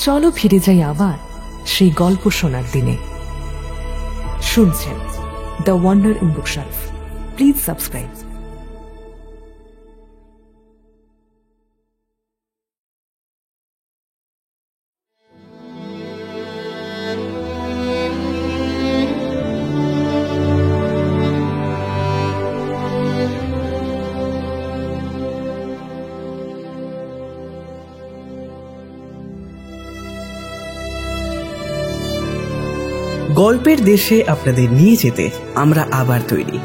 চলো ফিরে যাই আবার সেই গল্প শোনার দিনে। শুনছেন the wonder in bookshelf. Please subscribe. গল্পের দেশে আপনাদের নিয়ে যেতে আমরা আবার তৈরি।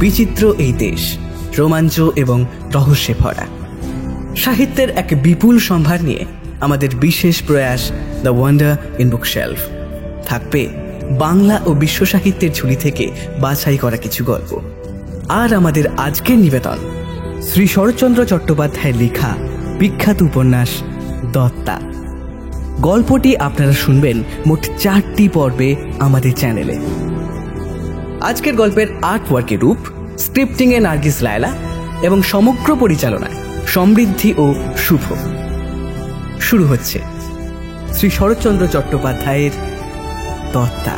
বিচিত্র এই দেশ রোমাঞ্চ এবং রহস্যে ভরা। সাহিত্যের এক বিপুল সম্ভার নিয়ে আমাদের বিশেষ প্রয়াস দ্য ওয়ান্ডার ইন বুকশেলফ। থাকবে বাংলা ও বিশ্ব সাহিত্যের ঝুলি থেকে বাছাই করা কিছু গল্প। আর আমাদের আজকের নিবেদন শ্রী শরৎচন্দ্র চট্টোপাধ্যায়ের লেখা বিখ্যাত উপন্যাস দত্তা। গল্পটি আপনারা শুনবেন মোট 4টি পর্বে আমাদের চ্যানেলে। আজকের গল্পের আর্টওয়ার্কে রূপ, স্ক্রিপ্টিংয়ে নার্গিস লায়লা এবং সমগ্র পরিচালনায় সমৃদ্ধি ও শুভ। শুরু হচ্ছে শ্রী শরৎচন্দ্র চট্টোপাধ্যায়ের দত্তা।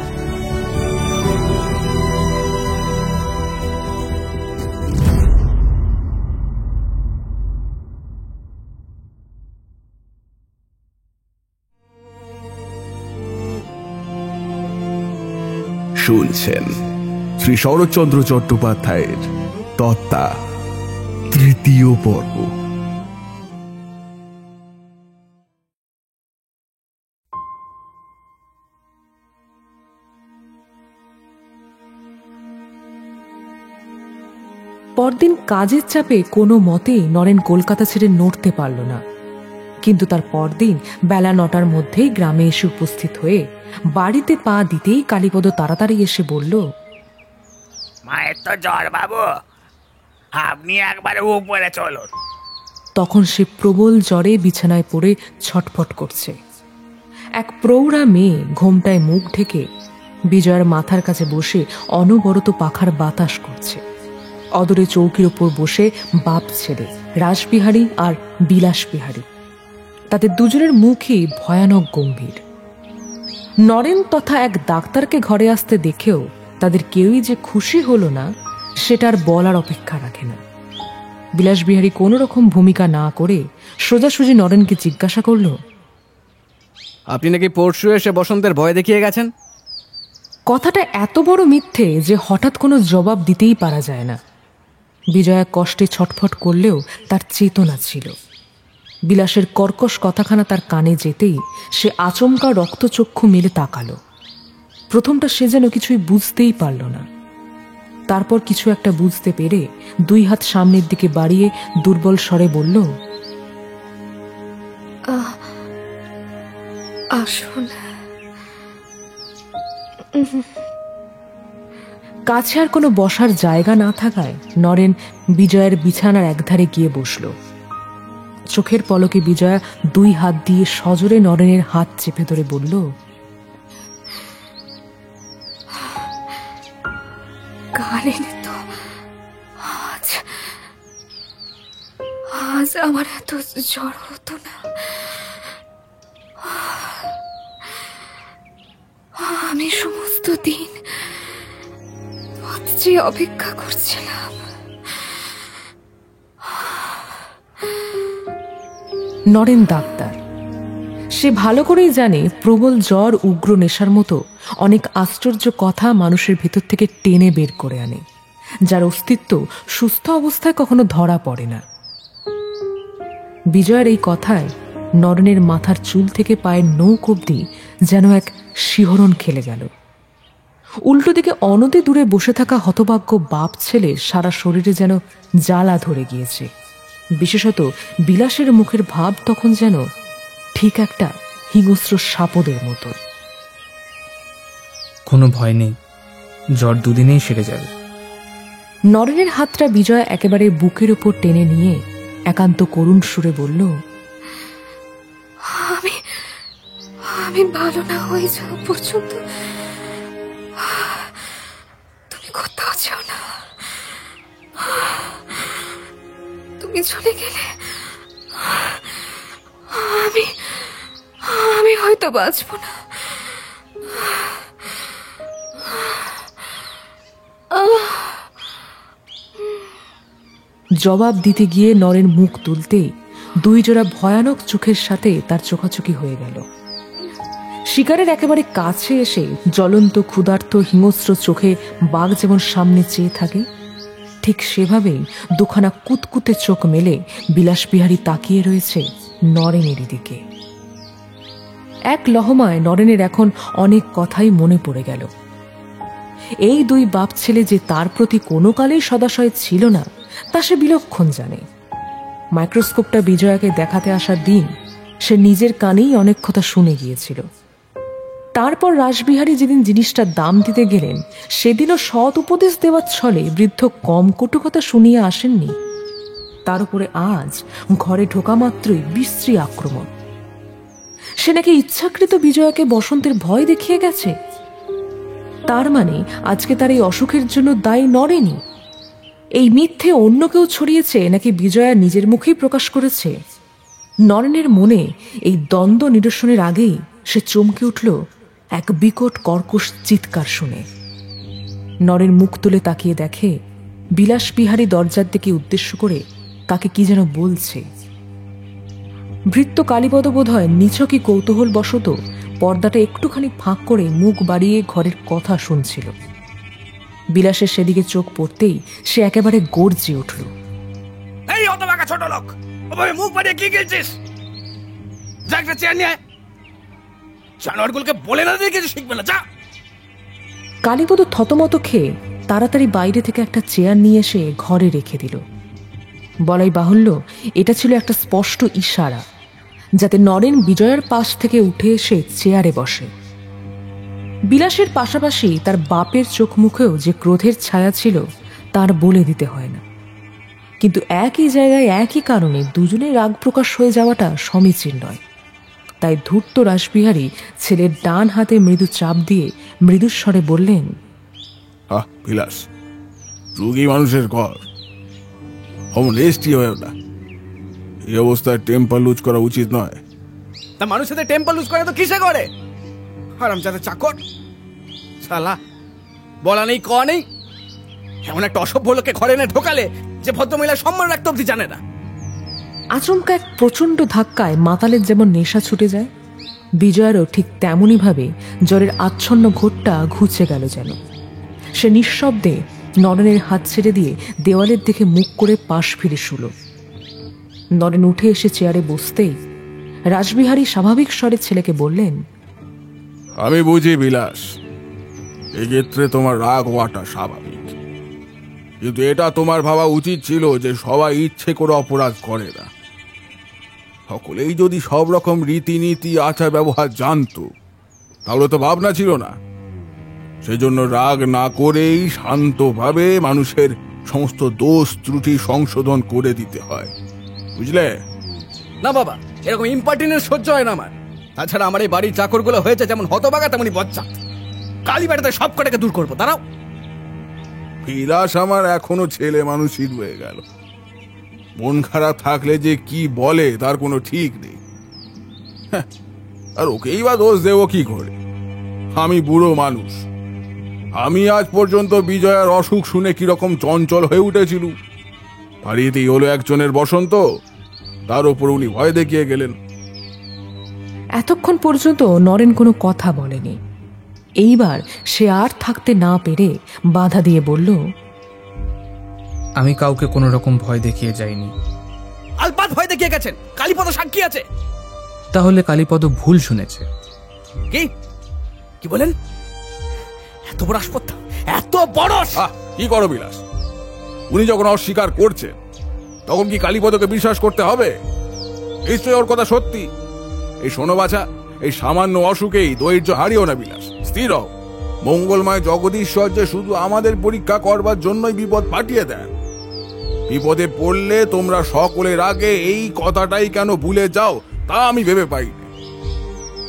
শুনছেন শ্রী শরৎচন্দ্র চট্টোপাধ্যায়ের দত্তা, 3য় পর্ব। পরদিন কাজের চাপে কোনো মতেই নরেন কলকাতা ছেড়ে নড়তে পারল না। কিন্তু তার পরদিন বেলা 9টার মধ্যেই গ্রামে এসে উপস্থিত হয়ে বাড়িতে পা দিতেই কালীপদ তাড়াতাড়ি এসে বলল, মায়ের তো জ্বর বাবু, আপনি একবার উপরে চলুন। তখন সে প্রবল জ্বরে বিছানায় পড়ে ছটফট করছে। এক প্রৌঢ়া মেয়ে ঘোমটায় মুখ ঢেকে বিজয়ের মাথার কাছে বসে অনবরত পাখার বাতাস করছে। অদূরে চৌকির ওপর বসে বাপ ছেলে রাসবিহারী আর বিলাসবিহারী, তাদের দুজনের মুখই ভয়ানক গম্ভীর। নরেন তথা এক ডাক্তারকে ঘরে আসতে দেখেও তাদের কেউই যে খুশি হলো না সেটার বলার অপেক্ষা রাখে না। বিলাসবিহারী কোনো রকম ভূমিকা না করে সোজাসুজি নরেনকে জিজ্ঞাসা করল, আপনি নাকি পরশু এসে বসন্তের ভয় দেখিয়ে গেছেন? কথাটা এত বড় মিথ্যে যে হঠাৎ কোনো জবাব দিতেই পারা যায় না। বিজয়া কষ্টে ছটফট করলেও তার চেতনা ছিল। বিলাসের কর্কশ কথাখানা তার কানে যেতেই সে আচমকা রক্তচক্ষু মেলে তাকালো। প্রথমটা সে যেন কিছুই বুঝতেই পারল না। তারপর কিছু একটা বুঝতে পেরে 2 হাত সামনের দিকে বাড়িয়ে দুর্বল স্বরে বলল, আসুন। কাছে আর কোনো বসার জায়গা না থাকায় নরেন বিজয়ের বিছানার একধারে গিয়ে বসল। চোখের পলকে বিজয়া 2 হাত দিয়ে সজোরে নরেনের হাত চেপে ধরে বলল, কালিনী তো আজ আমার এত জ্বর হতো না। আমি সমস্ত দিন যে অপেক্ষা করছিলাম। নরেন ডাক্তার, সে ভালো করেই জানে প্রবল জ্বর উগ্র নেশার মতো অনেক আশ্চর্য কথা মানুষের ভেতর থেকে টেনে বের করে আনে, যার অস্তিত্ব সুস্থ অবস্থায় কখনো ধরা পড়ে না। বিজয়ের এই কথায় নরেনের মাথার চুল থেকে পায়ের নখ অবধি যেন এক শিহরণ খেলে গেল। উল্টো দিকে অনতি দূরে বসে থাকা হতভাগ্য বাপ ছেলের সারা শরীরে যেন জ্বালা ধরে গিয়েছে। বিশেষত বিলাসের মুখের ভাব তখন যেন ঠিক একটা হিংস্র সাপদের মতো। কোনো ভয় নেই, জ্বর 2 দিনেই সেরে যাবে। নরেনের হাতটা বিজয়া একেবারে বুকের উপর টেনে নিয়ে একান্ত করুণ সুরে বলল, আমি ভালো না হয়ে যাওয়া পর্যন্ত তুমি কোথাও যাও না। তুমি চলে গেলে আমি আমি হয়তো বাঁচবো না। জবাব দিতে গিয়ে নরেন মুখ তুলতেই দুই জোড়া ভয়ানক চোখের সাথে তার চোখাচোখি হয়ে গেল। শিকারের একেবারে কাছে এসে জ্বলন্ত ক্ষুধার্ত হিংস্র চোখে বাঘ যেমন সামনে চেয়ে থাকে, ঠিক সেভাবেই দুখানা কুতকুতে চোখ মেলে বিলাসবিহারী তাকিয়ে রয়েছে নরেনের দিকে। এক লহমায় নরেনের এখন অনেক কথাই মনে পড়ে গেল। এই দুই বাপ ছেলে যে তার প্রতি কোনো কালেই সদাশয় ছিল না তা সে বিলক্ষণ জানে। মাইক্রোস্কোপটা বিজয়াকে দেখাতে আসার দিন সে নিজের কানেই অনেক কথা শুনে গিয়েছিল। তারপর রাসবিহারী যেদিন জিনিসটার দাম দিতে গেলেন সেদিনও সৎ উপদেশ দেওয়ার ছলে বৃদ্ধ কম কটু কথা শুনিয়ে আসেননি। তার উপরে আজ ঘরে ঢোকা মাত্রই বিশ্রী আক্রমণ। সে নাকি ইচ্ছাকৃত বিজয়াকে বসন্তের ভয় দেখিয়ে গেছে। তার মানে আজকে তার এই অসুখের জন্য দায়ী নরেনি। এই মিথ্যে অন্য কেউ ছড়িয়েছে নাকি বিজয়া নিজের মুখেই প্রকাশ করেছে? নরেনের মনে এই দ্বন্দ্ব নিরসনের আগেই সে চমকে উঠল এক বিকট কর্কশ চিৎকার শুনে। নরেন মুখ তুলে তাকিয়ে দেখে বিলাসবিহারী দরজার দিকে উদ্দেশ্য করে তাকে কি যেন বলছে। ভৃত্য কালীপদ বোধহয় নিছকই কৌতূহল বশত পর্দাটা একটুখানি ফাঁক করে মুখ বাড়িয়ে ঘরের কথা শুনছিল। বিলাসের সেদিকে চোখ পড়তেই সে একেবারে গর্জে উঠল। এই হতভাগা ছোট লোক, ওভাবে মুখ বাড়িয়ে কি গেলছিস? যা একটা চেয়ার নিয়ে আয়। জানোয়ারগুলোকে বলে না দিয়ে কিছু শিখবে না, যা। কালীপদ থতমত খেয়ে তাড়াতাড়ি বাইরে থেকে একটা চেয়ার নিয়ে এসে ঘরে রেখে দিল। বলাই বাহুল্য এটা ছিল একটা স্পষ্ট ইশারা যাতে নরেন বিজয়ার পাশ থেকে উঠে এসে চেয়ারে বসে। বিলাসের পাশাপাশি তার বাপের চোখ মুখেও যে ক্রোধের ছায়া ছিল তার বলে দিতে হয় না, কিন্তু একই জায়গায় একই কারণে দুজনের রাগ প্রকাশ হয়ে যাওয়াটা সমীচীন নয়। তাই ধূর্ত রাসবিহারী ছেলের ডান হাতে মৃদু চাপ দিয়ে মৃদুস্বরে বললেন, বিলাস, রোগী মানুষের ঘর, অমন রেস্টি হয় না। এই অবস্থায় টেম্পার লুজ করা উচিত নয়। তা মানুষের টেম্পার লুজ করে তো কিসে করে? হারামজাদা চাকর শালা, বলা নেই ক নেই, এমন একটা অসভ্য লোককে ঘরে এনে ঢোকালে যে ভদ্রমহিলার সম্মান রাখতে অব্দি জানে না। আচমকা এক প্রচণ্ড ধাক্কায় মাতালের যেমন নেশা ছুটে যায়, বিজয়ারও ঠিক তেমনই ভাবে জ্বরের আচ্ছন্ন ঘোরটা ঘুচে গেল যেন। সে নিঃশব্দে নরেনের হাত ছেড়ে দিয়ে দেওয়ালের দিকে মুখ করে পাশ ফিরে শুল। নরেন উঠে এসে চেয়ারে বসতেই রাসবিহারী স্বাভাবিক স্বরে ছেলেকে বললেন, আমি বুঝি বিলাস, এক্ষেত্রে তোমার রাগ হওয়াটা স্বাভাবিক, কিন্তু এটা তোমার ভাবা উচিত ছিল যে সবাই ইচ্ছে করে অপরাধ করে না। সকলেই যদি সব রকম রীতিনীতি আচার ব্যবহার জানতো তাহলে তো ভাবনা ছিল না। সেজন্য রাগ না করেই শান্তভাবে মানুষের সমস্ত দোষ ত্রুটি সংশোধন করে দিতে হয়, বুঝলে? না বাবা, এরকম ইম্পার্টিনেন্স সহ্য হয় না আমার। তাছাড়া আমার এই বাড়ির চাকরগুলো হয়েছে যেমন হতভাগা তেমনই বজ্জাত। কালী বেটাতে সব কটাকে দূর করবো, দাঁড়াও। বিলাস আমার এখনো ছেলে মানুষই রয়ে গেল। মন খারাপ থাকলে যে কি বলে তার কোনো ঠিক নেই। আর ওকেই বা দোষ দেবো কি করে? আমি বুড়ো মানুষ। আমি আজ পর্যন্ত বিজয়ার অসুখ শুনে কিরকম চঞ্চল হয়ে উঠেছিল। বাড়িতেই হলো একজনের বসন্ত, তার উপর উনি ভয় দেখিয়ে গেলেন। এতক্ষণ পর্যন্ত নরেন কোনো কথা বলেনি। এইবার সে আর থাকতে না পেরে বাধা দিয়ে বলল, আমি কাউকে কোনো রকম ভয় দেখিয়ে যাইনি। আলপাত ভয় দেখিয়ে গেছেন, কালীপদ সাক্ষী আছে। তাহলে কালীপদ ভুল শুনেছে। কি কি বলেন? এত বড় আসপত্তা, এত বড়! কি করো বিলাস, উনি যখন অস্বীকার করছেন তখন কি কালীপদকে বিশ্বাস করতে হবে? নিশ্চয়ই ওর কথা সত্যি। এই শোনো বাছা, এই সামান্য অসুখেই ধৈর্য হারিও না বিলাস, স্থির হও। মঙ্গলময় জগদীশ্বর যে শুধু আমাদের পরীক্ষা করবার জন্যই বিপদ পাঠিয়ে দেন। বিপদে পড়লে তোমরা সকলের আগে এই কথাটাই কেন ভুলে যাও তা আমি ভেবে পাই।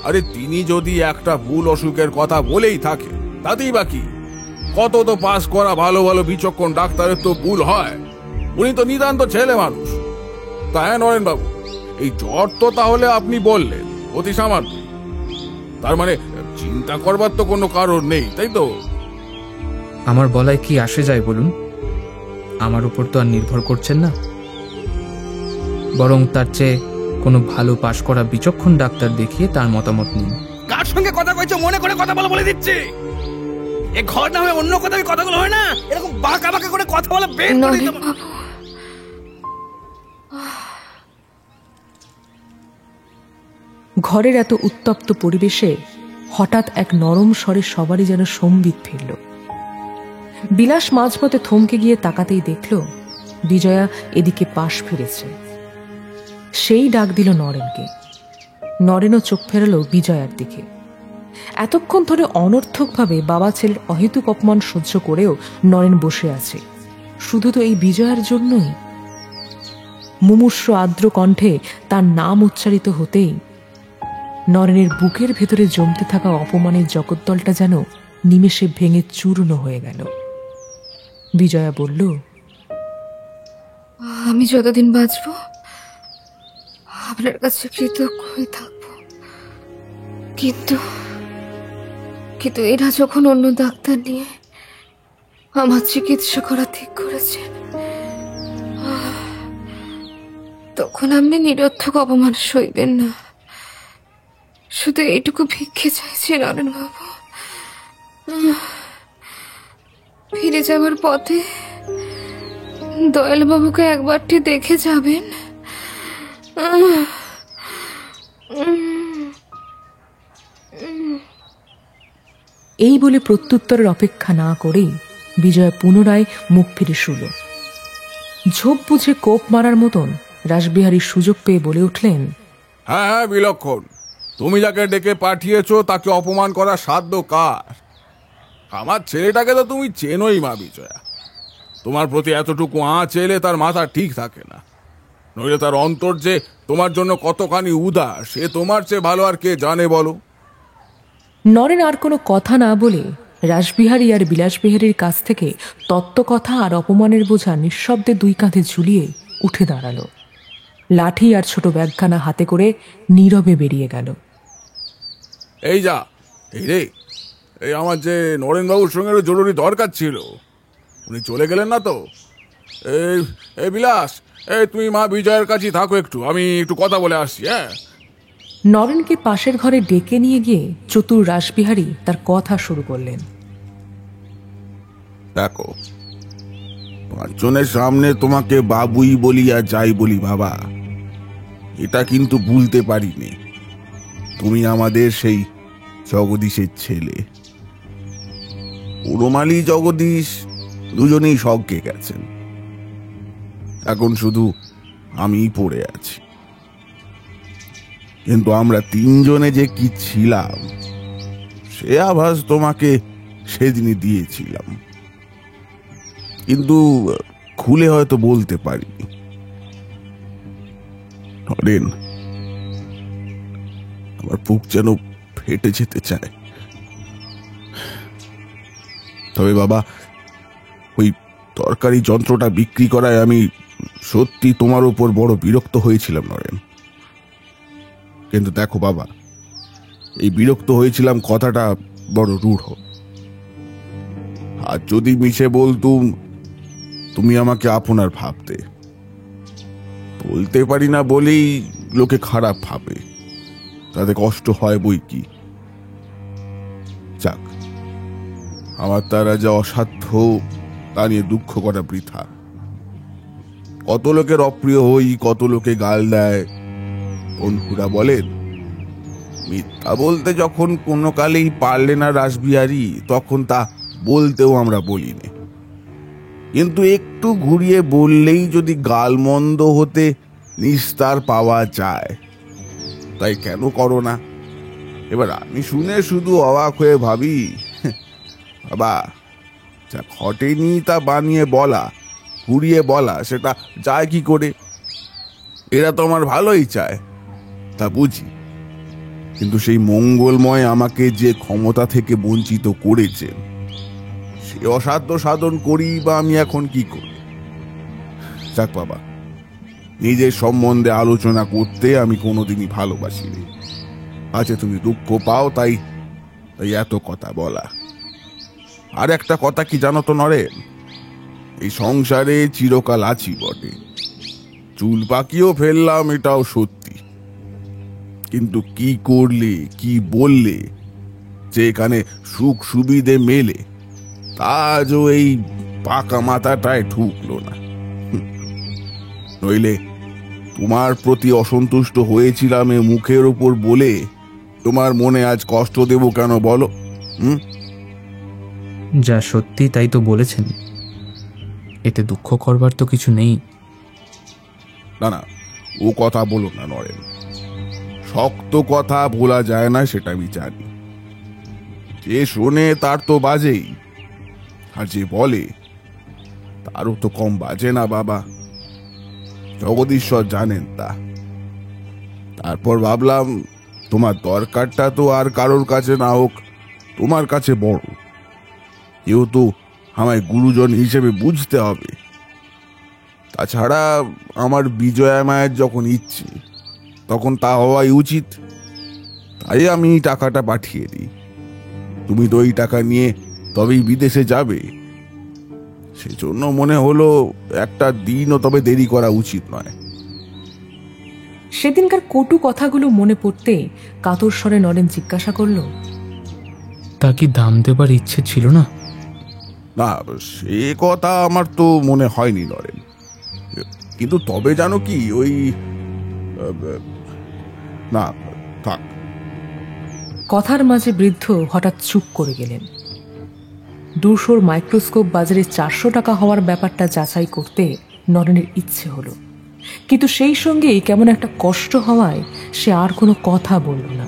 আরে তিনি যদি একটা ভুল অসুখের কথা বলেই থাকে তাতেই বা কি? কত তো পাস করা ভালো ভালো বিচক্ষণ ডাক্তারের তো ভুল হয়। উনি তো নিতান্ত ছেলে মানুষ। তা হ্যাঁ নরেন বাবু, এই জ্বর তো তাহলে আপনি বললেন অতি সামান্য, তার মানে চিন্তা করবার তো কোনো কারণ নেই, তাই তো? আমার বলায় কি আসে যায় বলুন? আমার উপর তো আর নির্ভর করছেন না। বরং তার চেয়ে কোনো ভালো পাশ করা বিচক্ষণ ডাক্তার দেখিয়ে তার মতামত নিন। কার সঙ্গে কথা কইছো মনে করে কথা বলে দিচ্ছি। এ ঘর না হলে অন্য কোথাও কথাগুলো হয় না, এরকম বাঁকা বাঁকা করে কথা বলা বের করে নরেন দিতে। বাবু, ঘরের এত উত্তপ্ত পরিবেশে হঠাৎ এক নরম স্বরে সবারই যেন সম্বিত ফিরল। বিলাস মাঝপথে থমকে গিয়ে তাকাতেই দেখল বিজয়া এদিকে পাশ ফিরেছে। সেই ডাক দিল নরেনকে। নরেনও চোখ ফেরালো বিজয়ার দিকে। এতক্ষণ ধরে অনর্থকভাবে বাবা ছেলের অহেতুক অপমান সহ্য করেও নরেন বসে আছে শুধু তো এই বিজয়ার জন্যই। মুমূর্ষু আর্দ্র কণ্ঠে তার নাম উচ্চারিত হতেই নরেনের বুকের ভেতরে জমতে থাকা অপমানের জগদ্দলটা যেন নিমেষে ভেঙে চূর্ণ হয়ে গেল। বিজয়া বলল, আমি যতদিন বাঁচব আপনার কাছে কৃতজ্ঞ হয়ে থাকবো, কিন্তু কিন্তু এরা যখন অন্য ডাক্তার নিয়ে আমার চিকিৎসা করা ঠিক করেছেন, তখন আপনি নিরর্থক অপমান সইবেন না। শুধু এইটুকু ভিক্ষে চাইছি নরেন বাবু, ফিরে যাবার পথে দয়াল বাবুকে একবারটি দেখে যাবেন। এই বলে প্রত্যুত্তরের অপেক্ষা না করেই বিজয়া পুনরায় মুখ ফিরে শুল। ঝোপ বুঝে কোপ মারার মতন রাসবিহারীর সুযোগ পেয়ে বলে উঠলেন, হ্যাঁ হ্যাঁ বিলক্ষণ, তুমি যাকে ডেকে পাঠিয়েছো তাকে অপমান করার সাধ্য কার? আমার ছেলেটাকে তো তুমি চেনোই মা বিজয়া। তোমার প্রতি এতটুকু আঁচ এলে তার মাথা ঠিক থাকে না। নইলে তার অন্তর যে তোমার জন্য কতখানি উদার সে তোমার চেয়ে ভালো আর কে জানে বলো। নরেন আর কোনো কথা না বলে রাসবিহারী আর বিলাসবিহারীর কাছ থেকে তত্ত্বকথা আর অপমানের বোঝা নিঃশব্দে দুই কাঁধে ঝুলিয়ে উঠে দাঁড়ালো। লাঠি আর ছোট ব্যাগখানা হাতে করে নীরবে বেরিয়ে গেল। এই যা, এই রে, এই আমার যে নরেনবাবুর সঙ্গে জরুরি দরকার ছিল, উনি চলে গেলেন না তো? এই বিলাস, এই তুমি মা বিজয়ের কাছেই থাকো, আমি একটু কথা বলে আসছি। হ্যাঁ। নরেনকে পাশের ঘরে ডেকে নিয়ে গিয়ে চতুর রাসবিহারী তার কথা শুরু করলেন। দেখো, পাঁচজনের সামনে তোমাকে বাবুই বলি আর যাই বলি বাবা, এটা কিন্তু ভুলতে পারিনি। তুমি আমাদের সেই জগদীশের ছেলে। পুরমালি জগদীশ দুজনেই স্বর্গে গেছেন, এখন শুধু আমিই পড়ে আছি। কিন্তু আমরা তিনজনে যে কি ছিলাম সে আভাস তোমাকে সেদিনই দিয়েছিলাম, কিন্তু খুলে হয়তো বলতে পারিনি। নরেন, আমার বুক যেন ফেটে যেতে চায়। তবে বাবা, ওই তরকারি যন্ত্রটা বিক্রি করায় আমি সত্যি তোমার উপর বড় বিরক্ত হয়েছিলাম নরেন। কিন্তু দেখো বাবা, এই বিরক্ত হয়েছিলাম কথাটা বড় রূঢ়। আর যদি মিশে বলতুম তুমি আমাকে আপনার ভাবতে, বলতে পারি না বলেই লোকে খারাপ ভাবে, তাতে কষ্ট হয় বই কি। যাক, আমার তারা যা অসাধ্য তা নিয়ে দুঃখ করা বৃথা। কত লোকের অপ্রিয় হই, কত লোকে গাল দেয়। বন্ধুরা বলেন, মিথ্যা বলতে যখন কোনো কালেই পারলে না রাসবিহারী, তখন তা বলতেও আমরা বলিনি। কিন্তু একটু ঘুরিয়ে বললেই যদি গালমন্দ হতে নিস্তার পাওয়া যায়, তাই কেন করো না? এবার আমি শুনে শুধু অবাক হয়ে ভাবি, বাবা, যা ঘটেনি তা বানিয়ে বলা, ঘুরিয়ে বলা, সেটা যায় কি করে? এরা তো আমার ভালোই চায়, তা বুঝি, কিন্তু সেই মঙ্গলময় আমাকে যে ক্ষমতা থেকে বঞ্চিত করেছেন, সে অসাধ্য সাধন করি বা আমি এখন কি করি? যাক বাবা, নিজের সম্বন্ধে আলোচনা করতে আমি কোনোদিনই ভালোবাসিনি। আচ্ছা তুমি দুঃখ পাও তাই তাই এত কথা বলা। আর একটা কথা কি জানো তো নরেন, এই সংসারে চিরকাল আছি বটে, চুল পাকিও ফেললাম এটাও সত্যি, কিন্তু কি করলে কি বললে যে এখানে সুখ সুবিধে মেলে তা আজও এই পাকা মাথাটায় ঢুকলো না। নইলে তোমার প্রতি অসন্তুষ্ট হয়েছিলাম এ মুখের ওপর বলে তোমার মনে আজ কষ্ট দেব কেন বলো? যা সত্যি তাই তো বলেছেন, এতে দুঃখ করবার তো কিছু নেই। না না, ও কথা বলো না নরেন, শক্ত কথা ভোলা যায় না সেটা আমি জানি। যে শোনে তার তো বাজেই, আর যে বলে তারও তো কম বাজে না বাবা, জগদীশ্বর জানেন তা। তারপর ভাবলাম তোমার দরকারটা তো আর কারোর কাছে না হোক তোমার কাছে বড়, কেউ তো আমায় গুরুজন হিসেবে বুঝতে হবে। তাছাড়া আমার বিজয়া মায়ের যখন ইচ্ছে তখন তা হওয়াই উচিত, তাই আমি টাকাটা পাঠিয়ে দিই। তুমি তো ওই টাকা নিয়ে তবেই বিদেশে যাবে, সেজন্য মনে হলো একটা দিনও তবে দেরি করা উচিত নয়। সেদিনকার কটু কথাগুলো মনে পড়তে কাতর স্বরে নরেন জিজ্ঞাসা করল, তা কি দাম দেবার ইচ্ছে ছিল না? না, সে কথা আমার তো মনে হয়নি নরেন, কিন্তু তবে জানো কি ওই না থাক। কথার মাঝে বৃদ্ধ হঠাৎ চুপ করে গেলেন। 200 মাইক্রোস্কোপ বাজারে 400 টাকা হওয়ার ব্যাপারটা যাচাই করতে নরেনের ইচ্ছে হলো, কিন্তু সেই সঙ্গেই কেমন একটা কষ্ট হওয়ায় সে আর কোনো কথা বলল না।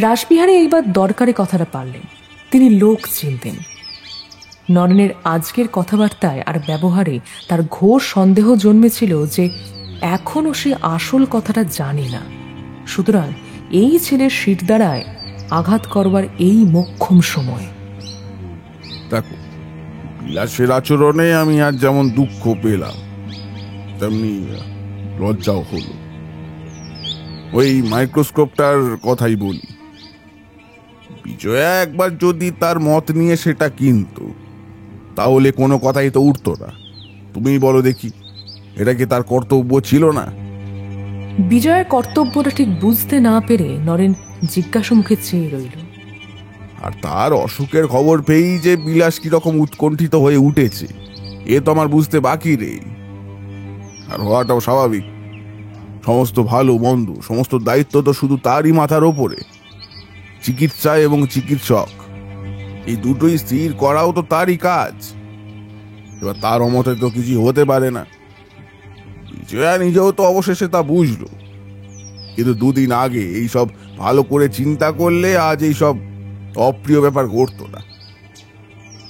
রাসবিহারী এইবার দরকারি কথাটা পারলেন, তিনি লোক চিনতেন। নরেনের আজকের কথাবার্তায় আর ব্যবহারে তার ঘোর সন্দেহ জন্মেছিল যে এখনও সে আসল কথাটা জানে না, সুতরাং এই ছেলের শির দ্বারায় আঘাত করবার এই মোক্ষম সময়। দেখো, বিলাসের আচরণে আমি আজ যেমন দুঃখ পেলাম তেমনি লজ্জাও হলো। ওই মাইক্রোস্কোপটার কথাই বলি, বিজয়া একবার যদি তার মত নিয়ে সেটা কিনতো তাহলে কোনো কথাই তো উঠতো না। তুমি বলো দেখি, এটা কি তার কর্তব্য ছিল না? বিজয়ের কর্তব্যটা ঠিক বুঝতে না পেরে নরেন জিজ্ঞাসা মুখে চেয়ে রইল। আর তার অসুখের খবর পেয়েই যে বিলাস কিরকম উৎকণ্ঠিত হয়ে উঠেছে এ তো আমার বুঝতে বাকি রে। আর হওয়াটাও স্বাভাবিক, সমস্ত ভালো মন্দ সমস্ত দায়িত্ব তো শুধু তারই মাথার ওপরে। চিকিৎসা এবং চিকিৎসক এই দুটোই স্থির করাও তো তারই কাজ। এবার তার অমতে তো কিছু হতে পারে না। বিজয়া নিজেও তো অবশেষে তা বুঝলো, কিন্তু 2 দিন আগে এইসব ভালো করে চিন্তা করলে আজ এইসব অপ্রিয় ব্যাপার ঘটতো না।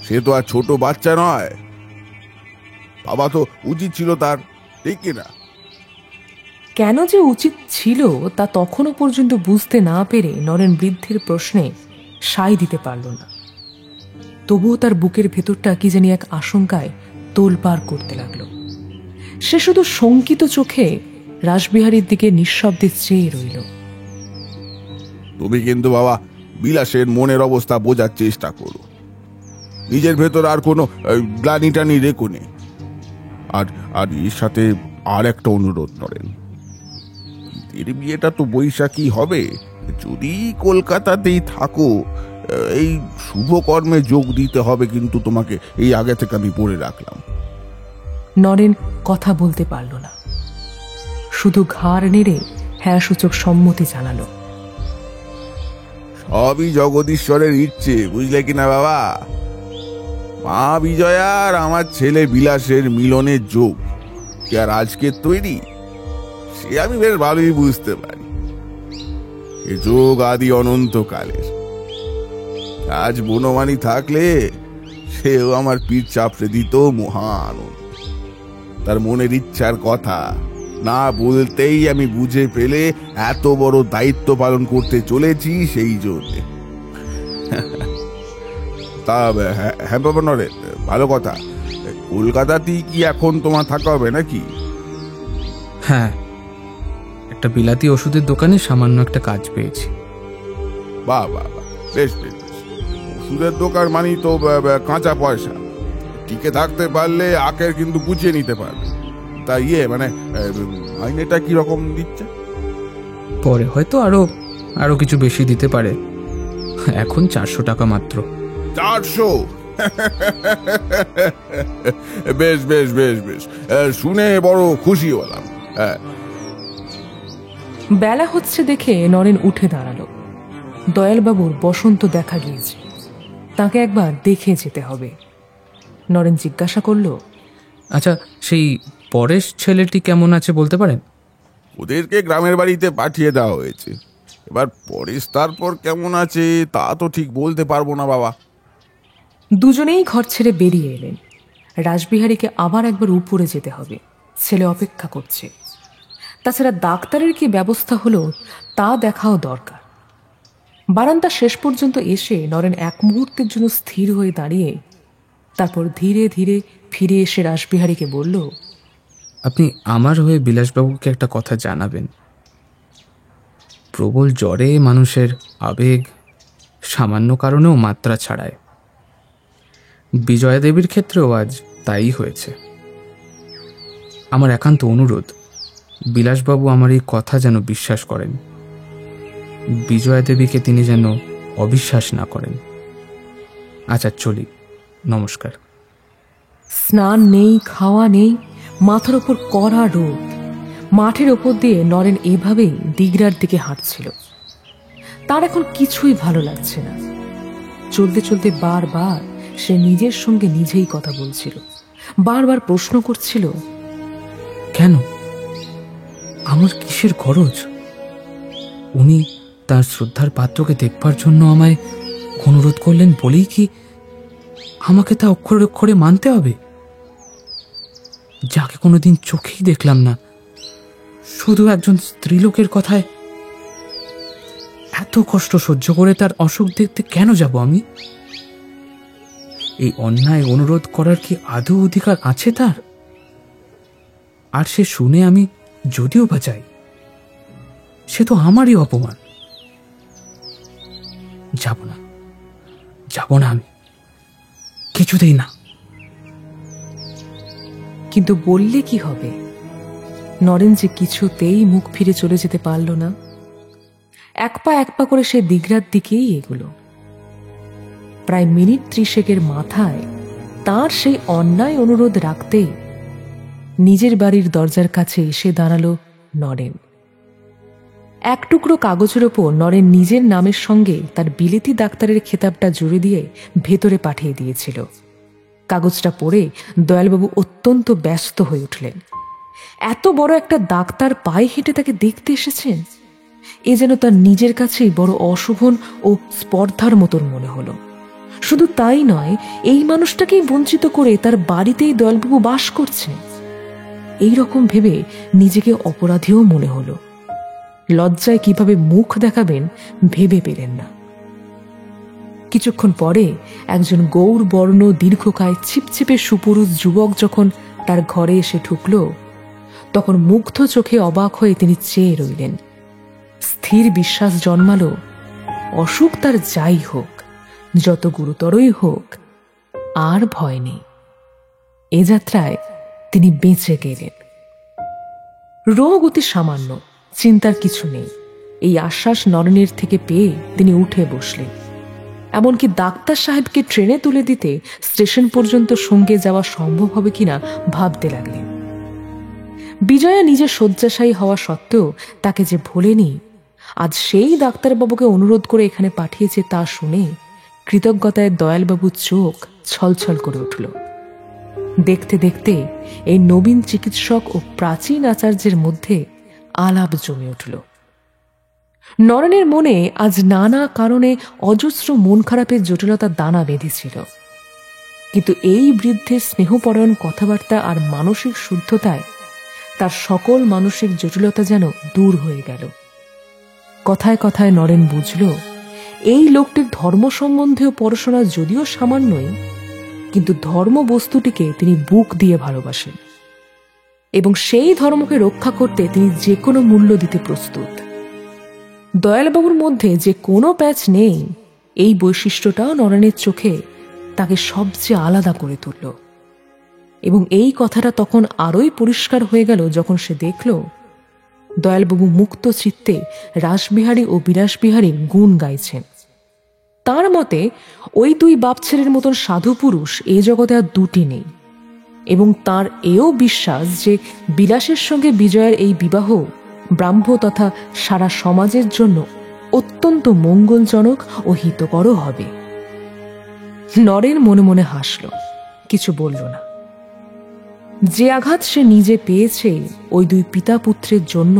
সে তো আর ছোট বাচ্চা নয়, বাবা তো উচিত ছিল তার, ঠিক কিনা? কেন যে উচিত ছিল তা তখনও পর্যন্ত বুঝতে না পেরে নরেন বৃদ্ধের প্রশ্নে সায় দিতে পারল না। তবুও তার বুকের ভেতরটা কি জানি এক আশঙ্কায় তোলপাড় করতে লাগলো। সে শুধু শঙ্কিত চোখে রাসবিহারীর দিকে নিঃশব্দে চেয়ে রইল। তুমি কিন্তু বাবা বিলাসের মনের অবস্থা বোঝার চেষ্টা করো, নিজের ভেতর আর কোনো গ্লানি টানি রেখো নেই। আর আর এর সাথে আর একটা অনুরোধ করেন, এর বিয়েটা তো বৈশাখী হবে, যদি কলকাতাতেই থাকো এই শুভ কর্মে যোগ দিতে হবে, কিন্তু তোমাকে এই আগে থেকে আমি বলে রাখলাম। নরেন কথা বলতে পারল না, শুধু ঘাড় নেড়ে হ্যাঁ সূচক সম্মতি জানালো। সবই জগদীশ্বরের ইচ্ছে, বুঝলে কিনা বাবা। মা বিজয়া আর আমার ছেলে বিলাসের মিলনের যোগ কি আর আজকে তৈরি, সে আমি বেশ ভালোই বুঝতে পারি। এ যোগ আদি অনন্তকালের। আজ বনমানি থাকলে সেও আমার পিঠ চাপড়ে দিত মহা আনন্দ। তার মনের ইচ্ছার কথা না বলতেই আমি বুঝে ফেলে এত বড় দায়িত্ব পালন করতে চলেছি সেই জন্যে। তা হ্যাঁ বাবা নরেন, ভালো কথা, কলকাতাতেই কি এখন তোমার থাকা হবে নাকি? হ্যাঁ, একটা বিলাতি ওষুধের দোকানে সামান্য একটা কাজ পেয়েছি। বাহ বাহ বাহ, বেশ বেশ বেশ। ওষুধের দোকান মানেই তো কাঁচা পয়সা, টিকে থাকতে পারলে আখের কিন্তু বুঝিয়ে নিতে পারবে। তা মানে মাইনেটা কি রকম দিচ্ছে? পরে হয়তো আরো কিছু বেশি দিতে পারে, এখন 400 টাকা মাত্র। 400? বেশ বেশ বেশ বেশ, শুনে বড় খুশি হলাম। বেলা হচ্ছে দেখে নরেন উঠে দাঁড়ালো। দয়ালবাবুর বসন্ত দেখা গিয়েছে, তাকে একবার দেখে যেতে হবে। নরেন জিজ্ঞাসা করল, আচ্ছা, সেই পরেশ ছেলেটি কেমন আছে বলতে পারেন? ওদেরকে গ্রামের বাড়িতে পাঠিয়ে দেওয়া হয়েছে, এবার পরেশ তারপর কেমন আছে তা তো ঠিক বলতে পারবো না বাবা। দুজনেই ঘর ছেড়ে বেরিয়ে এলেন। রাসবিহারীকে আবার একবার উপরে যেতে হবে, ছেলে অপেক্ষা করছে। তাছাড়া ডাক্তারের কি ব্যবস্থা হলো তা দেখাও দরকার। বারান্দা শেষ পর্যন্ত এসে নরেন এক মুহূর্তের জন্য স্থির হয়ে দাঁড়িয়ে তারপর ধীরে ধীরে ফিরে এসে রাসবিহারীকে বলল, আপনি আমার হয়ে বিলাসবাবুকে একটা কথা জানাবেন। প্রবল জ্বরে মানুষের আবেগ সামান্য কারণেও মাত্রা ছাড়ায়। বিজয়া দেবীর ক্ষেত্রেও আজ তাই হয়েছে। আমার একান্ত অনুরোধ, বিলাসবাবু আমার এই কথা যেন বিশ্বাস করেন। বিজয়া দেবীকে তিনি যেন অবিশ্বাস না করেন। আচ্ছা, চলি, নমস্কার। স্নান নেই, খাওয়া নেই, মাথার ওপর কড়া রোদ। মাঠের ওপর দিয়ে নরেন এভাবেই দিগড়ার দিকে হাঁটছিল। তার এখন কিছুই ভালো লাগছে না। চলতে চলতে বারবার সে নিজের সঙ্গে নিজেই কথা বলছিল, বারবার প্রশ্ন করছিল, কেন? আমার কিসের খরচ? উনি তার শ্রদ্ধার পাত্রকে দেখবার জন্য আমায় অনুরোধ করলেন বলেই কি আমাকে তা অক্ষরে অক্ষরে মানতে হবে? যাকে কোনোদিন চোখেই দেখলাম না, শুধু একজন স্ত্রীলোকের কথায় এত কষ্ট সহ্য করে তার অসুখ দেখতে কেন যাব আমি? এই অন্যায় অনুরোধ করার কি আদৌ অধিকার আছে তার? আর সে শুনে আমি যদিও বা চাই, সে তো আমারই অপমান। যাব না, যাব না, আমি কিছুতেই না। কিন্তু বললে কি হবে? নরেন যে কিছুতেই মুখ ফিরে চলে যেতে পারল না। এক পা করে সে দিগড়ার দিকেই এগুলো। প্রায় মিনিট 30 মাথায় তার সেই অন্যায় অনুরোধ রাখতেই নিজের বাড়ির দরজার কাছে এসে দাঁড়ালো নরেন। এক টুকরো কাগজের ওপর নরেন নিজের নামের সঙ্গে তার বিলেতি ডাক্তারের খেতাবটা জুড়ে দিয়ে ভেতরে পাঠিয়ে দিয়েছিল। কাগজটা পড়ে দয়ালবাবু অত্যন্ত ব্যস্ত হয়ে উঠলেন। এত বড় একটা ডাক্তার পায়ে হেঁটে তাকে দেখতে এসেছেন, এ যেন তার নিজের কাছেই বড় অশোভন ও স্পর্ধার মতন মনে হলো। শুধু তাই নয়, এই মানুষটাকেই বঞ্চিত করে তার বাড়িতেই দয়ালবাবু বাস করছে। এই রকম ভেবে নিজেকে অপরাধীও মনে হলো। লজ্জায় কিভাবে মুখ দেখাবেন ভেবে পেলেন না। কিছুক্ষণ পরে একজন গৌর বর্ণ দীর্ঘকায় ছিপছিপে সুপুরুষ যুবক যখন তার ঘরে এসে ঢুকল, তখন মুগ্ধ চোখে অবাক হয়ে তিনি চেয়ে রইলেন। স্থির বিশ্বাস জন্মালো, অসুখ তার যাই হোক, যত গুরুতরই হোক, আর ভয় নেই। এ যাত্রায় তিনি বেঁচে গেলেন। রোগ অতি সামান্য, চিন্তার কিছু নেই, এই আশ্বাস নরেনের থেকে পেয়ে তিনি উঠে বসলেন। এমনকি ডাক্তার সাহেবকে ট্রেনে তুলে দিতে স্টেশন পর্যন্ত সঙ্গে যাওয়া সম্ভব হবে কিনা ভাবতে লাগলেন। বিজয়া নিজের শয্যাশায়ী হওয়া সত্ত্বেও তাকে যে ভোলেনি, আজ সেই ডাক্তারবাবুকে অনুরোধ করে এখানে পাঠিয়েছে তা শুনে কৃতজ্ঞতায় দয়ালবাবুর চোখ ছলছল করে উঠল। দেখতে দেখতে এই নবীন চিকিৎসক ও প্রাচীন আচার্যের মধ্যে আলাপ জমে উঠল। নরেনের মনে আজ নানা কারণে অজস্র মন খারাপের জটিলতার দানা বেঁধেছিল, কিন্তু এই বৃদ্ধের স্নেহপরায়ণ কথাবার্তা আর মানসিক শুদ্ধতায় তার সকল মানসিক জটিলতা যেন দূর হয়ে গেল। কথায় কথায় নরেন বুঝল, এই লোকটির ধর্ম সম্বন্ধেও পড়াশোনা যদিও সামান্যই, কিন্তু ধর্ম বস্তুটিকে তিনি বুক দিয়ে ভালোবাসেন। এবং সেই ধর্মকে রক্ষা করতে তিনি যে কোনো মূল্য দিতে প্রস্তুত। দয়ালবাবুর মধ্যে যে কোনো প্যাচ নেই, এই বৈশিষ্ট্যটাও নরেনের চোখে তাকে সবচেয়ে আলাদা করে তুলল। এবং এই কথাটা তখন আরোই পরিষ্কার হয়ে গেল যখন সে দেখল দয়ালবাবু মুক্ত চিত্তে রাসবিহারী ও বিলাসবিহারীর গুণ গাইছেন। তার মতে ওই দুই বাপ ছেলের মতন সাধু পুরুষ এ জগতে আর দুটি নেই, এবং তার এও বিশ্বাস যে বিলাসের সঙ্গে বিজয়ের এই বিবাহ ব্রাহ্ম তথা সারা সমাজের জন্য অত্যন্ত মঙ্গলজনক ও হিতকর হবে। নরেন মনে মনে হাসল, কিছু বলল না। যে আঘাত সে নিজে পেয়েছে ওই দুই পিতা পুত্রের জন্য,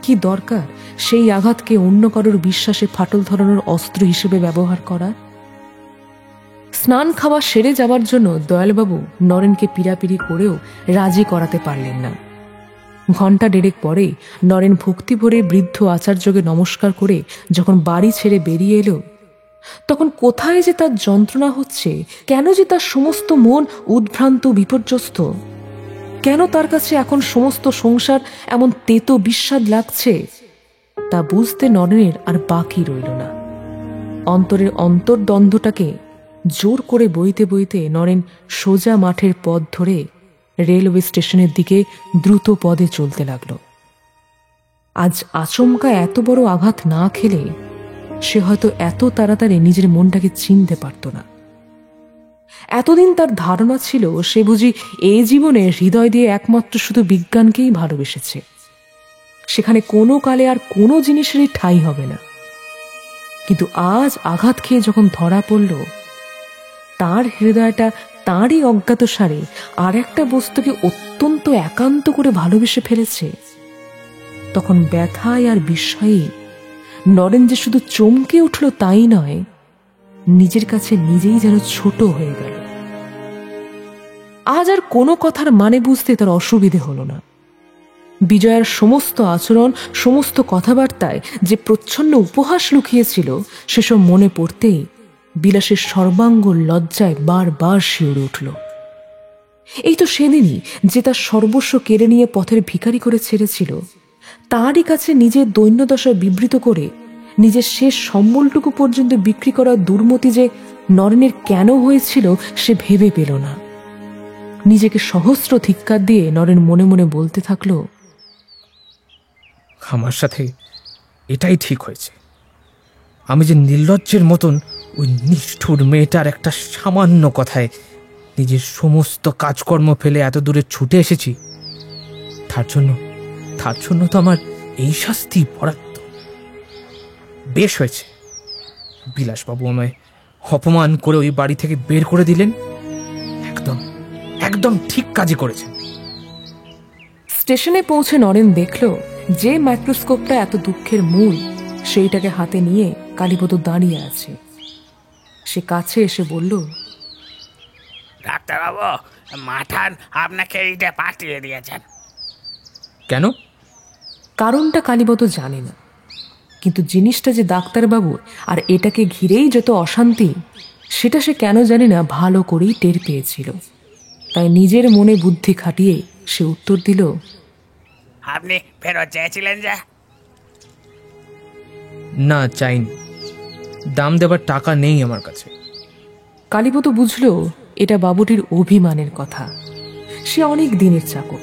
কি দরকার সেই আঘাতকে অন্য কারোর বিশ্বাসে ফাটল ধরানোর অস্ত্র হিসেবে ব্যবহার করা? স্নান খাওয়া সেরে যাবার জন্য দয়ালবাবু নরেনকে পীড়াপিড়ি করেও রাজি করাতে পারলেন না। ঘণ্টা দেড়েক পরে নরেন ভক্তি ভরে বৃদ্ধ আচার্যকে নমস্কার করে যখন বাড়ি ছেড়ে বেরিয়ে এলো, তখন কোথায় যে তার যন্ত্রণা হচ্ছে, কেন যে তার সমস্ত মন উদ্ভ্রান্ত বিপর্যস্ত, কেন তার কাছে এখন সমস্ত সংসার এমন তেতো বিস্বাদ লাগছে, তা বুঝতে নরেনের আর বাকি রইল না। অন্তরের অন্তর্দ্বন্দ্বটাকে জোর করে বইতে বইতে নরেন সোজা মাঠের পথ ধরে রেলওয়ে স্টেশনের দিকে দ্রুত পদে চলতে লাগল। আজ আচমকা এত বড় আঘাত না খেলে সে হয়তো এত তাড়াতাড়ি নিজের মনটাকে চিনতে পারত না। এতদিন তার ধারণা ছিল সে বুঝি এই জীবনে হৃদয় দিয়ে একমাত্র শুধু বিজ্ঞানকেই ভালোবেসেছে, সেখানে কোনো কালে আর কোনো জিনিসেরই ঠাঁই হবে না। কিন্তু আজ আঘাত খেয়ে যখন ধরা পড়ল তার হৃদয়টা তাঁরই অজ্ঞাতসারে আর একটা বস্তুকে অত্যন্ত একান্ত করে ভালোবেসে ফেলেছে, তখন ব্যথায় আর বিস্ময়ে নরেন যে শুধু চমকে উঠল তাই নয়, নিজের কাছে নিজেই যেন ছোট হয়ে গেল। আজ আর কোনো কথার মানে বুঝতে তার অসুবিধে হলো না। বিজয়ার সমস্ত আচরণ, সমস্ত কথাবার্তায় যে প্রচ্ছন্ন উপহাস লুকিয়েছিল সেসব মনে পড়তেই বিলাসের সর্বাঙ্গ লজ্জায় বারবার শিউরে উঠল। এই তো সেদিনই যে তার সর্বস্ব কেড়ে নিয়ে পথের ভিখারি করে ছেড়েছিল, তারই কাছে নিজের দৈন্যদশা বিবৃত করে নিজের শেষ সম্বলটুকু পর্যন্ত বিক্রি করার দুর্মতি যে নরেনের কেন হয়েছিল সে ভেবে পেল না। নিজেকে সহস্র ধিক্কার দিয়ে নরেন মনে মনে বলতে থাকল, আমার সাথে এটাই ঠিক হয়েছে। আমি যে নির্লজ্জের মতন ওই নিষ্ঠুর মেয়েটার একটা সামান্য কথায় নিজের সমস্ত কাজকর্ম ফেলে এত দূরে ছুটে এসেছি, তার জন্য তো আমার এই শাস্তি বরাদ্দ। বেশ হয়েছে, বিলাসবাবু আমায় অপমান করে ওই বাড়ি থেকে বের করে দিলেন। একদম ঠিক কাজই করেছেন। স্টেশনে পৌঁছে নরেন দেখল যে মাইক্রোস্কোপটা এত দুঃখের মূল সেইটাকে হাতে নিয়ে কালীপদ দাঁড়িয়ে আছে। সে কাছে এসে বলল, ডাক্তারবাবু, মাঠান আপনাকে এইটা পাঠিয়ে দিয়েছেন। কেন? কারণটা কালীপদ জানে না, কিন্তু জিনিসটা যে ডাক্তারবাবু আর এটাকে ঘিরেই যত অশান্তি সেটা সে কেন জানে না ভালো করেই টের পেয়েছিল। তাই নিজের মনে বুদ্ধি খাটিয়ে সে উত্তর দিল, আপনি ফেরত চেয়েছিলেন যে? না, চাইনি। দাম দেবার টাকা নেই আমার কাছে। কালীপদ বুঝল এটা বাবুটির অভিমানের কথা। সে অনেক দিনের চাকর।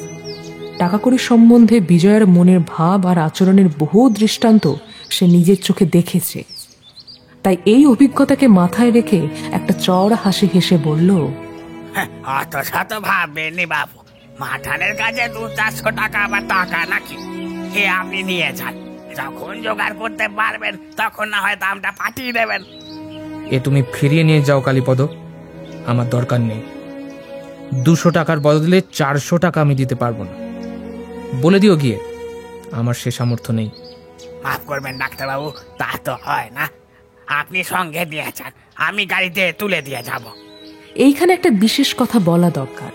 টাকা কড়ি সম্বন্ধে বিজয়ার মনের ভাব আর আচরণের বহু দৃষ্টান্ত সে নিজের চোখে দেখেছে। তাই এই অভিজ্ঞতাকে মাথায় রেখে একটা চওড়া হাসি হেসে বলল, অত শত ভাববেননি বাবু, মাঠানের কাছে 200-400 টাকা আবার টাকা নাকি? এ আপনি নিয়ে যান, যখন জোগাড় করতে পারবেন তখন না হয় দামটা পাঠিয়ে দেবেন। এ তুমি ফিরিয়ে নিয়ে যাও কালীপদ, আমার দরকার নেই। 200 টাকার বদলে 400 টাকা আমি দিতে পারবো না। বলে দিও গিয়ে, আমার সে সামর্থ্য নেই। মাফ করবেন ডাক্তারবাবু, তা তো হয় না। আপনি সঙ্গে দিয়ে যান, আমি গাড়িতে তুলে দিয়ে যাব। এইখানে একটা বিশেষ কথা বলা দরকার।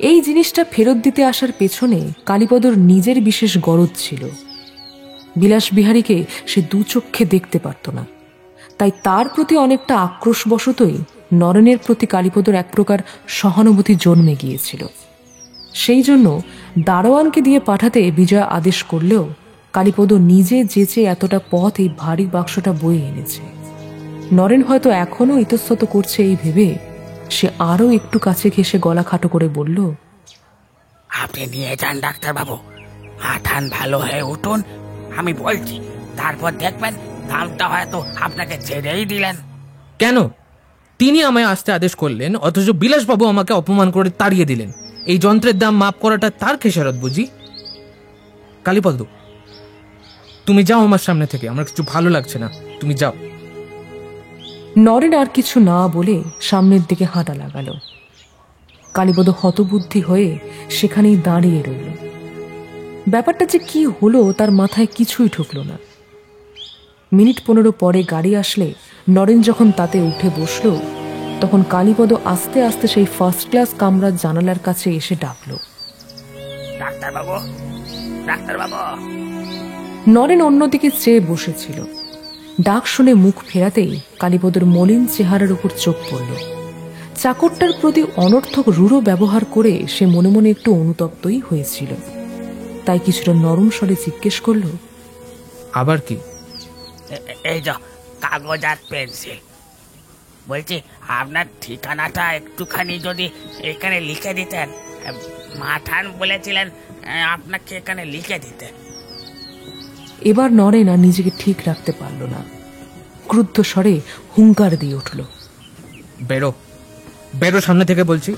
এই জিনিসটা ফেরত দিতে আসার পেছনে কালীপদর নিজের বিশেষ গরজ ছিল। বিলাসবিহারীকে সে দু চক্ষে দেখতে পারত না, তাই তার প্রতি অনেকটা আক্রোশবশতই নরেনের প্রতি কালীপদর এক প্রকার সহানুভূতি জন্মে গিয়েছিল। সেই জন্য দারোয়ানকে দিয়ে পাঠাতে বিজয়া আদেশ করলেও কালীপদ নিজে যেচে এতটা পথ এই ভারী বাক্সটা বয়ে এনেছে। নরেন হয়তো এখনো ইতস্তত করছে এই ভেবে সে আরো একটু কাছে ঘেসে গলা খাটো করে বলল, আপনি নিয়ে যান ডাক্তারবাবু, মাঠান ভালো হয়ে উঠুন, আমি বলছি। তারপর দেখবেন দামটা হয়তো আপনাকে ছেড়েই দিলেন। কেন? তিনি আমায় আসতে আদেশ করলেন, অথচ বিলাসবাবু আমাকে অপমান করে তাড়িয়ে দিলেন। এই যন্ত্রের দাম মাপ করাটা তার খেসারত বুঝি? কালীপদ, তুমি যাও আমার সামনে থেকে, আমার কিছু ভালো লাগছে না, তুমি যাও। নরেন আর কিছু না বলে সামনের দিকে হাঁটা লাগালো। কালীপদ হতবুদ্ধি হয়ে সেখানেই দাঁড়িয়ে রইল। ব্যাপারটা যে কি হলো তার মাথায় কিছুই ঢুকল না। মিনিট 15 পরে গাড়ি আসলে নরেন যখন তাতে উঠে বসল, তখন কালীপদ আস্তে আস্তে সেই ফার্স্ট ক্লাস কামরার জানালার কাছে এসে ডাকলো, ডাক্তারবাবু, ডাক্তারবাবু। নরেন অন্যদিকে চেয়ে বসেছিল। ডাক শুনে মুখ ফেরাতেই কালীপদর মলিন চেহারার উপর চোখ পড়ল। চাকরটার প্রতি অনর্থক রূঢ় ব্যবহার করে সে মনে মনে একটু অনুতপ্তই হয়েছিল। তাই কিছুটা নরম স্বরে জিজ্ঞেস করল, আবার কি? এই যে কাগজ আর পেন্সিল। বলছি আপনার ঠিকানাটা একটুখানি যদি এখানে লিখে দিতেন। মাঠান বলেছিলেন আপনাকে এখানে লিখে দিতে। এবার নরেন আর নিজেকে ঠিক রাখতে পারল না। ক্রুদ্ধ স্বরে হুঙ্কার দিয়ে উঠল, বেরো, বেরো সামনে থেকে বলছি,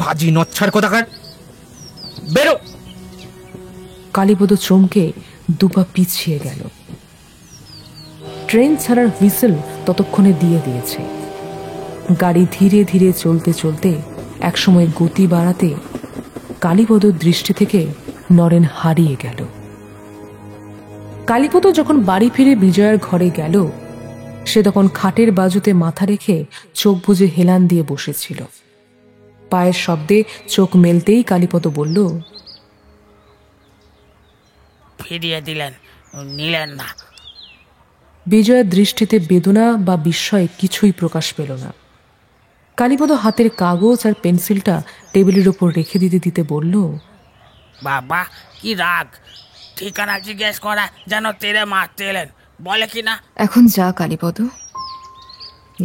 বাজি নচ্ছার কোথাকার, বেরো। কালীপদ চমকে দুপা পিছিয়ে গেল। ট্রেন ছাড়ার হুইসেল ততক্ষণে দিয়ে দিয়েছে। গাড়ি ধীরে ধীরে চলতে চলতে একসময় গতি বাড়াতে কালীপদর দৃষ্টি থেকে নরেন হারিয়ে গেল। কালীপদ যখন বাড়ি ফিরে বিজয়ার ঘরে গেল, সে তখন খাটের বাজুতে মাথা রেখে চোখ বুজে হেলান দিয়ে বসেছিল। পায়ের শব্দে চোখ মেলতেই কালীপদ বলল, ফিরিয়ে দিলেন, নিলেন না। বিজয়ার দৃষ্টিতে বেদনা বা বিস্ময় কিছুই প্রকাশ পেল না। কালীপদ হাতের কাগজ আর পেন্সিলটা টেবিলের ওপর রেখে দিতে দিতে বলল, বাবা কি রাগ! ঠিকানা জিজ্ঞেস করা যেন তেরে মারতে এলেন, বলে কি না। এখন যা কালীপদ,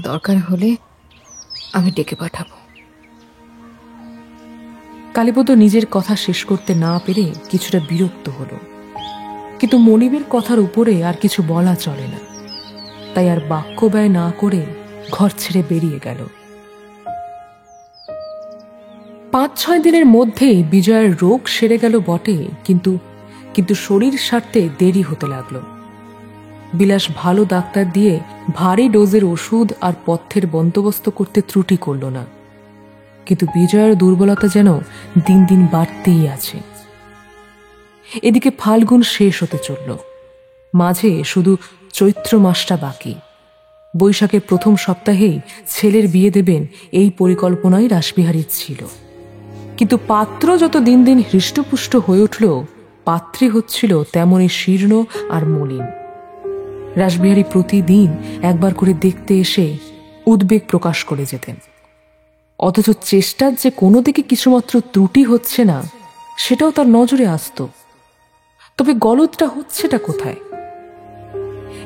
দরকার হলে আমি ডেকে পাঠাবো। কালীপদ নিজের কথা শেষ করতে না পেরে কিছুটা বিরক্ত হলো, কিন্তু মনিবের কথার উপরে আর কিছু বলা চলে না। তাই আর বাক্য ব্যয় না করে ঘর ছেড়ে বেরিয়ে গেল। 5-6 দিনের মধ্যেই বিজয়ের রোগ সেরে গেল বটে, কিন্তু শরীর সারতে দেরি হতে লাগলো। বিলাস ভালো ডাক্তার দিয়ে ভারী ডোজের ওষুধ আর পথ্যের বন্দোবস্ত করতে ত্রুটি করল না, কিন্তু বিজয়ের দুর্বলতা যেন দিন দিন বাড়তেই আছে। এদিকে ফাল্গুন শেষ হতে চলল, মাঝে শুধু চৈত্র মাসটা বাকি। বৈশাখের প্রথম সপ্তাহেই ছেলের বিয়ে দেবেন এই পরিকল্পনাই রাসবিহারীর ছিল। কিন্তু পাত্র যত দিন দিন হৃষ্টপুষ্ট হয়ে উঠল, পাত্রী হচ্ছিল তেমনই শীর্ণ আর মলিন। রাসবিহারী প্রতিদিন একবার করে দেখতে এসে উদ্বেগ প্রকাশ করে যেতেন, অথচ চেষ্টার যে কোনো দিকে কিছুমাত্র ত্রুটি হচ্ছে না সেটাও তার নজরে আসত। তবে গলদটা হচ্ছেটা কোথায়?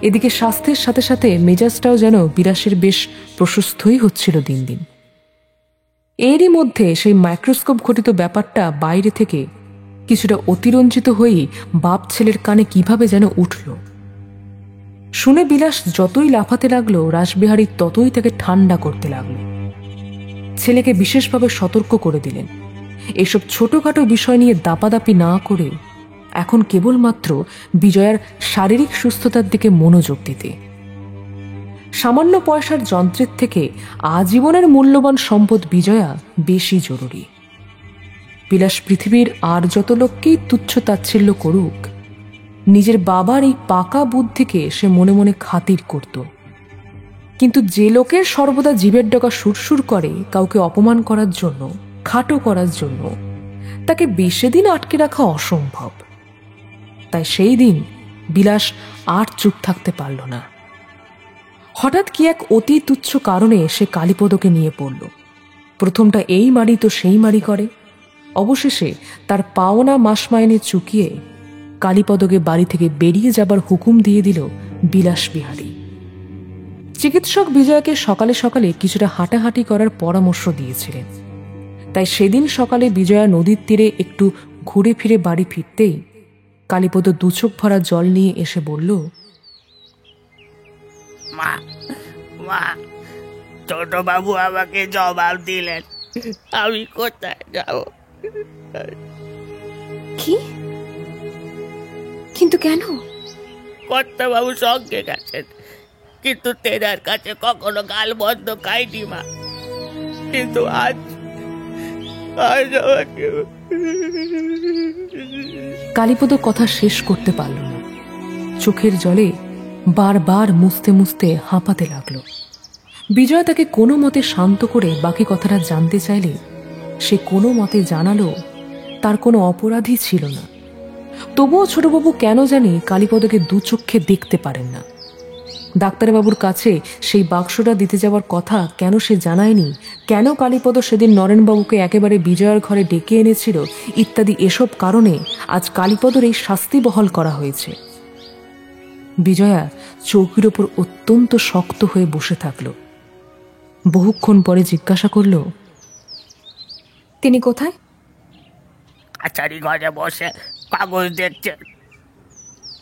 এদিকে স্বাস্থ্যের সাথে সাথে মেজাজটাও যেন বিলাসের বেশ প্রশস্তই হচ্ছিল দিন দিন। এরই মধ্যে সেই মাইক্রোস্কোপ ঘটিত ব্যাপারটা বাইরে থেকে কিছুটা অতিরঞ্জিত হয়েই বাপ ছেলের কানে কিভাবে যেন উঠল। শুনে বিলাস যতই লাফাতে লাগলো, রাসবিহারী ততই তাকে ঠান্ডা করতে লাগলো। ছেলেকে বিশেষভাবে সতর্ক করে দিলেন এসব ছোটখাটো বিষয় নিয়ে দাপাদাপি না করে এখন কেবলমাত্র বিজয়ার শারীরিক সুস্থতার দিকে মনোযোগ দিতে। সামান্য পয়সার যন্ত্রের থেকে আজীবনের মূল্যবান সম্পদ বিজয়া বেশি জরুরি। বিলাস পৃথিবীর আর যত লোককেই তুচ্ছ তাচ্ছিল্য করুক, নিজের বাবার এই পাকা বুদ্ধিকে সে মনে মনে খাতির করত। কিন্তু যে লোকের সর্বদা জিভের ডগা সুরসুর করে কাউকে অপমান করার জন্য, খাটো করার জন্য, তাকে বেশি দিন আটকে রাখা অসম্ভব। তাই সেই দিন বিলাস আর চুপ থাকতে পারল না। হঠাৎ কি এক অতি তুচ্ছ কারণে সে কালীপদকে নিয়ে পড়ল। প্রথমটা এই মারি তো সেই মারি করে, অবশেষে তার পাওনা মাস মাইনে চুকিয়ে কালীপদকে বাড়ি থেকে বেরিয়ে যাবার হুকুম দিয়ে দিল বিলাসবিহারী। চিকিৎসক বিজয়কে সকালে সকালে কিছুটা হাঁটাহাঁটি করার পরামর্শ দিয়েছিলেন। তাই সেদিন সকালে বিজয়া নদীর তীরে একটু ঘুরে ফিরে বাড়ি ফিরতেই কালীপদ দুচোখ ভরা জল নিয়ে এসে বলল, মা মা, ছোট বাবু আমাকে জবাব দিলেন, আমি কোথায় যাব? কি? কিন্তু কেন? কর্তা বাবু সঙ্গে গেছেন, কিন্তু তেনার কাছে কখনো গাল বন্ধ খাইনি মা। কিন্তু আজ আমাকে কালীপদ কথা শেষ করতে পারল না। চোখের জলে বারবার মুছতে মুছতে হাঁপাতে লাগল। বিজয় তাকে কোনো মতে শান্ত করে বাকি কথাটা জানতে চাইলে সে কোনো মতে জানালো তার কোনো অপরাধী ছিল না। তবুও ছোটবাবু কেন জানি কালীপদকে দুচক্ষে দেখতে পারেন না। ডাক্তারবাবুর কাছে সেই বাক্সটা দিতে যাওয়ার কথা কেন সে জানায়নি, কেন কালীপদ সেদিন নরেনবাবুকে একেবারে বিজয়ার ঘরে ডেকে এনেছিল, ইত্যাদি এসব কারণে আজ কালীপদর এই শাস্তি বহাল করা হয়েছে। বিজয়া চৌকির ওপর অত্যন্ত শক্ত হয়ে বসে থাকল। বহুক্ষণ পরে জিজ্ঞাসা করল, তিনি কোথায়? কাছারি ঘরে বসে কাগজ দেখছে।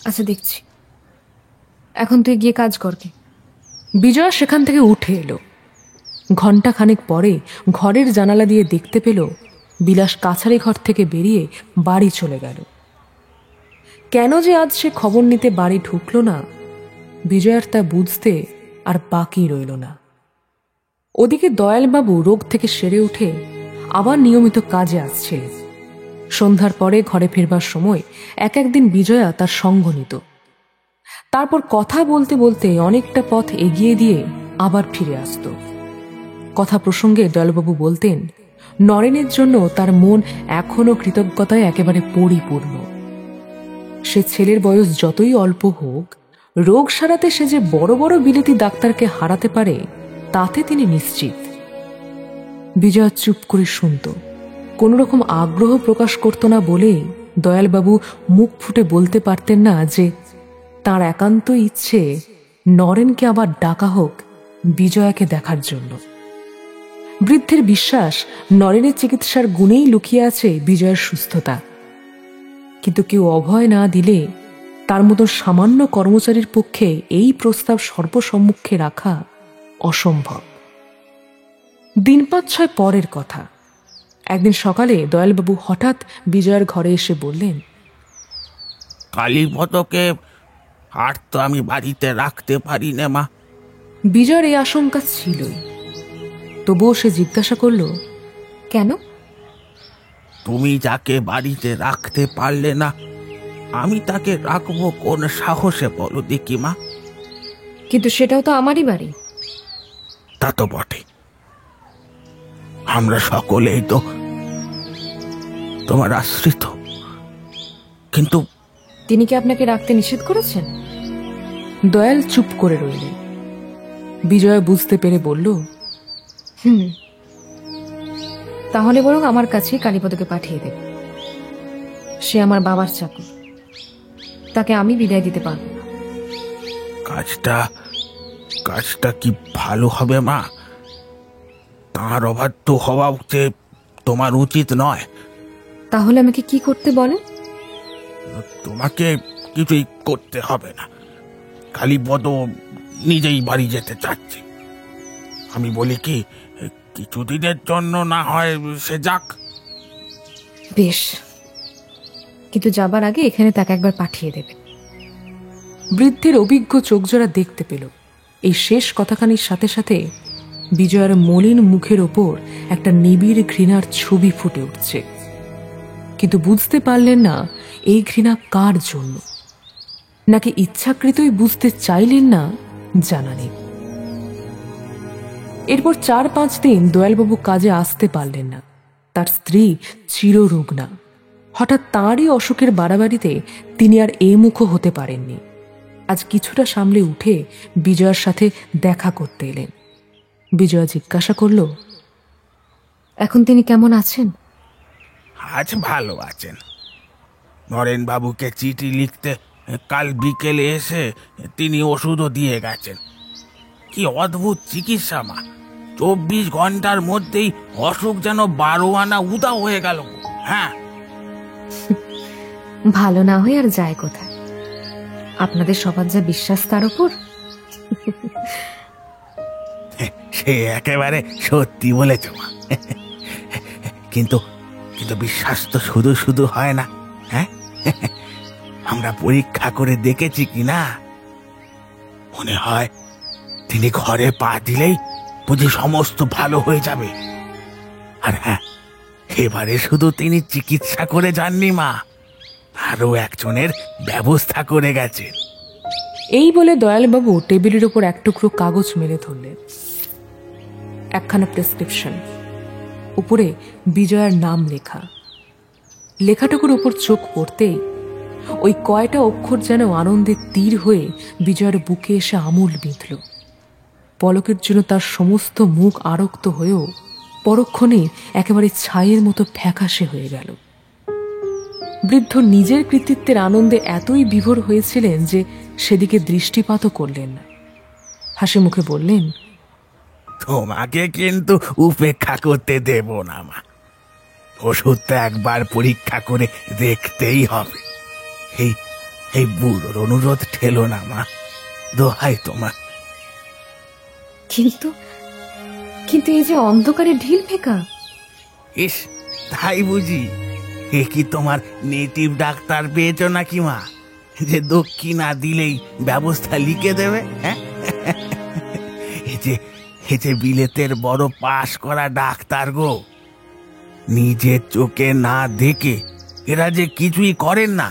আচ্ছা, দেখছি। এখন তুই গিয়ে কাজ কর। কি? বিজয়া সেখান থেকে উঠে এলো। ঘণ্টা খানেক পরে ঘরের জানালা দিয়ে দেখতে পেল বিলাস কাছারি ঘর থেকে বেরিয়ে বাড়ি চলে গেল। কেন যে আজ সে খবর নিতে বাড়ি ঢুকল না, বিজয়ার তা বুঝতে আর বাকি রইল না। ওদিকে দয়ালবাবু রোগ থেকে সেরে উঠে আবার নিয়মিত কাজে আসছিলেন। সন্ধ্যার পরে ঘরে ফিরবার সময় এক একদিন বিজয়া তার সঙ্গ নিত। তারপর কথা বলতে বলতে অনেকটা পথ এগিয়ে দিয়ে আবার ফিরে আসত। কথা প্রসঙ্গে দয়ালবাবু বলতেন, নরেনের জন্য তার মন এখনো কৃতজ্ঞতায় একেবারে পরিপূর্ণ। সে ছেলের বয়স যতই অল্প হোক, রোগ সারাতে সে যে বড় বড় বিলেতি ডাক্তারকে হারাতে পারে তাতে তিনি নিশ্চিত। বিজয়া চুপ করে শুনত, কোন রকম আগ্রহ প্রকাশ করত না বলেই দয়ালবাবু মুখ ফুটে বলতে পারতেন না যে তার একান্ত ইচ্ছে নরেনকে আবার ডাকা হোক বিজয়াকে দেখার জন্য। বৃদ্ধের বিশ্বাস নরেনের চিকিৎসার গুণেই লুকিয়ে আছে বিজয়ের সুস্থতা। কিন্তু কেউ অভয় না দিলে তার মতো সামান্য কর্মচারীর পক্ষে এই প্রস্তাব সর্বসম্মুখে রাখা অসম্ভব। দিন ৫-৬ পরের কথা। একদিন সকালে দয়ালবাবু হঠাৎ বিজয়ার ঘরে এসে বললেন, কালীপদকে আর তো আমি বাড়িতে রাখতে পারি না মা। বিজয়ের এই আশঙ্কা ছিলই, তবুও সে জিজ্ঞাসা করল, কেন? তুমি যাকে বাড়িতে রাখতে পারলে না, আমি তাকে রাখবো কোন সাহসে বলো দেখি মা? কিন্তু সেটাও তো আমারই বাড়ি। তা তো বটে, আমরা সকলেই তো তোমার আশ্রিত। কিন্তু তিনি কি আপনাকে রাখতে নিষেধ করেছেন? দয়াল চুপ করে রইলেন। বিজয়া বুঝতে পেরে বলল, তাহলে বরং আমার কাছে কালীপদকে পাঠিয়ে দেব। সে আমার বাবার চাকর, তাকে আমি বিদায় দিতে পারব না। কাজটা কি ভালো হবে মা? তার অবাধ্য হওয়া যে তোমার উচিত নয়। তাহলে আমাকে কি করতে বলেন? তোমাকে কিছুই করতে হবে না, কালীপদ নিজেই বাড়ি যেতে চাচ্ছে। আমি বলি কি, কিছুদিনের জন্য না হয় সে যাক। বেশ, কিন্তু যাবার আগে এখানে তাকে একবার পাঠিয়ে দেবে। বৃদ্ধের অভিজ্ঞ চোখজোড়া দেখতে পেল এই শেষ কথাখানির সাথে সাথে বিজয়ার মলিন মুখের ওপর একটা নিবিড় ঘৃণার ছবি ফুটে উঠছে। কিন্তু বুঝতে পারলেন না এই ঘৃণা কার জন্য, নাকি ইচ্ছাকৃতই বুঝতে চাইলেন না, জানা নেই। এরপর ৪-৫ দিন দয়ালবাবু কাজে আসতে পারলেন না। তার স্ত্রী চিররুগ্না। হঠাৎ তাঁরই অসুখের বাড়াবাড়িতে তিনি আর এ মুখও হতে পারেননি। আজ কিছুটা সামলে উঠে বিজয়ার সাথে দেখা করতে এলেন। বিজয়া জিজ্ঞাসা করল, এখন তিনি কেমন আছেন? আজ ভালো আছেন। নরেন বাবুকে চিঠি লিখতে কাল বিকেলে এসে তিনি ওষুধও দিয়ে গেছেন। কি অদ্ভুত চিকিৎসা মা! 24 ঘন্টার মধ্যেই অসুখ যেন 12 আনা উদাও হয়ে গেল। হ্যাঁ, ভালো না হয়ে আর যায় কোথায়? আপনাদের সবার যা বিশ্বাস তার উপর। সে একেবারে সত্যি বলেছ মা। কিন্তু কিন্তু বিশ্বাস তো শুধু শুধু হয় না। হ্যাঁ, আমরা পরীক্ষা করে দেখেছি কি না, মনে হয় তিনি ঘরে পা দিলেই বুঝি সমস্ত ভালো হয়ে যাবে। আর হ্যাঁ, এবারে শুধু তিনি চিকিৎসা করে যাননি মা, আরো একজনের ব্যবস্থা করে গেছেন। এই বলে দয়ালবাবু টেবিলের ওপর এক টুকরো কাগজ মেলে ধরলেন। একখানা প্রেসক্রিপশন, উপরে বিজয়ার নাম লেখা। লেখাটুকুর উপর চোখ পড়তেই ওই কয়টা অক্ষর যেন আনন্দের তীর হয়ে বিজয়ার বুকে এসে আমূল বিঁধল। পলকের জন্য তার সমস্ত মুখ আরক্ত হয়েও পরক্ষণে একেবারে ছাইয়ের মতো ফ্যাকাশে হয়ে গেল। বৃদ্ধ নিজের কৃতিত্বের আনন্দে এতই বিভোর হয়েছিলেন যে সেদিকে দৃষ্টিপাতও করলেন না। হাসি মুখে বললেন, তোমাকে কিন্তু উপেক্ষা করতে দেব না মা। ওষুধটা একবার পরীক্ষা করে দেখতেই হবে। এই এই বুড়োর অনুরোধ ঠেলো না মা, দোহাই তোমার। কিন্তু কিন্তু এই যে অন্ধকারে ঢিল ফেকা। ইস, তাই বুঝি? এ কি তোমার নেটিভ ডাক্তার পেয়েছ নাকি মা, যে দক্ষিণা দিলেই ব্যবস্থা লিখে দেবে? হ্যাঁ, এই যে বিলেতের বড় পাশ করা ডাক্তার গো, নিজের চোখে না দেখে এরা যে কিছুই করেন না।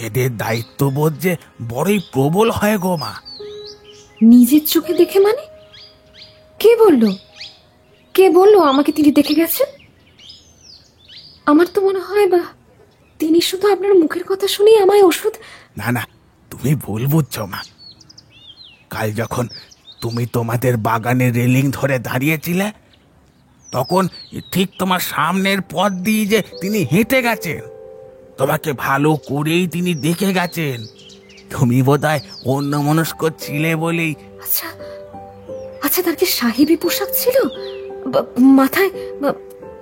এদের দায়িত্ববোধ যে বড়ই প্রবল হয় গো মা। নিজের চোখে দেখে মানে? কে বললো আমাকে তিনি দেখে গেছেন? আমার তো মনে হয় বা তিনি শুধু আপনার মুখের কথা শুনেই আমায় ওষুধ। না না, তুমি ভুল বুঝছো মা। কাল যখন তুমি তোমাদের বাগানের রেলিং ধরে দাঁড়িয়েছিলে, তখন ঠিক তোমার সামনের পথ দিয়ে যে তিনি হেঁটে গেছেন। তোমাকে ভালো করেই তিনি দেখে গেছেন। তুমি বোধহয় অন্যমনস্ক ছিলে বলেই। আচ্ছা আচ্ছা, তার কি সাহেবী পোশাক ছিল?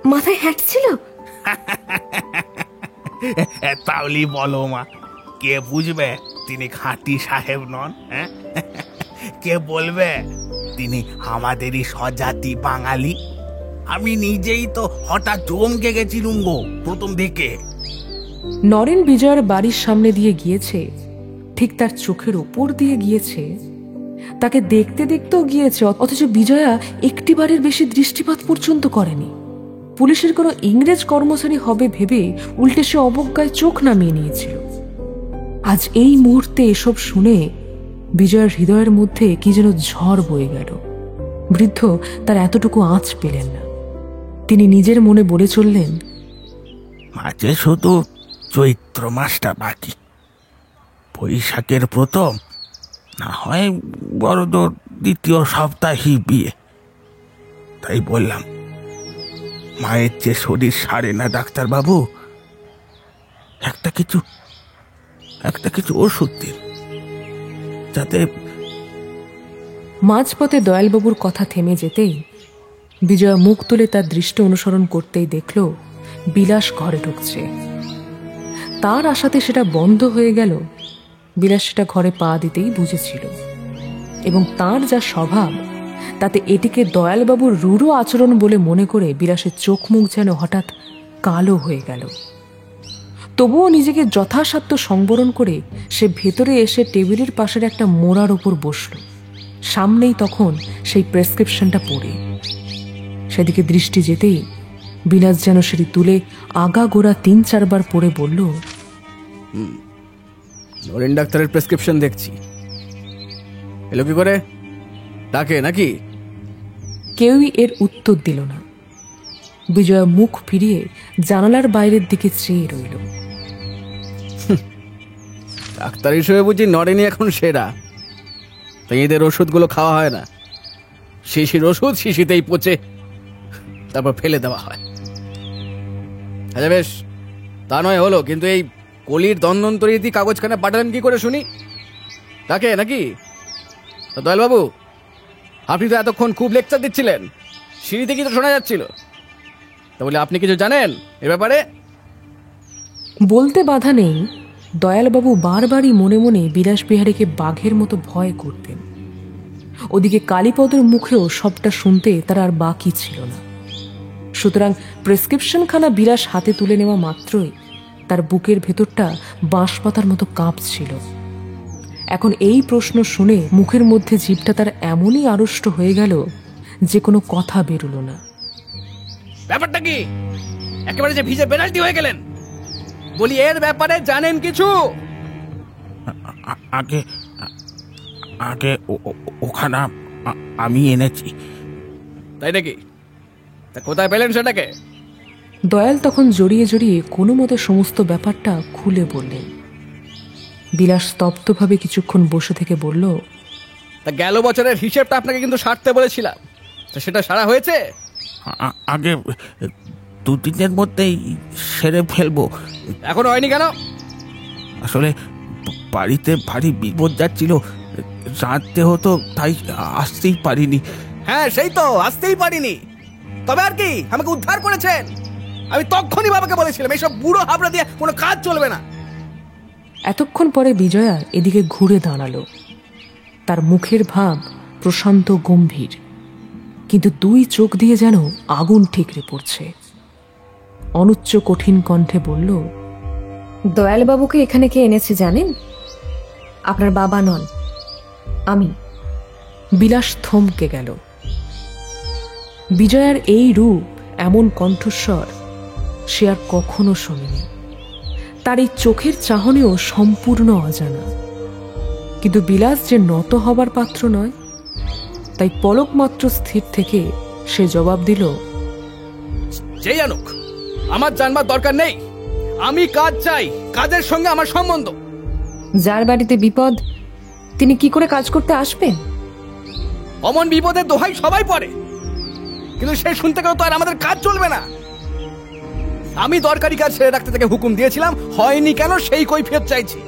মাথায় হ্যাট ছিল? তাহলেই বলো মা, কে বুঝবে তিনি খাঁটি সাহেব নন? হ্যাঁ, কে বলবে তিনি আমাদেরই স্বজাতি বাঙালি? আমি নিজেই তো হঠাৎ চমকে গেছিলুম গো প্রথম দিকে। নরেন বিজয়ার বাড়ির সামনে দিয়ে গিয়েছে, ঠিক তার চোখের ওপর দিয়ে গিয়েছে, তাকে দেখতে দেখতেও গিয়েছে, অথচ বিজয়া একটিবারের বেশি দৃষ্টিপাত পর্যন্ত করেনি। পুলিশের কোনো ইংরেজ কর্মচারী হবে ভেবে উল্টে সে অবজ্ঞায় চোখ নামিয়ে নিয়েছিল। আজ এই মুহূর্তে এসব শুনে বিজয়ার হৃদয়ের মধ্যে কি যেন ঝড় বয়ে গেল। বৃদ্ধ তার এতটুকু আঁচ পেলেন না। তিনি নিজের মনে বলে চললেন, মাঝে শুধু চৈত্র মাসটা বাকি। বৈশাখের প্রথম, না হয় বড়জোর দ্বিতীয় সপ্তাহেই বিয়ে। তাই বললাম, মায়ের যে শরীর সারে না ডাক্তারবাবু, একটা কিছু ওষুধ দিন, যাতে। মাঝপথে দয়ালবাবুর কথা থেমে যেতেই বিজয়া মুখ তুলে তার দৃষ্টি অনুসরণ করতেই দেখল বিলাস ঘরে ঢুকছে। তার আশাতে সেটা বন্ধ হয়ে গেল। বিলাস সেটা ঘরে পা দিতেই বুঝেছিল, এবং তার যা স্বভাব তাতে এটিকে দয়ালবাবুর রূঢ় আচরণ বলে মনে করে বিলাসের চোখ মুখ যেন হঠাৎ কালো হয়ে গেল। তবুও নিজেকে যথাসাধ্য সংবরণ করে সে ভেতরে এসে টেবিলের পাশের একটা মোড়ার ওপর বসল। সামনেই তখন সেই প্রেসক্রিপশনটা পড়ে। সেদিকে দৃষ্টি যেতেই বিলাস যেন সেটি তুলে আগাগোড়া 3-4 বার পড়ে বলল, নরেন ডাক্তারের প্রেসক্রিপশন দেখছি। এলো কি করে? ডাকে নাকি? কেউই এর উত্তর দিল না। বিজয়া মুখ ফিরিয়ে জানালার বাইরের দিকে চেয়ে রইল। ডাক্তার হিসেবে বুঝি নরেনই এখন সেরা। তাই এদের ওষুধগুলো খাওয়া হয় না। শিশির ওষুধ শিশিতেই পচে তারপর ফেলে দেওয়া হয়। আচ্ছা বেশ, তা নয় হলো, কিন্তু এই কলির দন্দন্তরীতি কাগজখানে পাঠালেন কি করে শুনি? তাকে নাকি? দয়ালবাবু, আপনি তো এতক্ষণ খুব লেকচার দিচ্ছিলেন, সিঁড়ি থেকে তো শোনা যাচ্ছিল। তা বলে আপনি কিছু জানেন এ ব্যাপারে? বলতে বাধা নেই, দয়ালবাবু বারবারই মনে মনে বিলাসবিহারীকে বাঘের মতো ভয় করতেন। ওদিকে কালীপদর মুখেও সবটা শুনতে তার আর বাকি ছিল না। সুতরাং প্রেসক্রিপশনখানা বিলাস হাতে তুলে নেওয়া মাত্রই তার বুকের ভেতরটা বাঁশপাতার মতো কাঁপছিল। এখন এই প্রশ্ন শুনে মুখের মধ্যে জিভটা তার এমনই আড়ষ্ট হয়ে গেল যে কোনো কথা বেরোল না। ব্যাপারটা কি? একেবারে যে ভিজে পেনাল্টি হয়ে গেলেন। বলি, এর ব্যাপারে জানেন কিছু? আগে আগে ওখানা আমি এনেছি। তাই নাকি? তা কোথায় পেলেন সেটাকে? দয়াল তখন জড়িয়ে জড়িয়ে কোনো মতে সমস্ত ব্যাপারটা খুলে বললেন। বিলাস স্তব্ধভাবে কিছুক্ষণ বসে থেকে বলল, তা গেল বছরের হিসেবটা আপনাকে কিন্তু সারতে বলেছিলাম, তা সেটা সারা হয়েছে? আগে 2-3 দিনের মধ্যেই সেরে ফেলবো। এখনো হয়নি কেন? আসলে বাড়িতে ভারী বিপদ যাচ্ছিল, রাঁধতে হতো, তাই আসতেই পারিনি। হ্যাঁ, সেই তো, আসতেই পারিনি। তবে আর কি, আমাকে উদ্ধার করেছেন। আমি তখনই বাবাকে বলেছিলাম এইসব বুড়ো হাবড়া দিয়ে কোনো কাজ চলবে না। এতক্ষণ পরে বিজয়া এদিকে ঘুরে দাঁড়ালো। তার মুখের ভাব প্রশান্ত গম্ভীর, কিন্তু দুই চোখ দিয়ে যেন আগুন ঠিকরে পড়ছে। অনুচ্চ কঠিন কণ্ঠে বলল, দয়ালবাবুকে এখানে কে এনেছে জানেন? আপনার বাবা নন, আমি। বিলাস থমকে গেল। বিজয়ার এই রূপ, এমন কণ্ঠস্বর সে আর কখনো শোনেনি। তার এই চোখের চাহনিও সম্পূর্ণ অজানা। কিন্তু বিলাস যে নত হবার পাত্র নয়, তাই পলক মাত্র স্থির থেকে সে জবাব দিল, যেই আনুক, আমার জানবার দরকার নেই। আমি কাজ চাই, কাজের সঙ্গে আমার সম্বন্ধ। যার বাড়িতে বিপদ তিনি কি করে কাজ করতে আসবেন? অমন বিপদের দোহাই সবাই পড়ে, কিন্তু সে শুনতে গেলে তো আর আমাদের কাজ চলবে না। আমি দরকারি কাজ ছেড়ে রাখতে তাকে হুকুম দিয়েছিলাম, হয়নি কেন সেই কৈফিয়ত চাইছি।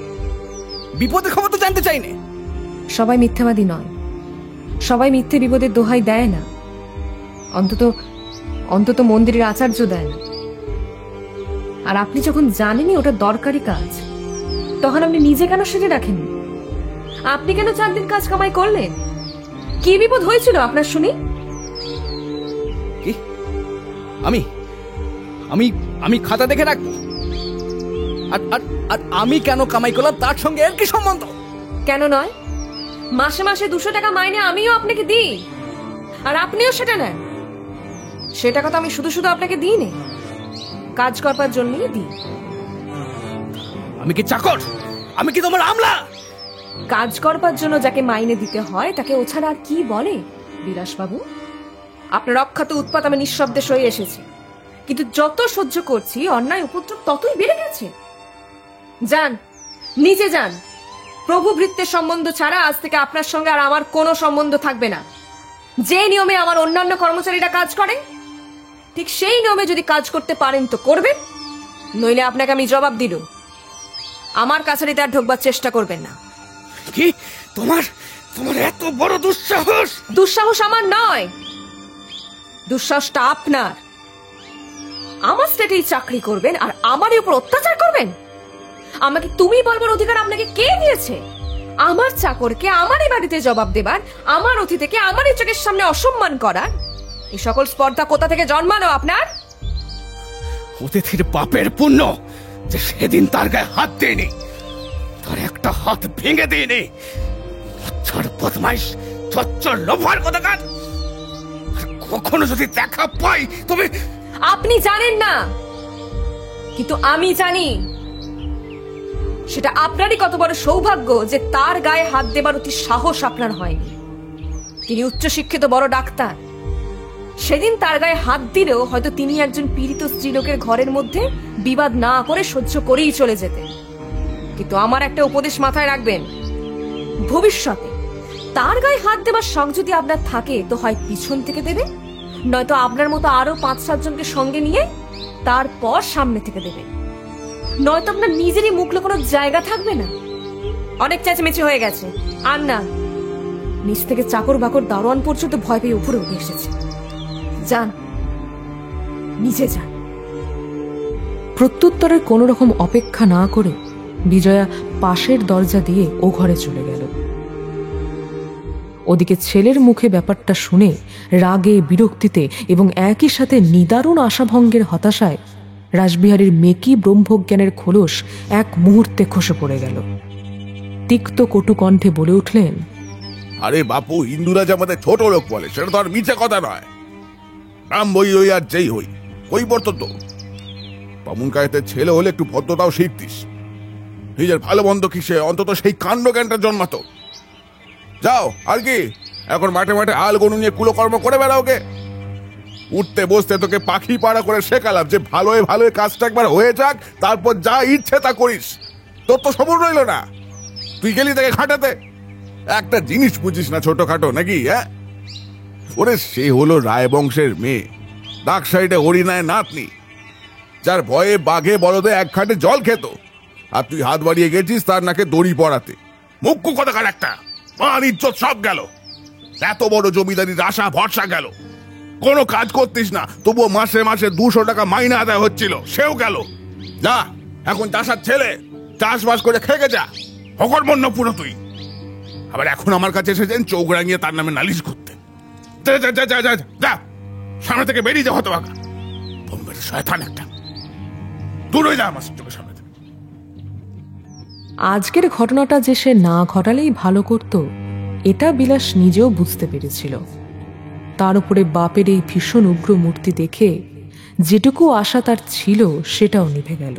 বিপদের খবর তো জানতে চাই না। সবাই মিথ্যাবাদী নয়, সবাই মিথ্যে বিপদের দোহাই দেয় না। অন্তত অন্তত মন্দিরের আচার্য দেয় না। আর আপনি যখন জানেনই ওটা দরকারি কাজ, তখন আপনি নিজে কেন সেরে রাখেন? আপনি কেন 4 দিন কাজ কামাই করলেন? কি বিপদ হয়েছিল আপনার শুনি? কি? আমি আমি আমি খাতা দেখে রাখবো? আর আমি কেন কামাই করলাম তার সঙ্গে এর কি সম্বন্ধ? কেন নয়? মাসে মাসে 200 টাকা মাইনে আমিও আপনাকে দিই, আর আপনিও সেটা নেন। সে টাকা তো আমি শুধু শুধু আপনাকে দিই নে, কাজ করবার জন্যই দিই। আমি কি চাকর? আমি কি তোমার আমলা? কাজ করবার জন্য যাকে মাইনে দিতে হয় তাকে ওছাড়া আর কি বলে বিলাসবাবু? আপনার অখ্যাত উৎপাত আমি নিঃশব্দে সয়ে এসেছি, কিন্তু যত সহ্য করছি অন্যায় উপদ্রব ততই বেড়ে গেছে। যান, নিচে যান। প্রভু ভৃত্যের সম্বন্ধ ছাড়া আজ থেকে আপনার সঙ্গে আর আমার কোনো সম্বন্ধ থাকবে না। যে নিয়মে আমার অন্যান্য কর্মচারীরা কাজ করে, ঠিক সেই নিয়মে যদি কাজ করতে পারেন তো করবেন, নইলে আপনাকে আমি জবাব দিল। আমার কাছারিতে আর ঢোকবার চেষ্টা করবেন না। কি? তোমার তোমার এত বড় দুঃসাহস? দুঃসাহস আমার নয়, দুঃসাহসটা আপনার। আমার স্টেটেই চাকরি করবেন আর আমারই উপর অত্যাচার করবেন? আমাকে তুমি বলবার অধিকার আপনাকে কে দিয়েছে? আমার চাকরকে আমারই বাড়িতে জবাব দেবার, আমার অতিথিকে আমারই চোখের সামনে অসম্মান করার, এই সকল স্পর্ধা কোথা থেকে জন্মালো আপনার? অতিথির পাপের পুণ্য যে সেদিন তার গায়ে হাত দেয়নি, তার একটা হাত ভেঙে দেয়নি। বদমাইশ, চচ্চর, লোভার কোথাকার। কখনো যদি দেখা পাই তবে। আপনি জানেন না, কিন্তু আমি জানি। সেটা আপনারই কত বড় সৌভাগ্য যে তার গায়ে হাত দেবার অতি সাহস আপনার হয়নি। তিনি উচ্চশিক্ষিত বড় ডাক্তার। সেদিন তার গায়ে হাত দিলেও হয়তো তিনি একজন পীড়িত স্ত্রীলোকের ঘরের মধ্যে বিবাদ না করে সহ্য করেই চলে যেতেন। কিন্তু আমার একটা উপদেশ মাথায় রাখবেন, ভবিষ্যতে তার গায়ে হাত দেবার শখ যদি আপনার থাকে তো হয় পিছন থেকে দেবে, নয়তো আপনার মতো আরো 5-7 জনকে সঙ্গে নিয়ে তারপর সামনে থেকে দেবেন, নয়তো আপনার নিজেরই মুখ লুকোনোর জায়গা থাকবে না। অনেক চেঁচামেচি হয়ে গেছে, আর না। নিচ থেকে চাকর বাকর দারোয়ান পর্যন্ত ভয় পেয়ে উপরে উঠে এসেছে। যান, নিচে যান। প্রত্যুত্তরের কোনো রকম অপেক্ষা না করে বিজয়া পাশের দরজা দিয়ে ও ঘরে চলে গেল। ওদিকে ছেলের মুখে ব্যাপারটা শুনে রাগে, বিরক্তিতে এবং একই সাথে নিদারুণ আশাভঙ্গের হতাশায় রাসবিহারীর মেকি ব্রহ্মজ্ঞানের খোলস এক মুহূর্তে খসে পড়ে গেল। তিক্ত কটু কণ্ঠে বলে উঠলেন, আরে বাপু, ইন্দুরাজ আমাদের ছোট লোক বলে, সেটা তো আর মিছে কথা নয়। নাম বই হই আর যেই হই, ওই বর্ত তো বামুন কায়েতের ছেলে হলে একটু ভদ্রতাও শিখতিস। নিজের ভালো বন্ধ কিসে, অন্তত সেই কাণ্ড জ্ঞানটা জন্মাতো। যাও, আর কি এখন মাঠে মাঠে আল গনু নিয়ে কুলকর্ম করে বেড়াওকে। উঠতে বসতে তোকে পাখি পাড়া করে শেখালাম যে ভালোই ভালোই কাজটা একবার হয়ে যাক, তারপর যা ইচ্ছে তা করিস। তোর তো সবর রইল না, তুই গেলি তাকে খাটাতে। একটা জিনিস বুঝিস না ছোটখাটো নাকি? হ্যাঁ, ওরে সে হলো রায় বংশের মেয়ে, ডাক সাইডে হরিনায় নাতনি, যার ভয়ে বাঘে বলদে এক খাটে জল খেত, আর তুই হাত বাড়িয়ে গেছিস তার নাকে দড়ি পড়াতে। মুখ্য কথাকার একটা, মান ইজ্জত সব গেল, এত বড় জমিদারির আশা ভরসা গেল। কোনো কাজ করতিস না, তবুও মাসে মাসে 200 টাকা মাইনে আদায় হচ্ছিল, সেও গেল। যা, এখন চাষার ছেলে, চাষবাস করে খেয়ে যা, অকর্মণ্য পুরো তুই। আবার এখন আমার কাছে এসেছেন চোখ রাঙিয়ে তার নামে নালিশ করতে। যা যা যা যা যা, সামনে থেকে বেরিয়ে যা, হতভাগা বোম্বের শয়তান একটা, দূর হয়ে যা আমার চোখের সামনে থেকে। আজকের ঘটনাটা যে সে না ঘটালেই ভালো করত, এটা বিলাস নিজেও বুঝতে পেরেছিল। তার উপরে বাপের এই ভীষণ উগ্র মূর্তি দেখে যেটুকু আশা তার ছিল সেটাও নিভে গেল।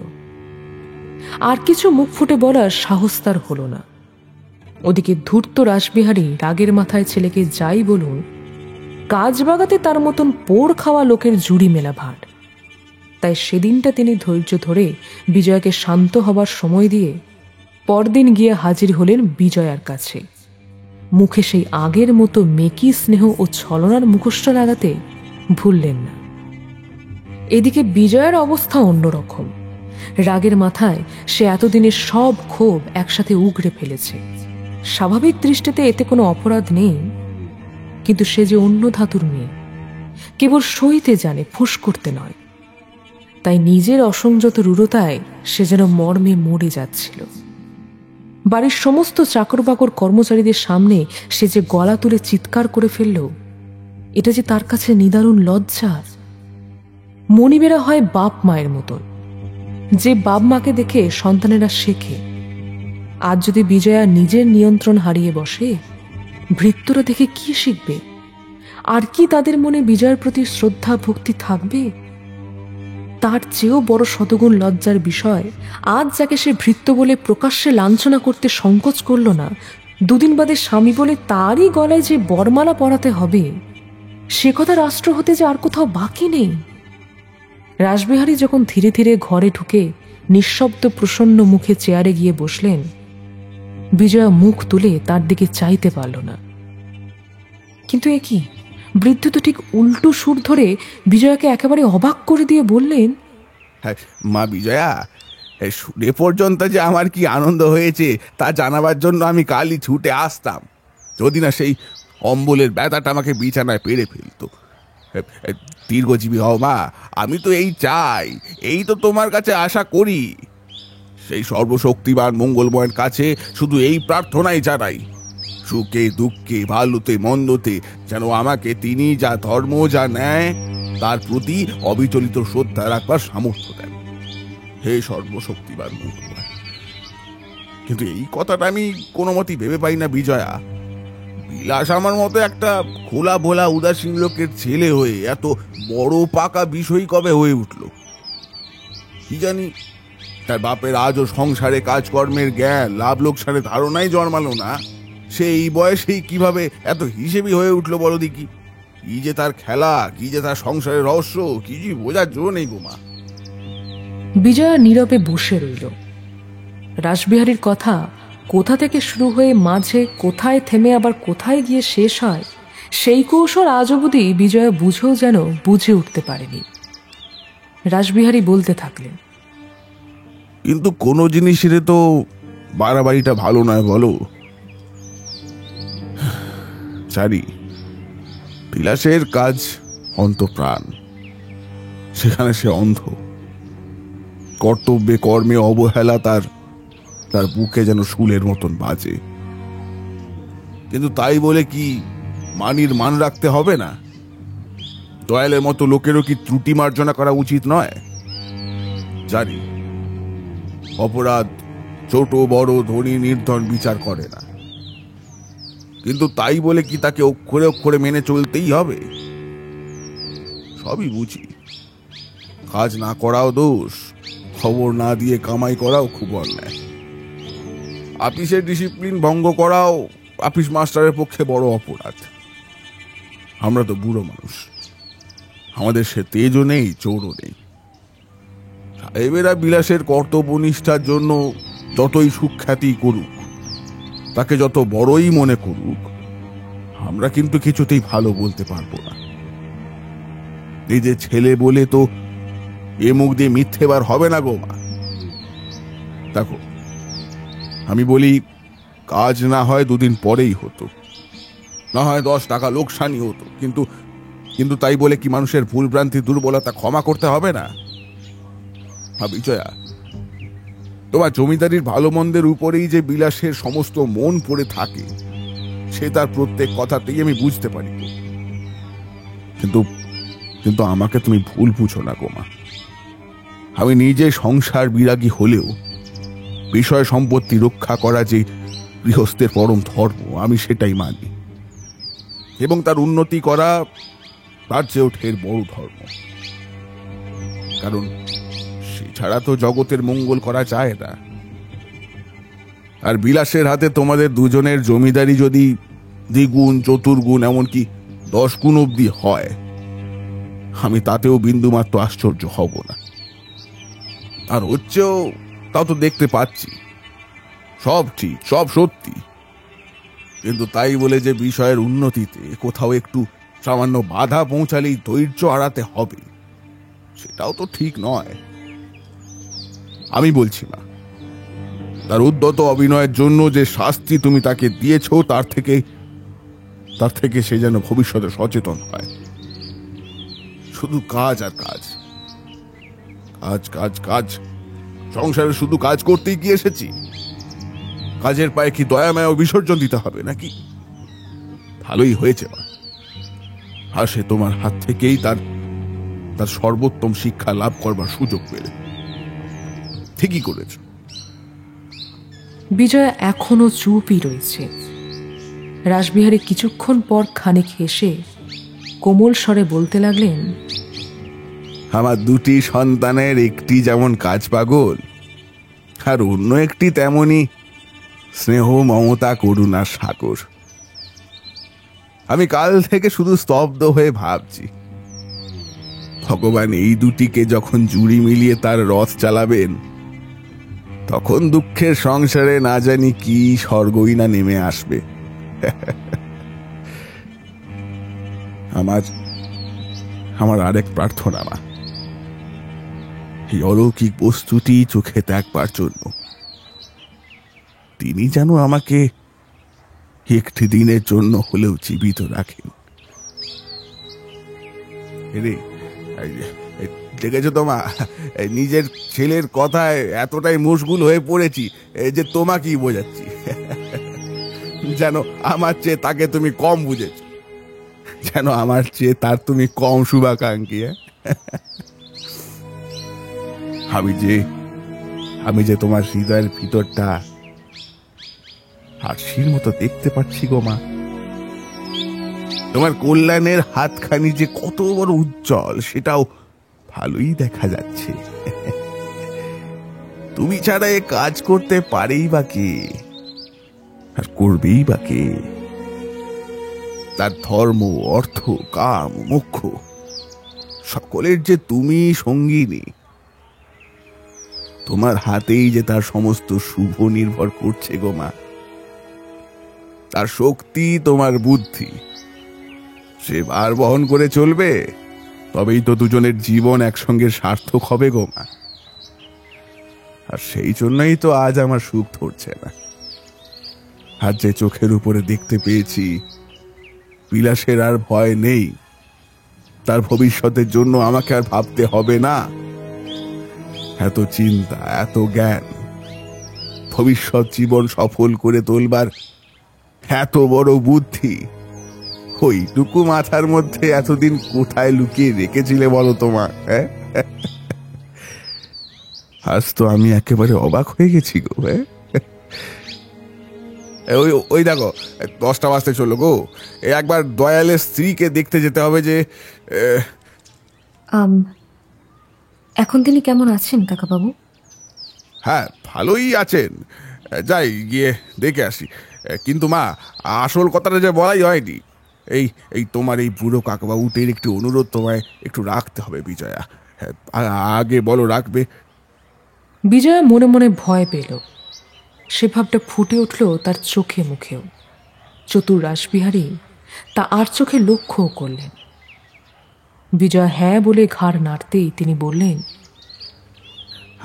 আর কিছু মুখ ফুটে বলার সাহস তার হলো না। ওদিকে ধূর্ত রাসবিহারী রাগের মাথায় ছেলেকে যাই বলুন, কাজ বাগাতে তার মতন পোড় খাওয়া লোকের জুড়ি মেলা ভার। তাই সেদিনটা তিনি ধৈর্য ধরে বিজয়াকে শান্ত হবার সময় দিয়ে পরদিন গিয়ে হাজির হলেন বিজয়ার কাছে। মুখে সেই আগের মতো মেকি স্নেহ ও ছলনার মুখোশটা লাগাতে ভুললেন না। এদিকে বিজয়ার অবস্থা অন্যরকম। রাগের মাথায় সে এতদিনের সব ক্ষোভ একসাথে উগড়ে ফেলেছে। স্বাভাবিক দৃষ্টিতে এতে কোনো অপরাধ নেই, কিন্তু সে যে অন্য ধাতুর মেয়ে, কেবল সইতে জানে, ফুস করতে নয়। তাই নিজের অসংযত রূঢ়তায় সে যেন মর্মে মরে যাচ্ছিল। বাড়ির সমস্ত চাকর বাকর কর্মচারীদের সামনে সে যে গলা তুলে চিৎকার করে ফেলল, এটা যে তার কাছে নিদারুণ লজ্জার। মনিবেরা হয় বাপ মায়ের মতন, যে বাপ মাকে দেখে সন্তানেরা শেখে। আজ যদি বিজয়া নিজের নিয়ন্ত্রণ হারিয়ে বসে, ভৃত্যরা দেখে কি শিখবে? আর কি তাদের মনে বিজয়ের প্রতি শ্রদ্ধা ভক্তি থাকবে? তার চেয়েও বড় শতগুণ লজ্জার বিষয়, আজ যাকে সে ভৃত্য বলে প্রকাশ্যে লাঞ্ছনা করতে সংকোচ করল না, দুদিন বাদে স্বামী বলে তারই গলায় যে বরমালা পরাতে হবে, সে কথা রাষ্ট্র হতে যে আর কোথাও বাকি নেই। রাসবিহারী যখন ধীরে ধীরে ঘরে ঢুকে নিঃশব্দ প্রসন্ন মুখে চেয়ারে গিয়ে বসলেন, বিজয়া মুখ তুলে তার দিকে চাইতে পারল না। কিন্তু এ কি, বৃদ্ধ তো ঠিক উল্টো সুর ধরে বিজয়াকে একেবারে অবাক করে দিয়ে বললেন, মা বিজয়া, শুনে পর্যন্ত যে আমার কি আনন্দ হয়েছে তা জানাবার জন্য আমি কালই ছুটে আসতাম, যদি না সেই অম্বলের ব্যথাটা আমাকে বিছানায় পেড়ে ফেলতো। দীর্ঘজীবী হও মা, আমি তো এই চাই, এই তো তোমার কাছে আশা করি। সেই সর্বশক্তিমান মঙ্গলময়ের কাছে শুধু এই প্রার্থনাই জানাই, সুখে দুঃখে ভালোতে মন্দতে যেন আমাকে তিনি যা ধর্ম যা ন্যায় তার প্রতি অবিচলিত শ্রদ্ধা রাখবার সামর্থ্য দেন। হে সর্বশক্তিমান মঙ্গলময়। কিন্তু এই কথাটা আমি কোনো মতেই ভেবে পাই না বিজয়া। বিলাস আমার মতো একটা খোলা ভোলা উদাসীন লোকের ছেলে হয়ে এত বড় পাকা বিষয় কবে হয়ে উঠল কি জানি। তার বাপের আজও সংসারে কাজকর্মের জ্ঞান, লাভ লোকসানের ধারণাই জন্মালো না। সে এই বয়সেই কিভাবে এত হিসেবি হয়ে উঠলো বলো দেখি। কি যে তার খেলা, কি যে তার সংসারের রহস্য, কি যে বোঝার জো নেই গো মা। বিজয়া নীরবে বসে রইল। রাসবিহারীর কথা কোথা থেকে শুরু হয়ে মাঝে কোথায় থেমে আবার কোথায় গিয়ে শেষ হয়, সেই কৌশল আজ অবধি বিজয়া বুঝেও যেন বুঝে উঠতে পারেনি। রাসবিহারী বলতে থাকলেন, কিন্তু কোনো জিনিসের তো বাড়াবাড়িটা ভালো নয় বলো। জানি বিলাসের কাজ অন্তপ্রাণ, সেখানে সে অন্ধ। কর্তব্যে কর্মে অবহেলা তার তার বুকে যেন শুলের মতন বাজে। কিন্তু তাই বলে কি মানির মান রাখতে হবে না? দয়ালের মতো লোকেরও কি ত্রুটি মার্জনা করা উচিত নয়? জানি অপরাধ ছোট বড় ধনী নির্ধন বিচার করে না, কিন্তু তাই বলে কি তাকে অক্ষরে অক্ষরে মেনে চলতেই হবে? সবই বুঝি, কাজ না করাও দোষ, খবর না দিয়ে কামাই করাও খুব অন্যায়। আপিসের ডিসিপ্লিন ভঙ্গ করাও আপিস মাস্টারের পক্ষে বড় অপরাধ। আমরা তো বুড়ো মানুষ, আমাদের সে তেজও নেই, চোরও নেই। সাহেবেরা বিলাসের কর্তব্যনিষ্ঠার জন্য যতই সুখ্যাতি করুক, তাকে যত বড়ই মনে করুক, আমরা কিন্তু কিছুতেই ভালো বলতে পারবো না। নিজের ছেলে বলে তো এ মুখ দিয়ে মিথ্যেবার হবে না গো মা। দেখো, আমি বলি কাজ না হয় দুদিন পরেই হতো, না হয় 10 টাকা লোকসানি হতো, কিন্তু কিন্তু তাই বলে কি মানুষের ভুল ভ্রান্তি দুর্বলতা ক্ষমা করতে হবে না? বিজয়া, তোমার জমিদারির ভালো মন্দের উপরেই যে বিলাসের সমস্ত মন পড়ে থাকে, সে তার প্রত্যেক কথাতেই আমি বুঝতে পারি। কিন্তু কিন্তু আমাকে তুমি ভুল বুঝো না গো মা। আমি নিজে সংসার বিরাগী হলেও বিষয় সম্পত্তি রক্ষা করা যে গৃহস্থের পরম ধর্ম, আমি সেটাই মানি, এবং তার উন্নতি করা তার চেয়েও ঢের বড় ধর্ম। কারণ সে ছাড়া তো জগতের মঙ্গল করা যায় না। আর বিলাসের হাতে তোমাদের দুজনের জমিদারি যদি দ্বিগুণ চতুর্গুণ এমনকি 10 গুণ অব্দি হয়, আমি তাতেও বিন্দুমাত্র আশ্চর্য হব না। আর হচ্ছেও, তাও তো দেখতে পাচ্ছি। সব ঠিক, সব সত্যি, কিন্তু তাই বলে যে বিষয়ের উন্নতিতে কোথাও একটু সামান্য বাধা পৌঁছালেই ধৈর্য হারাতে হবে, সেটাও তো ঠিক নয়। আমি বলছি না, তার উদ্যত অভিনয়ের জন্য যে শাস্তি তুমি তাকে দিয়েছ, তার থেকে সে যেন ভবিষ্যতে সচেতন হয়। শুধু কাজ আর কাজ, কাজ কাজ কাজ। সংসারে শুধু কাজ করতেই কি এসেছি? কাজের পায়ে কি দয়াময় বিসর্জন দিতে হবে নাকি? ভালোই হয়েছে, আর সে তোমার হাত থেকেই তার সর্বোত্তম শিক্ষা লাভ করবার সুযোগ পেলে। ঠিকই করেছ। বিজয়া এখনো চুপই রয়েছে। রাসবিহারী কিছুক্ষণ পর খানিক হেসে কোমল স্বরে বলতে লাগলেন, আমার 2টি সন্তানের একটি যেমন কাজ পাগল, আর অন্য একটি তেমনি স্নেহ মমতা করুণার সাগর। আমি কাল থেকে শুধু স্তব্ধ হয়ে ভাবছি, ভগবান এই দুটিকে যখন জুড়ি মিলিয়ে তার রথ চালাবেন, তখন দুঃখের সংসারে না জানি কি স্বর্গই না নেমে আসবে। আমার আরেক প্রার্থনা, মা, এই অলৌকিক বস্তুটি চোখে দেখবার জন্য তিনি যেন আমাকে একটি দিনের জন্য হলেও জীবিত রাখেন। দেখেছো তোমা, নিজের ছেলের কথায় এতটাই মশগুল হয়ে পড়েছি যে তোমাকেই বোঝাচ্ছি, যেন আমার চেয়ে তাকে তুমি কম বুঝেছ, যেন আমার চেয়ে তার তুমি কম শুভাকাঙ্ক্ষী। আমি যে তোমার হৃদয়ের ভিতরটা হাসির মতো দেখতে পাচ্ছি গো মা। তোমার কল্যাণের হাতখানি যে কত বড় উজ্জ্বল, সেটাও ভালোই দেখা যাচ্ছে। তুমি ছাড়া এ কাজ করতে পারেই বা কে, আর করবেই বা কে? তার ধর্ম, অর্থ, কাম, মোক্ষ সকলের যে তুমি সঙ্গিনী। তোমার হাতেই যে তার সমস্ত শুভ নির্ভর করছে গো মা। তার শক্তি তোমার বুদ্ধি, সে ভার বহন করে চলবে, তবেই তো দুজনের জীবন একসঙ্গে সার্থক হবে গো মা। আর সেই জন্যই তো আজ আমার সুখ ধরছে না। আর যে চোখের উপরে দেখতে পেয়েছি বিলাসের আর ভয় নেই, তার ভবিষ্যতের জন্য আমাকে আর ভাবতে হবে না। এত চিন্তা, এত জ্ঞান, ভবিষ্যৎ জীবন সফল করে তোলবার এত বড় বুদ্ধি, ওইটুকু মাথার মধ্যে এতদিন কোথায় লুকিয়ে রেখেছিলে বলো তোমার? হ্যাঁ, আজ তো আমি একেবারে অবাক হয়ে গেছি গো। হ্যাঁ, ওই ওই দেখো 10টা বাজতে চলো গো। একবার দয়ালের স্ত্রীকে দেখতে যেতে হবে যে এখন তিনি কেমন আছেন কাকাবাবু? হ্যাঁ, ভালোই আছেন। যাই গিয়ে দেখে আসি। কিন্তু মা, আসল কথাটা যে বলাই হয়নি। এই এই তোমার এই বুড়ো কাকাবাবুটির একটু অনুরোধ তোমায় একটু রাখতে হবে বিজয়া। হ্যাঁ, আগে বলো রাখবে। বিজয়া মনে মনে ভয় পেল। সে ভাবটা ফুটে উঠল তার চোখে মুখেও। চতুর রাসবিহারী তা আর চোখে লক্ষ্যও করলেন। বিজয়া হ্যাঁ বলে ঘাড় নাড়তেই তিনি বললেন,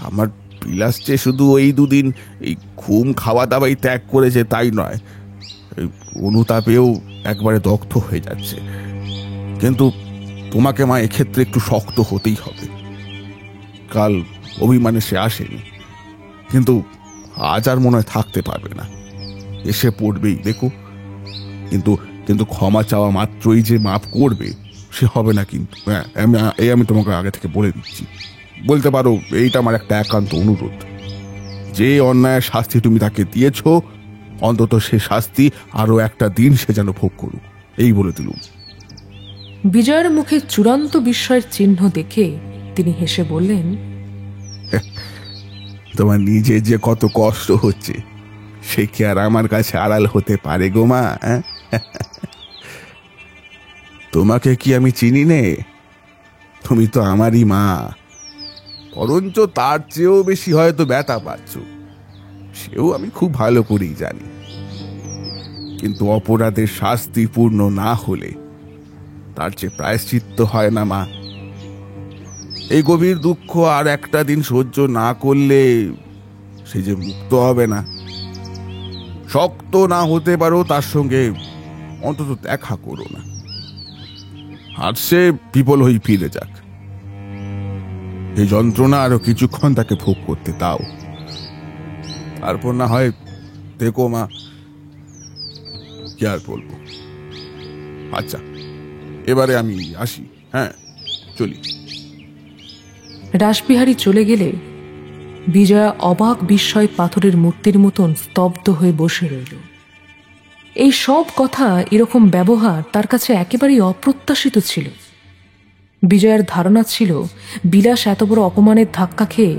আমার বিলাস যে শুধু ওই দুদিন এই ঘুম খাওয়া দাওয়াই ত্যাগ করেছে তাই নয়, এই অনুতাপেও একবারে দগ্ধ হয়ে যাচ্ছে। কিন্তু তোমাকে মা এক্ষেত্রে একটু শক্ত হতেই হবে। কাল অভিমানে সে আসেনি, কিন্তু আজ আর মনে হয় থাকতে পারবে না, এসে পড়বেই দেখো। কিন্তু কিন্তু ক্ষমা চাওয়া মাত্রই যে মাফ করবে সে হবে না কিন্তু। হ্যাঁ, আমি তোমাকে আগে থেকে বলে দিচ্ছি। বলতে পারো এইটা আমার একটা একান্ত অনুরোধ, যে অন্যায়ের শাস্তি তুমি তাকে দিয়েছ অন্তত সে শাস্তি আরো একটা দিন সে যেন ভোগ করুক, এই বলে দিলুম। বিজয়ের মুখে চূড়ান্ত বিস্ময়ের চিহ্ন দেখে তিনি হেসে বললেন, তোমার নিজে যে কত কষ্ট হচ্ছে সে কি আর আমার কাছে আড়াল হতে পারে গো মা? তোমাকে কি আমি চিনি নে? তুমি তো আমারই মা, বরঞ্চ তার চেয়েও বেশি হয়তো ব্যথা পাচ্ছ, সেও আমি খুব ভালো করেই জানি। কিন্তু অপরাধের শাস্তি পূর্ণ না হলে তার যে প্রায়শ্চিত্ত হয় না মা। এই গভীর দুঃখ আর একটা দিন সহ্য না করলে সে যে মুক্ত হবে না। শক্ত না হতে পারো তার সঙ্গে অন্তত দেখা করো না, আর সে বিফল হয়ে ফিরে যাক। এই যন্ত্রণা আরো কিছুক্ষণ তাকে ভোগ করতে দাও, তারপর না হয় দেখো মা। কি আর বলবো। আচ্ছা, এবারে আমি আসি। হ্যাঁ, চলি। রাসবিহারী চলে গেলে বিজয়া অবাক বিস্ময় পাথরের মূর্তির মতন স্তব্ধ হয়ে বসে রইল। এই সব কথা, এরকম ব্যবহার তার কাছে একেবারেই অপ্রত্যাশিত ছিল। বিজয়ার ধারণা ছিল বিলাস এত বড় অপমানের ধাক্কা খেয়ে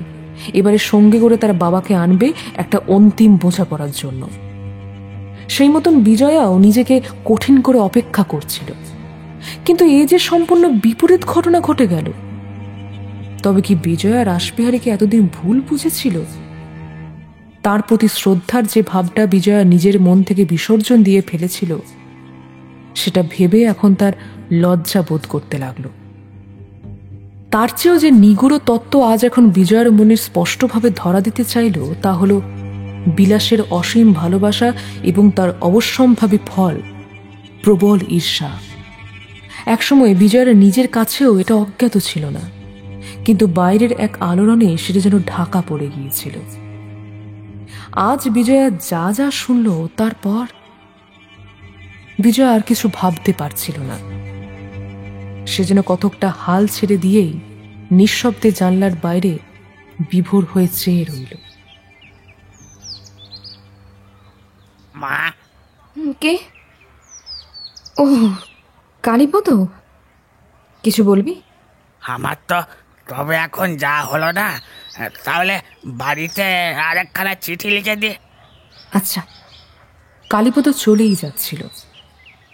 এবারে সঙ্গে করে তার বাবাকে আনবে একটা অন্তিম বোঝাপড়ার জন্য। সেই মতন বিজয়াও নিজেকে কঠিন করে অপেক্ষা করছিল। কিন্তু এ যে সম্পূর্ণ বিপরীত ঘটনা ঘটে গেল। তবে কি বিজয়া রাসবিহারীকে এতদিন ভুল বুঝেছিল? তার প্রতি শ্রদ্ধার যে ভাবটা বিজয়া নিজের মন থেকে বিসর্জন দিয়ে ফেলেছিল, সেটা ভেবে এখন তার লজ্জা বোধ করতে লাগল। তার চেয়েও যে নিগূঢ় তত্ত্ব আজ এখন বিজয়ার মনে স্পষ্টভাবে ধরা দিতে চাইল, তা হল বিলাসের অসীম ভালোবাসা এবং তার অবশ্যম্ভাবী ফল, প্রবল ঈর্ষা। একসময় বিজয়ার নিজের কাছেও এটা অজ্ঞাত ছিল না, কিন্তু বাইরের এক আলোড়নে সেটা যেন ঢাকা পড়ে গিয়েছিল। আজ বিজয়া যা যা শুনল, তারপর বিজয়া আর কিছু ভাবতে পারছিল না। সে যেন কতকটা হাল ছেড়ে দিয়েই নিঃশব্দে জানলার বাইরে বিভোর হয়ে চেয়ে রইল। মা, কে? ও, কালীপদ, কিছু বলবি? আমার তো তবে এখন যা হলো না, তাহলে বাড়িতে আরেকখানা চিঠি লিখে দিয়ে। আচ্ছা। কালীপদ চলেই যাচ্ছিল।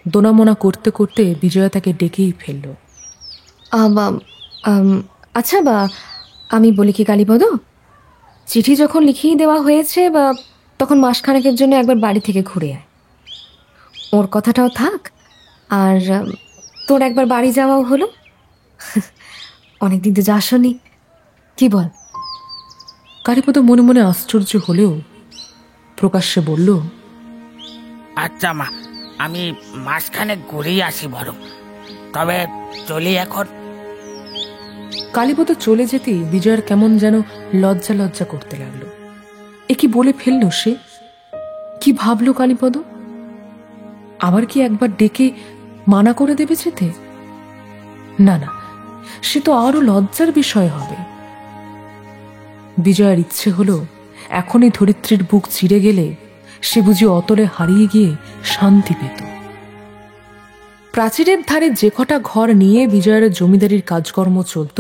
দোনামোনা করতে করতে বিজয়া তাকে ডেকেই ফেলল। আচ্ছা, বা আমি বলি কি কালীপদ, চিঠি যখন লিখিয়ে দেওয়া হয়েছে, বা তখন মাসখানেকের জন্য একবার বাড়ি থেকে ঘুরে আয়। ওর কথাটাও থাক, আর তোর একবার বাড়ি যাওয়াও হলো। অনেকদিন তো যাসনি, কি বল? কালীপদ মনে মনে আশ্চর্য হলেও প্রকাশ্যে বলল, আচ্ছা মা, আমি মাঝখানে ঘুরেই আসি বরং, তবে চলি এখন। কালীপদ চলে যেতেই বিজয়ের কেমন যেন লজ্জা লজ্জা করতে লাগলো। এ কি বলে ফেলল সে? কি ভাবলো কালীপদ? আবার কি একবার ডেকে মানা করে দেবে যেতে? না না, সে তো আরো লজ্জার বিষয় হবে। বিজয়ের ইচ্ছে হলো এখনই ধরিত্রীর বুক চিরে গেলে সে বুঝি অতলে হারিয়ে গিয়ে শান্তি পেত। প্রাচীরের ধারে যে কটা ঘর নিয়ে বিজয়ের জমিদারির কাজকর্ম চলত,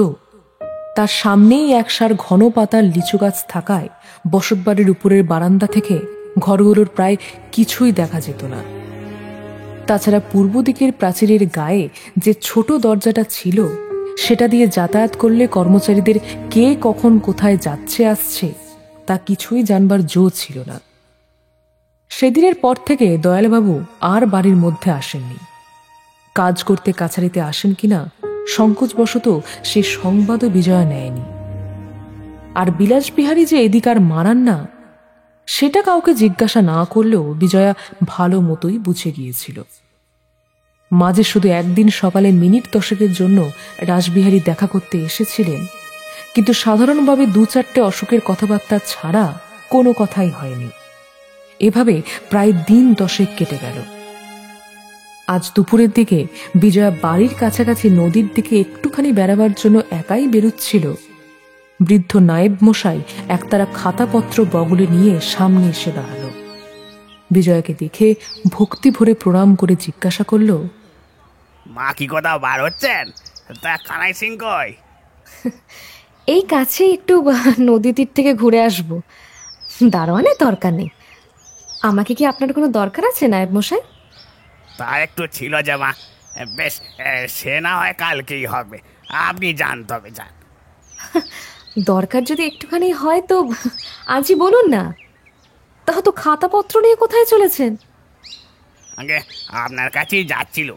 তার সামনেই একসার ঘন পাতার লিচু গাছ থাকায় বসতবাড়ির উপরের বারান্দা থেকে ঘরগুলোর প্রায় কিছুই দেখা যেত না। তাছাড়া পূর্ব দিকের প্রাচীরের গায়ে যে ছোট দরজাটা ছিল, সেটা দিয়ে যাতায়াত করলে কর্মচারীদের কে কখন কোথায় যাচ্ছে আসছে তা কিছুই জানবার জো ছিল না। সেদিনের পর থেকে দয়ালবাবু আর বাড়ির মধ্যে আসেননি। কাজ করতে কাছারিতে আসেন কিনা সংকোচবশত সে সংবাদও বিজয়া নেয়নি। আর বিলাসবিহারী যে এদিকার মানান না, সেটা কাউকে জিজ্ঞাসা না করলেও বিজয়া ভালো মতোই বুঝে গিয়েছিল। মাঝে শুধু একদিন সকালে মিনিট 10 জন্য রাসবিহারী দেখা করতে এসেছিলেন, কিন্তু সাধারণভাবে 2-4টে অসুখের কথাবার্তা ছাড়া কোনো কথাই হয়নি। এভাবে প্রায় দিন 10 কেটে গেল। আজ দুপুরের দিকে বিজয়া বাড়ির কাছাকাছি নদীর দিকে একটুখানি বেড়াবার জন্য একাই বেরুচ্ছিল। বৃদ্ধ নায়েব মশাই একতারা খাতাপত্র বগলে নিয়ে সামনে এসে দাঁড়াল। বিজয়াকে দেখে ভক্তি ভরে প্রণাম করে জিজ্ঞাসা করল, মা কি কোথাও বার হচ্ছেন? তা কানাই সিং কই? এই কাছে একটু নদী তীর থেকে ঘুরে আসব, দারোয়ানের দরকার নেই। আমাকে কি আপনার কোনো দরকার আছে নায়েব মশাই? তা একটু ছিল যে মা, বেশ সে না হয় কালকেই হবে, আপনি যান, তবে যান। দরকার যদি একটুখানি হয় তো আজই বলুন না। তাহলে তো খাতাপত্র নিয়ে কোথায় চলেছেন? আগে আপনার কাছেই যাচ্ছিল।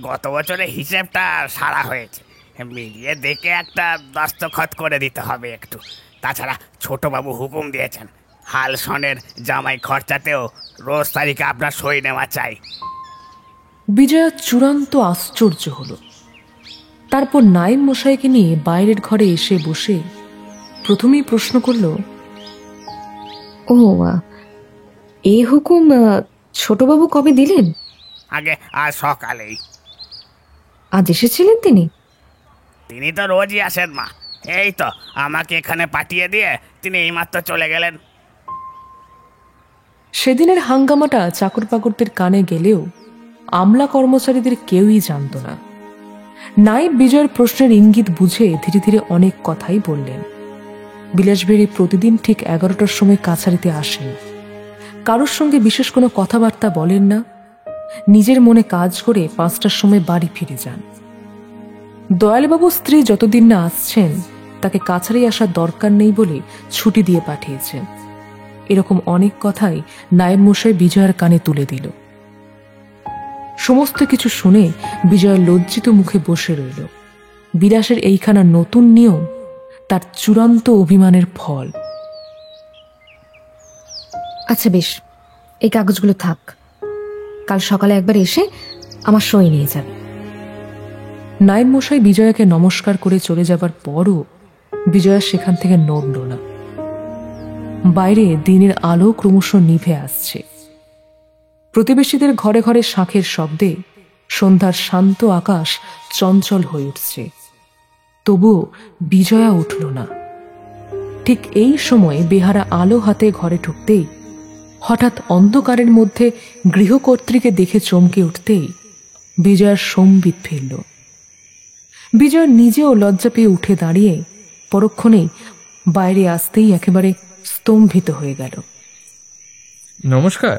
গত বছরের হিসেবটা সারা হয়েছে, মিলিয়ে দেখে একটা দস্তখত করে দিতে হবে একটু। তাছাড়া ছোটবাবু হুকুম দিয়েছেন হাল সনের জামাই খরচাতেও রোজ তারিখে আপনার সই নেওয়া চাই। বিজয়া চূড়ান্ত আশ্চর্য হল। তারপর নায়েব মশাইকে নিয়ে বাইরের ঘরে এসে বসে প্রথমেই প্রশ্ন করল, ও এই হুকুম ছোটবাবু কবে দিলেন? আগে আজ সকালেই। আজ এসেছিলেন তিনি? তিনি তো রোজই আসেন মা, এই তো আমাকে এখানে পাঠিয়ে দিয়ে তিনি এইমাত্র চলে গেলেন। সেদিনের হাঙ্গামাটা চাকর পাকরদের কানে গেলেও আমলা কর্মচারীদের কেউই জানত না। নায়েব বিজয়ের প্রশ্নের ইঙ্গিত বুঝে ধীরে ধীরে অনেক কথাই বললেন। বিলাসবিহারী প্রতিদিন ঠিক 11টার সময় কাছারিতে আসেন। কারোর সঙ্গে বিশেষ কোনো কথাবার্তা বলেন না, নিজের মনে কাজ করে 5টার সময় বাড়ি ফিরে যান। দয়ালবাবুর স্ত্রী যতদিন না আসছেন তাকে কাছারি আসার দরকার নেই বলে ছুটি দিয়ে পাঠিয়েছেন। এরকম অনেক কথাই নায়েব মশাই বিজয়ার কানে তুলে দিল। সমস্ত কিছু শুনে বিজয় লজ্জিত মুখে বসে রইল। বিলাসের এইখানা নতুন নিয়ম তার চূড়ান্ত অভিমানের ফল। আচ্ছা বেশ, এই কাগজগুলো থাক, কাল সকালে একবার এসে আমার সই নিয়ে যাবে। নায়েব মশাই বিজয়াকে নমস্কার করে চলে যাবার পরও বিজয়া সেখান থেকে নড়ল না। বাইরে দিনের আলো ক্রমশ নিভে আসছে। প্রতিবেশীদের ঘরে ঘরে শাঁখের শব্দে সন্ধ্যার শান্ত আকাশ চঞ্চল হয়ে উঠছে। তবুও বিজয়া উঠল না। ঠিক এই সময়ে বেহারা আলো হাতে ঘরে ঢুকতেই হঠাৎ অন্ধকারের মধ্যে গৃহকর্ত্রীকে দেখে চমকে উঠতেই বিজয়ার সম্বিত ফিরল। বিজয় নিজেও লজ্জা পেয়ে উঠে দাঁড়িয়ে পরক্ষণেই বাইরে আসতেই একেবারে স্তম্ভিত হয়ে গেল। নমস্কার।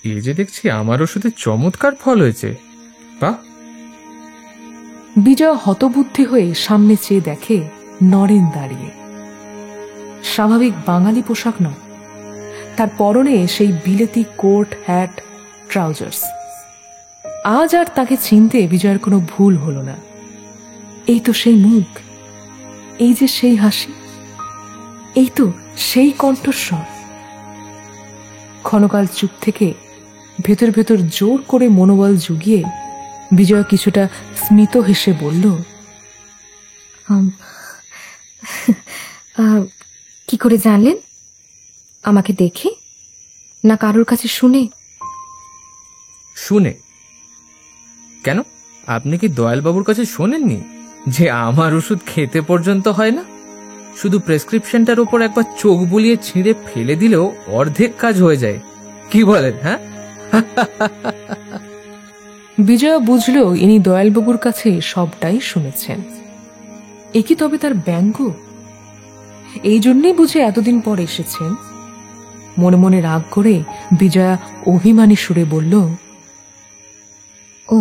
এই যে দেখছি আমার ওষুধে চমৎকার ফল হয়েছে। বাহ! বিজয় হতবুদ্ধি হয়ে সামনে চেয়ে দেখে নরেন দাঁড়িয়ে। স্বাভাবিক বাঙালি পোশাক নয়, তার পরনে সেই বিলেতি কোট, হ্যাট, ট্রাউজার্স। আজ আর তাকে চিনতে বিজয়ের কোনো ভুল হলো না। এই তো সেই মুখ, এই যে সেই হাসি, এই তো সেই কণ্ঠস্বর। ক্ষণকাল চুপ থেকে ভেতর ভেতর জোর করে মনোবল জুগিয়ে বিজয়া কিছুটা স্মিত হেসে বলল, কি করে জানলেন? আমাকে দেখে না কারোর কাছে শুনে? শুনে। কেন, আপনি কি দয়ালবাবুর কাছে শোনেননি যে আমার ওষুধ খেতে পর্যন্ত হয় না? শুধু প্রেসক্রিপশনটার উপর একবার চোখ বুলিয়ে ছিঁড়ে ফেলে দিলেও অর্ধেক কাজ হয়ে যায়। কি বলেন? হ্যাঁ। বিজয়া বুঝল ইনি দয়ালবাবুর কাছে সবটাই শুনেছেন। এ কি তবে তার ব্যঙ্গ? এই জন্যই বুঝে এতদিন পর এসেছেন। মনে মনে রাগ করে বিজয়া অভিমানী সুরে বলল, ও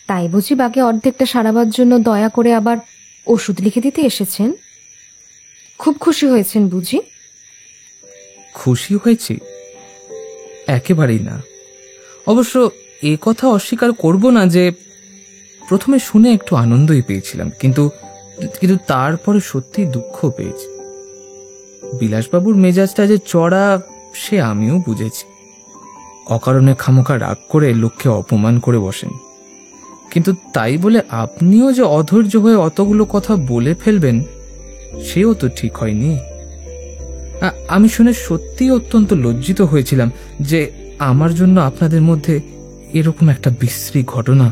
তাই বুঝি বাকি অর্ধেকটা সারাবার জন্য দয়া করে আবার ওষুধ লিখে দিতে এসেছেন? খুব খুশি হয়েছেন বুঝি? খুশি হয়েছি? একেবারেই না। অবশ্য এ কথা অস্বীকার করব না যে প্রথমে শুনে একটু আনন্দই পেয়েছিলাম, কিন্তু কিন্তু তারপরে সত্যি দুঃখ পেয়েছি। বিলাসবাবুর মেজাজটা যে চড়া সে আমিও বুঝেছি। অকারণে খামোখা রাগ করে লোককে অপমান করে বসেন, কিন্তু তাই বলে আপনিও যে অধৈর্য হয়ে অতগুলো কথা বলে ফেলবেন সেও তো ঠিক হয়নি। আমি শুনে সত্যি অত্যন্ত লজ্জিত হয়েছিলাম যে আমার জন্য আপনাদের মধ্যে এরকম একটা বিশ্রী ঘটনা।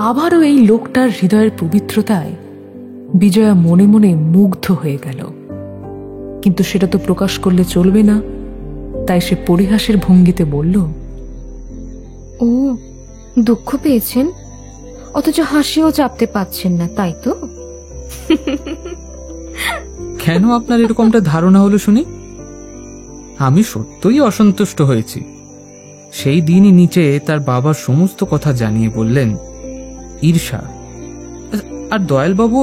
আবারও এই লোকটার হৃদয়ের পবিত্রতায় বিজয়া মনে মনে মুগ্ধ হয়ে গেল। কিন্তু সেটা তো প্রকাশ করলে চলবে না, তাই সে পরিহাসের ভঙ্গিতে বলল, ও দুঃখ পেয়েছেন, অথচ হাসিও চাপতে পাচ্ছেন না, তাই তো? কেন আপনার এরকমটা ধারণা হলো শুনি? আমি সত্যই অসন্তুষ্ট হয়েছি। সেই দিনই নিচে তার বাবার সমস্ত কথা জানিয়ে বললেন ঈর্ষা, আর দয়ালবাবু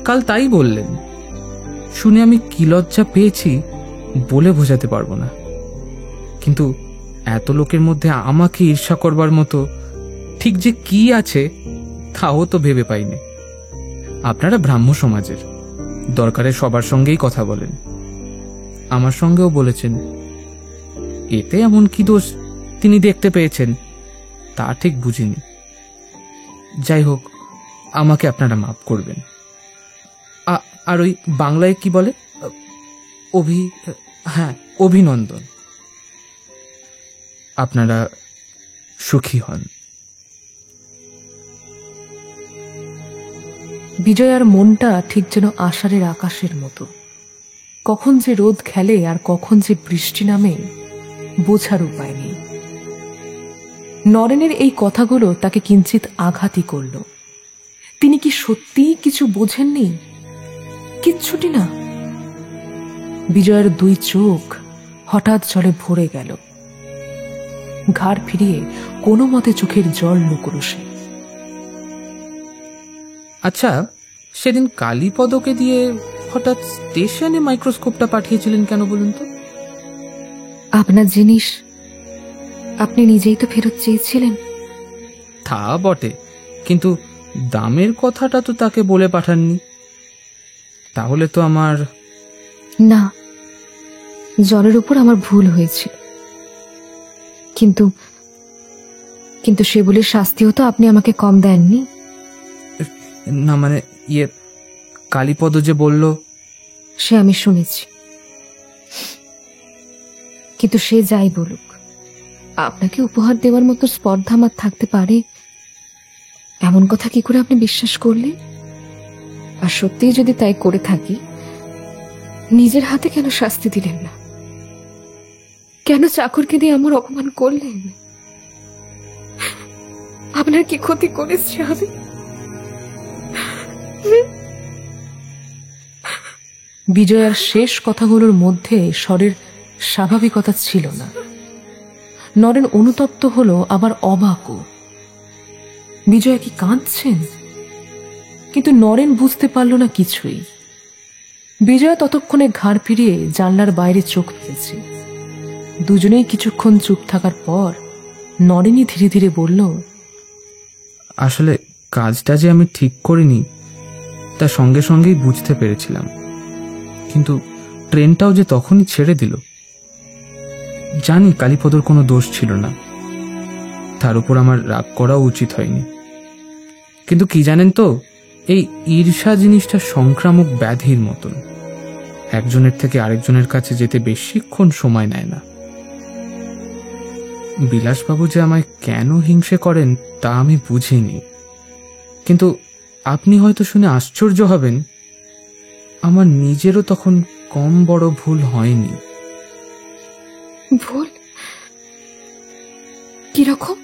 কাল তাই বললেন। শুনে আমি কি লজ্জা পেয়েছি বলে বোঝাতে পারবো না। কিন্তু এত লোকের মধ্যে আমাকে ঈর্ষা করবার মতো ঠিক যে কি আছে তাও তো ভেবে পাইনি। আপনারা ব্রাহ্ম সমাজের, দরকারে সবার সঙ্গেই কথা বলেন, আমার সঙ্গেও বলেছেন। এতে এমন কি দোষ তিনি দেখতে পেয়েছেন তা ঠিক বুঝিনি। যাই হোক, আমাকে আপনারা মাফ করবেন। আর ওই বাংলায় কি বলে, অভিনন্দন। আপনারা সুখী হন। বিজয়ার মনটা ঠিক যেন আষাঢ়ের আকাশের মতো, কখন যে রোদ খেলে আর কখন যে বৃষ্টি নামে বোঝার উপায় নেই। নরেনের এই কথাগুলো তাকে কিঞ্চিত আঘাতই করল। তিনি কি সত্যিই কিছু বোঝেননি? কিচ্ছুটি না। বিজয়ের দুই চোখ হঠাৎ জলে ভরে গেল। ঘাড় ফিরিয়ে কোনো মতে চোখের জল লুকোল সে। আচ্ছা, সেদিন কালীপদকে দিয়ে হঠাৎ স্টেশনে মাইক্রোস্কোপটা পাঠিয়েছিলেন কেন বলুন তো? আপনার জিনিস আপনি নিজেই তো ফেরত চেয়েছিলেন। তা বটে, কিন্তু দামের কথাটা তো তাকে বলে পাঠাননি। তাহলে তো আমার... না, জলের উপর আমার ভুল হয়েছিল, কিন্তু কিন্তু সে বলে শাস্তিও তো আপনি আমাকে কম দেননি। না মানে কালীপদ যে বলল, সে আমি শুনেছি, কিন্তু সে যাই বলুক, আপনাকে উপহার দেওয়ার মতো স্পর্ধা আমার থাকতে পারে এমন কথা কি করে আপনি বিশ্বাস করলেন? আর সত্যিই যদি তাই করে থাকি, নিজের হাতে কেন শাস্তি দিলেন না? কেন চাকরকে দিয়ে আমার অপমান করলেন? আপনার কি ক্ষতি করেছি আমি? বিজয়ার শেষ কথাগুলোর মধ্যে স্বরের স্বাভাবিকতা ছিল না। নরেন অনুতপ্ত হলো, আবার অবাকও। বিজয়া কি কাঁদছেন? কিন্তু নরেন বুঝতে পারল না কিছুই। বিজয়া ততক্ষণে ঘাড় ফিরিয়ে জানলার বাইরে চোখ ফেলেছে। দুজনেই কিছুক্ষণ চুপ থাকার পর নরেনই ধীরে ধীরে বলল, আসলে কাজটা যে আমি ঠিক করিনি তা সঙ্গে সঙ্গেই বুঝতে পেরেছিলাম, কিন্তু ট্রেনটাও যে তখনই ছেড়ে দিল। জানি কালীপদর কোনো দোষ ছিল না, তার উপর আমার রাগ করাও উচিত হয়নি, কিন্তু কি জানেন তো, এই ঈর্ষা জিনিসটা সংক্রামক ব্যাধির মতন। একজনের থেকে আরেকজনের কাছে যেতে বেশিক্ষণ সময় নেয় না। বিলাসবাবু যে আমায় কেন হিংসে করেন তা আমি বুঝিনি, কিন্তু আপনি হয়তো শুনে আশ্চর্য হবেন, আমার নিজেরও তখন কম বড় ভুল হয়নি। ভুল কিরকম?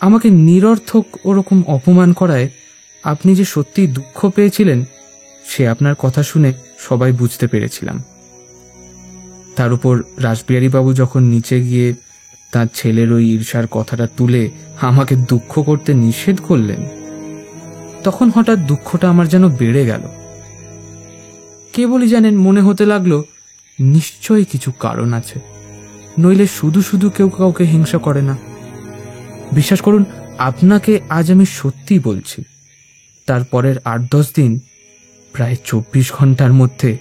আমাকে নিরর্থক ওরকম অপমান করায় আপনি যে সত্যি দুঃখ পেয়েছিলেন সে আপনার কথা শুনে সবাই বুঝতে পেরেছিলাম। তার উপর রাসবিহারীবাবু যখন নিচে গিয়ে তার ছেলের ওই ঈর্ষার কথাটা তুলে আমাকে দুঃখ করতে নিষেধ করলেন, তখন হঠাৎ দুঃখটা আমার যেন বেড়ে গেল। কেবলই জানেন মনে হতে লাগলো নিশ্চয়ই কিছু কারণ আছে, নইলে শুধু শুধু কেউ কাউকে হিংসা করে না। বিশ্বাস করুন, আপনাকে আজ আমি সত্যি বলছি, তারপরের 8-10 দিন, প্রায় 24 ঘন্টার মধ্যে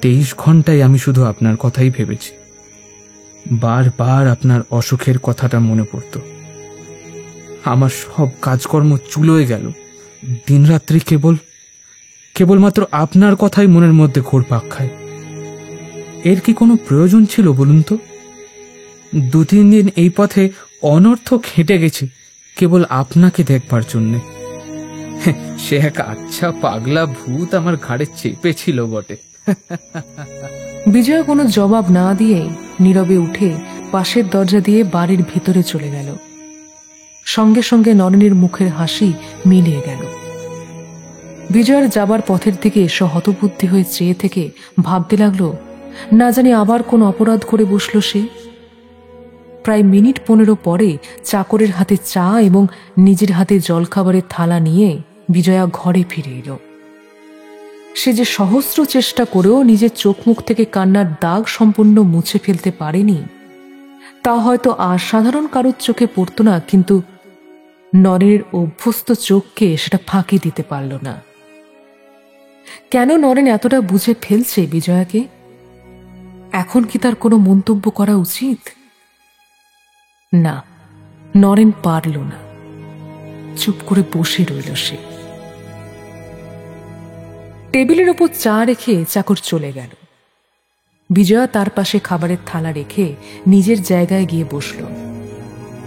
23 ঘন্টায় আমি শুধু আপনার কথাই ভেবেছি। বারবার আপনার অসুখের কথাটা মনে পড়ত। আমার সব কাজকর্ম চুলোয় গেল, দিনরাত্রি কেবলমাত্র আপনার কথাই মনের মধ্যে ঘুরপাক খায়। এর কি কোনো প্রয়োজন ছিল বলুন তো? 2-3 দিন এই পথে অনর্থক হেঁটে গেছি কেবল আপনাকে দেখবার জন্যে। সে এক আচ্ছা পাগলা ভূত আমার ঘাড়ে চেপেছিল বটে। বিজয় কোনো জবাব না দিয়ে নীরবে উঠে পাশের দরজা দিয়ে বাড়ির ভেতরে চলে গেল। সঙ্গে সঙ্গে নরেনের মুখের হাসি মিলিয়ে গেল। বিজয়ের যাবার পথের দিকে এসে হতবুদ্ধি হয়ে চেয়ে থেকে ভাবতে লাগলো, না জানি আবার কোন অপরাধ করে বসল সে। প্রায় মিনিট 15 পরে চাকরের হাতে চা এবং নিজের হাতে জলখাবারের থালা নিয়ে বিজয়া ঘরে ফিরে এলো। সে যে সহস্র চেষ্টা করেও নিজের চোখ মুখ থেকে কান্নার দাগ সম্পূর্ণ মুছে ফেলতে পারেনি তা হয়তো আর সাধারণ কারোর চোখে পড়ত না, কিন্তু নরেনের অভ্যস্ত চোখকে সেটা ফাঁকি দিতে পারল না। কেন নরেন এতটা বুঝে ফেলছে বিজয়াকে? এখন কি তার কোনো মন্তব্য করা উচিত? না, নরেন পারল না। চুপ করে বসে রইল সে। টেবিলের ওপর চা রেখে চাকর চলে গেল। বিজয়া তার পাশে খাবারের থালা রেখে নিজের জায়গায় গিয়ে বসল।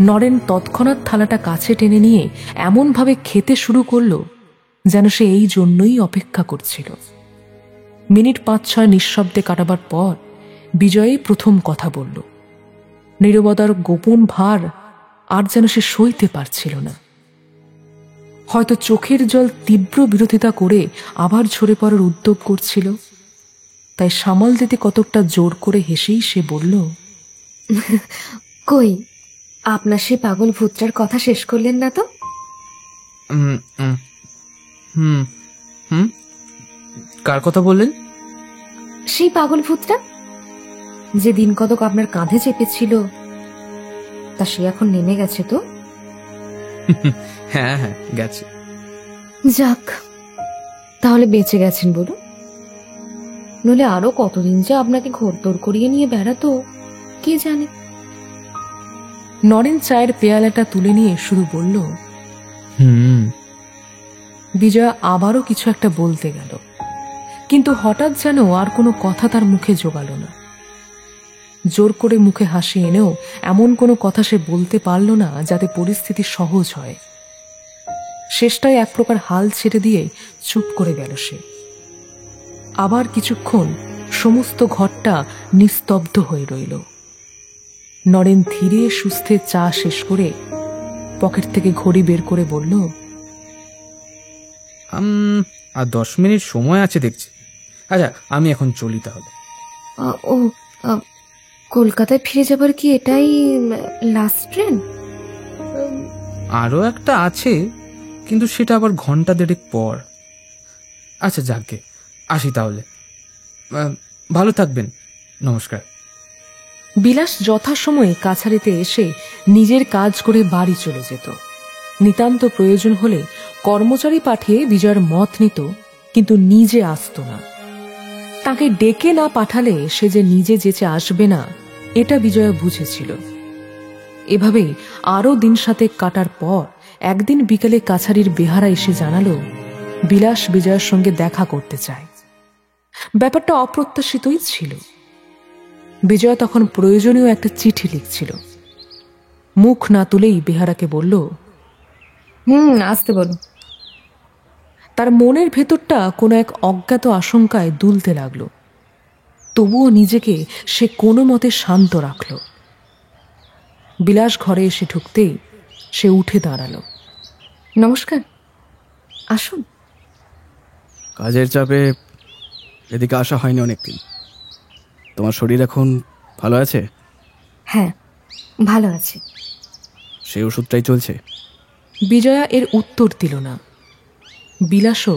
নরেন তৎক্ষণাৎ থালাটা কাছে টেনে নিয়ে এমনভাবে খেতে শুরু করল যেন সে এই জন্যই অপেক্ষা করছিল। মিনিট 5-6 নিঃশব্দে কাটাবার পর বিজয়ই প্রথম কথা বলল। নীরবতার গোপন ভার আর যেন সে সইতে পারছিল না। হয়তো চোখের জল তীব্র বিরোধিতা করে আবার ঝরে পড়ার উদ্যোগ করছিল, তাই সামাল দিতে কতকটা জোর করে হেসেই সে বলল, কই, আপনার সে পাগল ভূতটার কথা শেষ করলেন না তো? কার কথা বললেন? সেই পাগল ভূতটা যে দিন কতক আপনার কাঁধে চেপেছিল, তা সে এখন নেমে গেছে তো? হ্যাঁ হ্যাঁ, গেছে। যাক, তাহলে বেঁচে গেছেন বলুন, নইলে আরো কতদিন যে আপনাকে ঘোরতোর করিয়ে নিয়ে বেড়াতো কে জানে। নরেন চায়ের পেয়ালাটা তুলে নিয়ে শুধু বলল, বিজয়া আবারও কিছু একটা বলতে গেল, কিন্তু হঠাৎ যেন আর কোনো কথা তার মুখে জোগাল না। জোর করে মুখে হাসি এনেও এমন কোনো কথা সে বলতে পারল না যাতে পরিস্থিতি সহজ হয়। শেষটায় এক প্রকার হাল ছেড়ে দিয়ে চুপ করে গেল সে। আবার কিছুক্ষণ সমস্ত ঘরটা নিস্তব্ধ হয়ে রইল। নরেন ধীরে সুস্থে চা শেষ করে পকেট থেকে ঘড়ি বের করে বলল, আর 10 মিনিট সময় আছে দেখছি। আচ্ছা, আমি এখন চলি তাহলে। ও, কলকাতায় ফিরে যাবার কি এটাই লাস্ট ট্রেন? আরো একটা আছে, কিন্তু সেটা আবার ঘন্টা 1.5 পর। আচ্ছা যাকে, আসি তাহলে। ভালো থাকবেন, নমস্কার। বিলাস যথাসময়ে কাছারিতে এসে নিজের কাজ করে বাড়ি চলে যেত। নিতান্ত প্রয়োজন হলে কর্মচারী পাঠিয়ে বিজয়ের মত নিত, কিন্তু নিজে আসতো না। তাকে ডেকে না পাঠালে সে যে নিজে যেচে আসবে না, এটা বিজয়া বুঝেছিল। এভাবেই আরো দিন সাথে কাটার পর একদিন বিকেলে কাছারির বেহারা এসে জানালো বিলাস বিজয়ের সঙ্গে দেখা করতে চায়। ব্যাপারটা অপ্রত্যাশিতই ছিল। বিজয়া তখন প্রয়োজনীয় একটা চিঠি লিখছিল। মুখ না তুলেই বেহারাকে বলল, আসতে বলো। তার মনের ভেতরটা কোনো এক অজ্ঞাত আশঙ্কায় দুলতে লাগল। তবুও নিজেকে সে কোনো মতে শান্ত রাখল। বিলাস ঘরে এসে ঢুকতেই সে উঠে দাঁড়ালো। নমস্কার, আসুন। কাজের চাপে এদিকে আসা হয়নি অনেকদিন। তোমার শরীর এখন ভালো আছে? হ্যাঁ, ভালো আছি। সেই ওষুধটাই চলছে? বিজয়া এর উত্তর দিল না। বিলাসও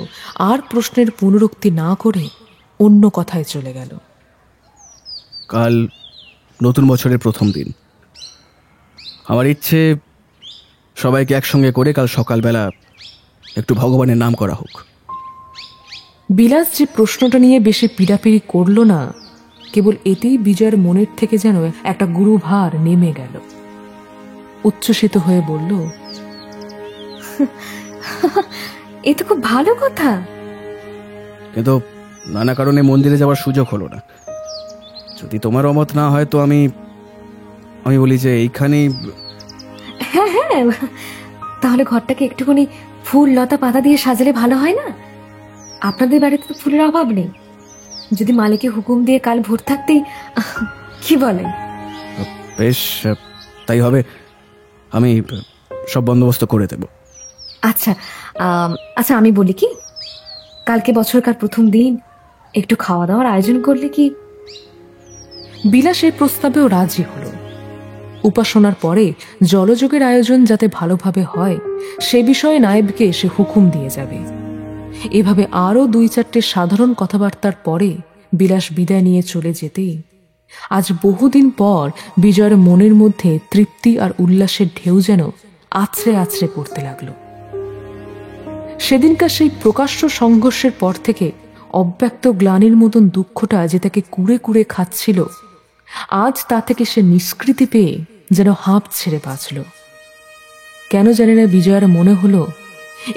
আর প্রশ্নের পুনরুক্তি না করে অন্য কথায় চলে গেল। কাল নতুন বছরের প্রথম দিন। আমার ইচ্ছে সবাইকে একসঙ্গে করে কাল সকালবেলা একটু ভগবানের নাম করা হোক। বিলাস যে প্রশ্নটা নিয়ে বেশি পীড়াপিড়ি করল না, কেবল এতেই বিজয়ের মনের থেকে যেন একটা গুরুভার নেমে গেল। উচ্ছ্বসিত হয়ে বলল, এ তো খুব ভালো কথা। কিন্তু নানা কারণে মন্দিরে যাওয়ার সুযোগ হলো না। যদি তোমার অমত না হয় তো আমি বলি যে এইখানেই। হ্যাঁ হ্যাঁ, তাহলে ঘরটাকে একটুখানি ফুল লতা পাতা দিয়ে সাজালে ভালো হয় না? আপনাদের বাড়িতে তো ফুলের অভাব নেই। যদি মালিকে হুকুম দিয়ে কাল ভোর থাকতেই, কি বলেন? বেশ, তাই হবে। আমি সব বন্দোবস্ত করে দেব। আচ্ছা আচ্ছা, আমি বলি কি, কালকে বছরকার প্রথম দিন একটু খাওয়া দাওয়ার আয়োজন করলে কি? বিলাসের প্রস্তাবেও রাজি হলো। উপাসনার পরে জলযোগের আয়োজন যাতে ভালোভাবে হয় সে বিষয়ে নায়েবকে সে হুকুম দিয়ে যাবে। এভাবে আরও 2-4টে সাধারণ কথাবার্তার পরে বিলাস বিদায় নিয়ে চলে যেতেই আজ বহুদিন পর বিজয়ের মনের মধ্যে তৃপ্তি আর উল্লাসের ঢেউ যেন আছড়ে আছড়ে পড়তে লাগলো। সেদিনকার সেই প্রকাশ্য সংঘর্ষের পর থেকে অব্যক্ত গ্লানির মতন দুঃখটা যে তাকে কুড়ে কুড়ে খাচ্ছিল, আজ তা থেকে সে নিষ্কৃতি পেয়ে যেন হাঁপ ছেড়ে বাঁচল। কেন জানে না বিজয়ার মনে হলো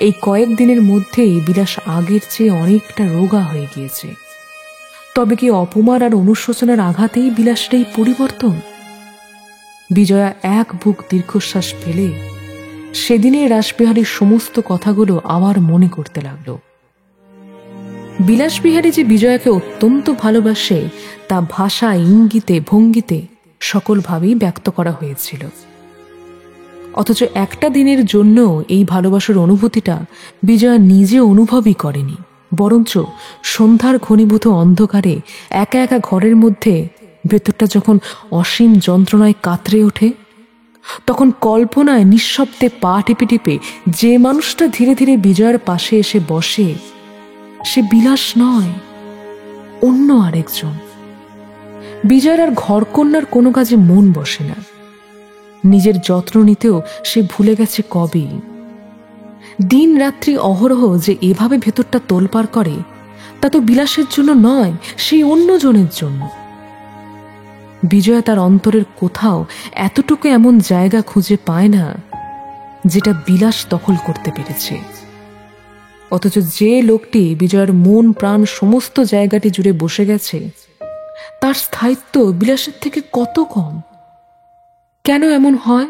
এই কয়েকদিনের মধ্যেই বিলাস আগের চেয়ে অনেকটা রোগা হয়ে গিয়েছে। তবে কি অপমান আর অনুশোচনার আঘাতেই বিলাসের এই পরিবর্তন? বিজয়া এক বুক দীর্ঘশ্বাস ফেলে সেদিনের রাসবিহারীর সমস্ত কথাগুলো আবার মনে করতে লাগলো। বিলাসবিহারী যে বিজয়াকে অত্যন্ত ভালোবাসে তা ভাষা, ইঙ্গিতে, ভঙ্গিতে সকলভাবেই ব্যক্ত করা হয়েছিল। অথচ একটা দিনের জন্য এই ভালোবাসার অনুভূতিটা বিজয়া নিজে অনুভবই করেনি, বরঞ্চ সন্ধ্যার ঘনীভূত অন্ধকারে একা একা ঘরের মধ্যে ভেতরটা যখন অসীম যন্ত্রণায় কাতরে ওঠে, তখন কল্পনায় নিঃশব্দে পা টিপে টিপে যে মানুষটা ধীরে ধীরে বিজয়ার পাশে এসে বসে সে বিলাস নয়, অন্য আরেকজন। বিজয়ার আর ঘরকন্যার কোনো কাজে মন বসে না। নিজের যত্ন নিতেও সে ভুলে গেছে কবেই। দিন রাত্রি অহরহ যে এভাবে ভেতরটা তোলপাড় করে তা তো বিলাসের জন্য নয়, সেই অন্যজনের জন্য। বিজয়া তার অন্তরের কোথাও এতটুকু এমন জায়গা খুঁজে পায় না যেটা বিলাস দখল করতে পেরেছে। অথচ যে লোকটি বিজয়ার মন প্রাণ সমস্ত জায়গাটি জুড়ে বসে গেছে তার স্থায়িত্ব বিলাসের থেকে কত কম। কেন এমন হয়?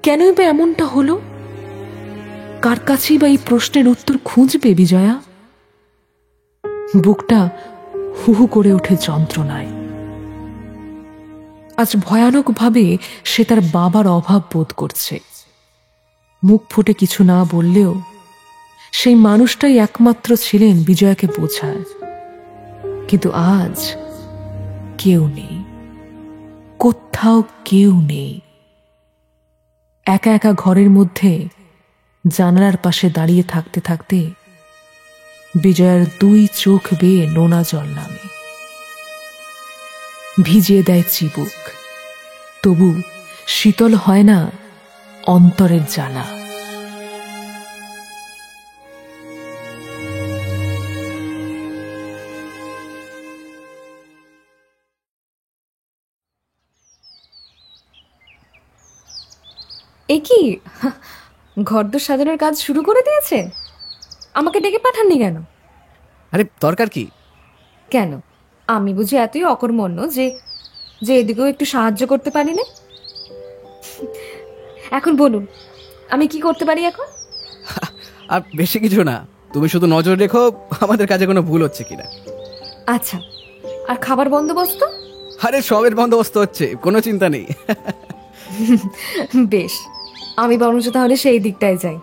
কেনই বা এমনটা হলো? কার কাছেই বা এই প্রশ্নের উত্তর খুঁজবে বিজয়া? বুকটা হু হু করে ওঠে যন্ত্রণায়। আজ ভয়ানকভাবে সে তার বাবার অভাব বোধ করছে। মুখ ফুটে কিছু না বললেও সেই মানুষটাই একমাত্র ছিলেন বিজয়াকে বোঝায়। কিন্তু আজ কেউ নেই, কোথাও কেউ নেই। একা একা ঘরের মধ্যে জানালার পাশে দাঁড়িয়ে থাকতে থাকতে বিজয়ার 2 চোখ বেয়ে নোনা জল নামে। ভিজিয়ে দেয় চিবুক, তবু শীতল হয় না অন্তরের জ্বালা। এ কি, ঘরদোর সাজানোর কাজ শুরু করে দিয়েছে? আমাকে ডেকে পাঠাননি কেন? আরে দরকার কি? কেন, আমি বুঝি এতই অকর্মণ্য যে যে এদিকেও একটু সাহায্য করতে পারি না? এখন বলুন, আমি কি করতে পারি এখন? আর বেশি কিছু না, তুমি শুধু নজর রেখো আমাদের কাজে কোনো ভুল হচ্ছে কিনা। আচ্ছা, আর খাবার বন্দোবস্ত? আরে সবের বন্দোবস্ত হচ্ছে, কোনো চিন্তা নেই। বেশ, আমি বরঞ্চ তাহলে সেই দিকটায় যাই।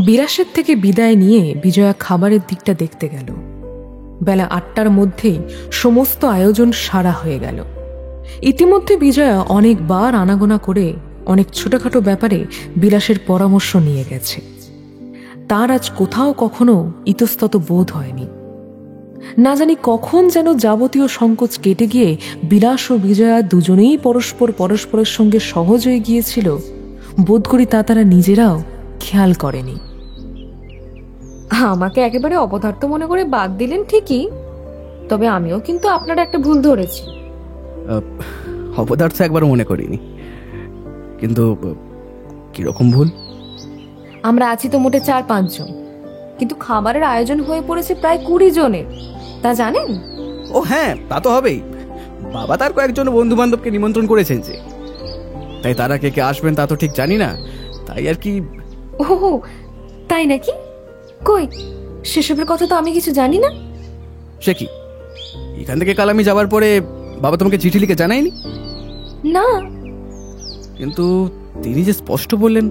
বিলাসের থেকে বিদায় নিয়ে বিজয়া খাবারের দিকটা দেখতে গেল। বেলা 8টার মধ্যেই সমস্ত আয়োজন সারা হয়ে গেল। ইতিমধ্যে বিজয়া অনেকবার আনাগোনা করে অনেক ছোটখাটো ব্যাপারে বিলাসের পরামর্শ নিয়ে গেছে। তার আজ কোথাও কখনো ইতস্তত বোধ হয়নি। না জানি কখন যেন যাবতীয় সংকোচ কেটে গিয়ে বিলাস ও বিজয়া দুজনেই পরস্পরের সঙ্গে সহজ হয়ে গিয়েছিল। বোধ করি তা তারা নিজেরাও খেয়াল করেনি। আমাকে একেবারে অপদার্থ মনে করে বাদ দিলেন ঠিকই, তবে আমিও কিন্তু আপনার একটা ভুল ধরেছি। অপদার্থ একবার মনে করিনি, কিন্তু কিরকম ভুল? আমরা আছি তো মোটে 4-5 জন, কিন্তু খাবারের আয়োজন হয়ে পড়েছে প্রায় 20 জনের, তা জানেন? ও হ্যাঁ, তা তো হবেই। বাবা তার কয়েকজন বন্ধু বান্ধবকে নিমন্ত্রণ করেছেন যে, তাই তারা কে কে আসবেন তা তো ঠিক জানি না, তাই আর কি। ও তাই নাকি? কই, সেসবের কথা তো আমি কিছু জানি না। সে কি, এখান থেকে কাল আমি যাবার পরে বাবা তোমাকে চিঠি লিখে জানায়নি? না। কিন্তু তিনি যে স্পষ্ট বললেন।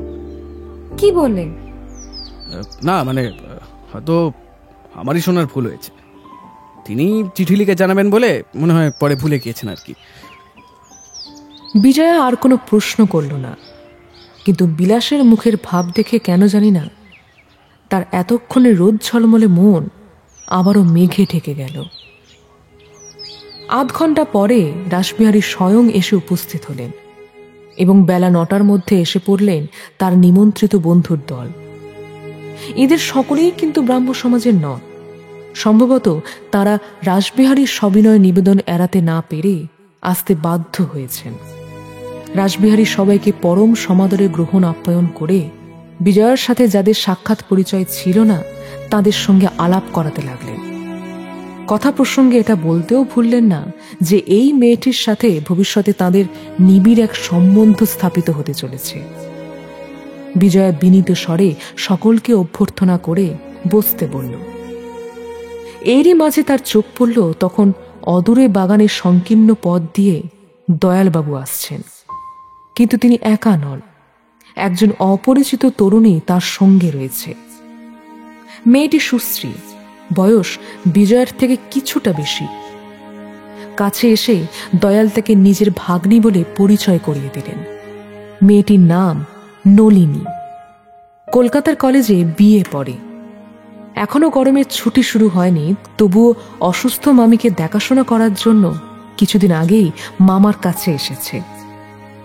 কি বললেন? না মানে হয়তো আমারই শোনার ভুল হয়েছে। তিনি চিঠি লিখে জানাবেন বলে মনে হয় পরে ভুলে গিয়েছেন আর কি। বিজয়া আর কোনো প্রশ্ন করল না, কিন্তু বিলাসের মুখের ভাব দেখে কেন জানি না তার এতক্ষণে রোদ ঝলমলে মন আবারও মেঘে ঢেকে গেল। আধ ঘন্টা পরে রাসবিহারী স্বয়ং এসে উপস্থিত হলেন এবং বেলা 9টার মধ্যে এসে পড়লেন তার নিমন্ত্রিত বন্ধুর দল। এদের সকলেই কিন্তু ব্রাহ্ম সমাজের নন। সম্ভবত তারা রাসবিহারীর সবিনয় নিবেদন এড়াতে না পেরে আসতে বাধ্য হয়েছেন। রাসবিহারী সবাইকে পরম সমাদরে গ্রহণ আপ্যায়ন করে বিজয়ার সাথে যাদের সাক্ষাৎ পরিচয় ছিল না তাদের সঙ্গে আলাপ করাতে লাগলেন। কথা প্রসঙ্গে এটা বলতেও ভুললেন না যে এই মেয়েটির সাথে ভবিষ্যতে তাদের নিবিড় এক সম্বন্ধ স্থাপিত হতে চলেছে। বিজয়া বিনীত স্বরে সকলকে অভ্যর্থনা করে বসতে বলল। এরই মাঝে তার চোখ পড়ল তখন অদূরে বাগানের সংকীর্ণ পথ দিয়ে দয়ালবাবু আসছেন। কিন্তু তিনি একা নন, একজন অপরিচিত তরুণী তার সঙ্গে রয়েছে। মেয়েটি সুশ্রী, বয়স বিজয়ার থেকে কিছুটা বেশি। কাছে এসে দয়াল তাকে নিজের ভাগ্নি বলে পরিচয় করিয়ে দিলেন। মেয়েটির নাম নলিনী, কলকাতার কলেজে বিএ পড়ে। এখনো গরমের ছুটি শুরু হয়নি, তবুও অসুস্থ মামিকে দেখাশোনা করার জন্য কিছুদিন আগেই মামার কাছে এসেছে।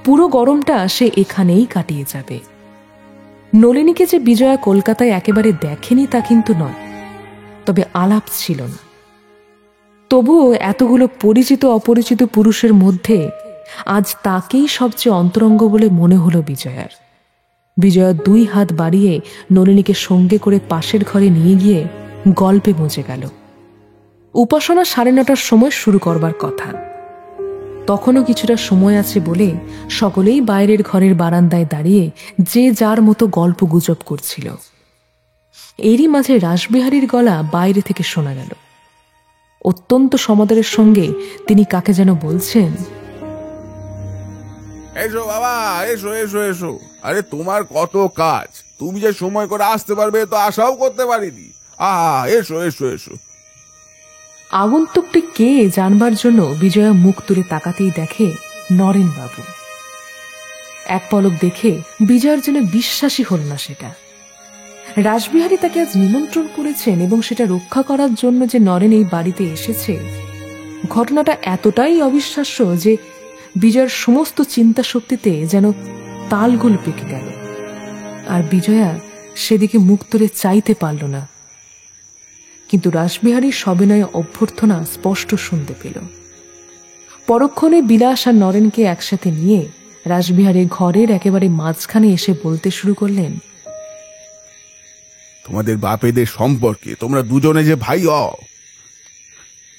পুরো গরমটা সে এখানেই কাটিয়ে যাবে। নলিনীকে যে বিজয়া কলকাতায় একেবারে দেখেনি তা কিন্তু নয়, তবে আলাপ ছিল না। তবুও এতগুলো পরিচিত অপরিচিত পুরুষের মধ্যে আজ তাকেই সবচেয়ে অন্তরঙ্গ বলে মনে হলো বিজয়ার। বিজয়া 2 হাত বাড়িয়ে নলিনীকে সঙ্গে করে পাশের ঘরে নিয়ে গিয়ে গল্পে মজে গেল। উপাসনা 9:30টার সময় শুরু করবার কথা। তখনও কিছুটা সময় আছে বলে সকলেই বাইরের ঘরের বারান্দায় দাঁড়িয়ে যে যার মতো গল্প গুজব করছিল। এরই মাঝে রাসবিহারীর গলা বাইরে থেকে শোনা গেল। অত্যন্ত সমাদরের সঙ্গে তিনি কাকে যেন বলছেন, এসো বাবা, এসো এসো এসো। আরে তোমার কত কাজ, তুমি যে সময় করে আসতে পারবে তো আশাও করতে পারিনি। এসো এসো এসো। আগন্তুকটি কে জানবার জন্য বিজয়া মুখ তুলে তাকাতেই দেখে নরেনবাবু। এক পলক দেখে বিজয়ার জন্য বিশ্বাসই হল না সেটা। রাসবিহারী তাকে আজ নিমন্ত্রণ করেছেন এবং সেটা রক্ষা করার জন্য যে নরেন এই বাড়িতে এসেছে ঘটনাটা এতটাই অবিশ্বাস্য যে বিজয়ের সমস্ত চিন্তা শক্তিতে যেন তালগোল পেকে গেল, আর বিজয়া সেদিকে মুখ তুলে চাইতে পারল না। কিন্তু রাসবিহারীর সবিনয় অভ্যর্থনা স্পষ্ট শুনতে পেল। পরক্ষণে বিলাস আর নরেনকে একসাথে নিয়ে রাসবিহারী ঘরের একেবারে মাঝখানে এসে বলতে শুরু করলেন, তোমাদের বাপেদের সম্পর্কে তোমরা দুজনে যে ভাই হও,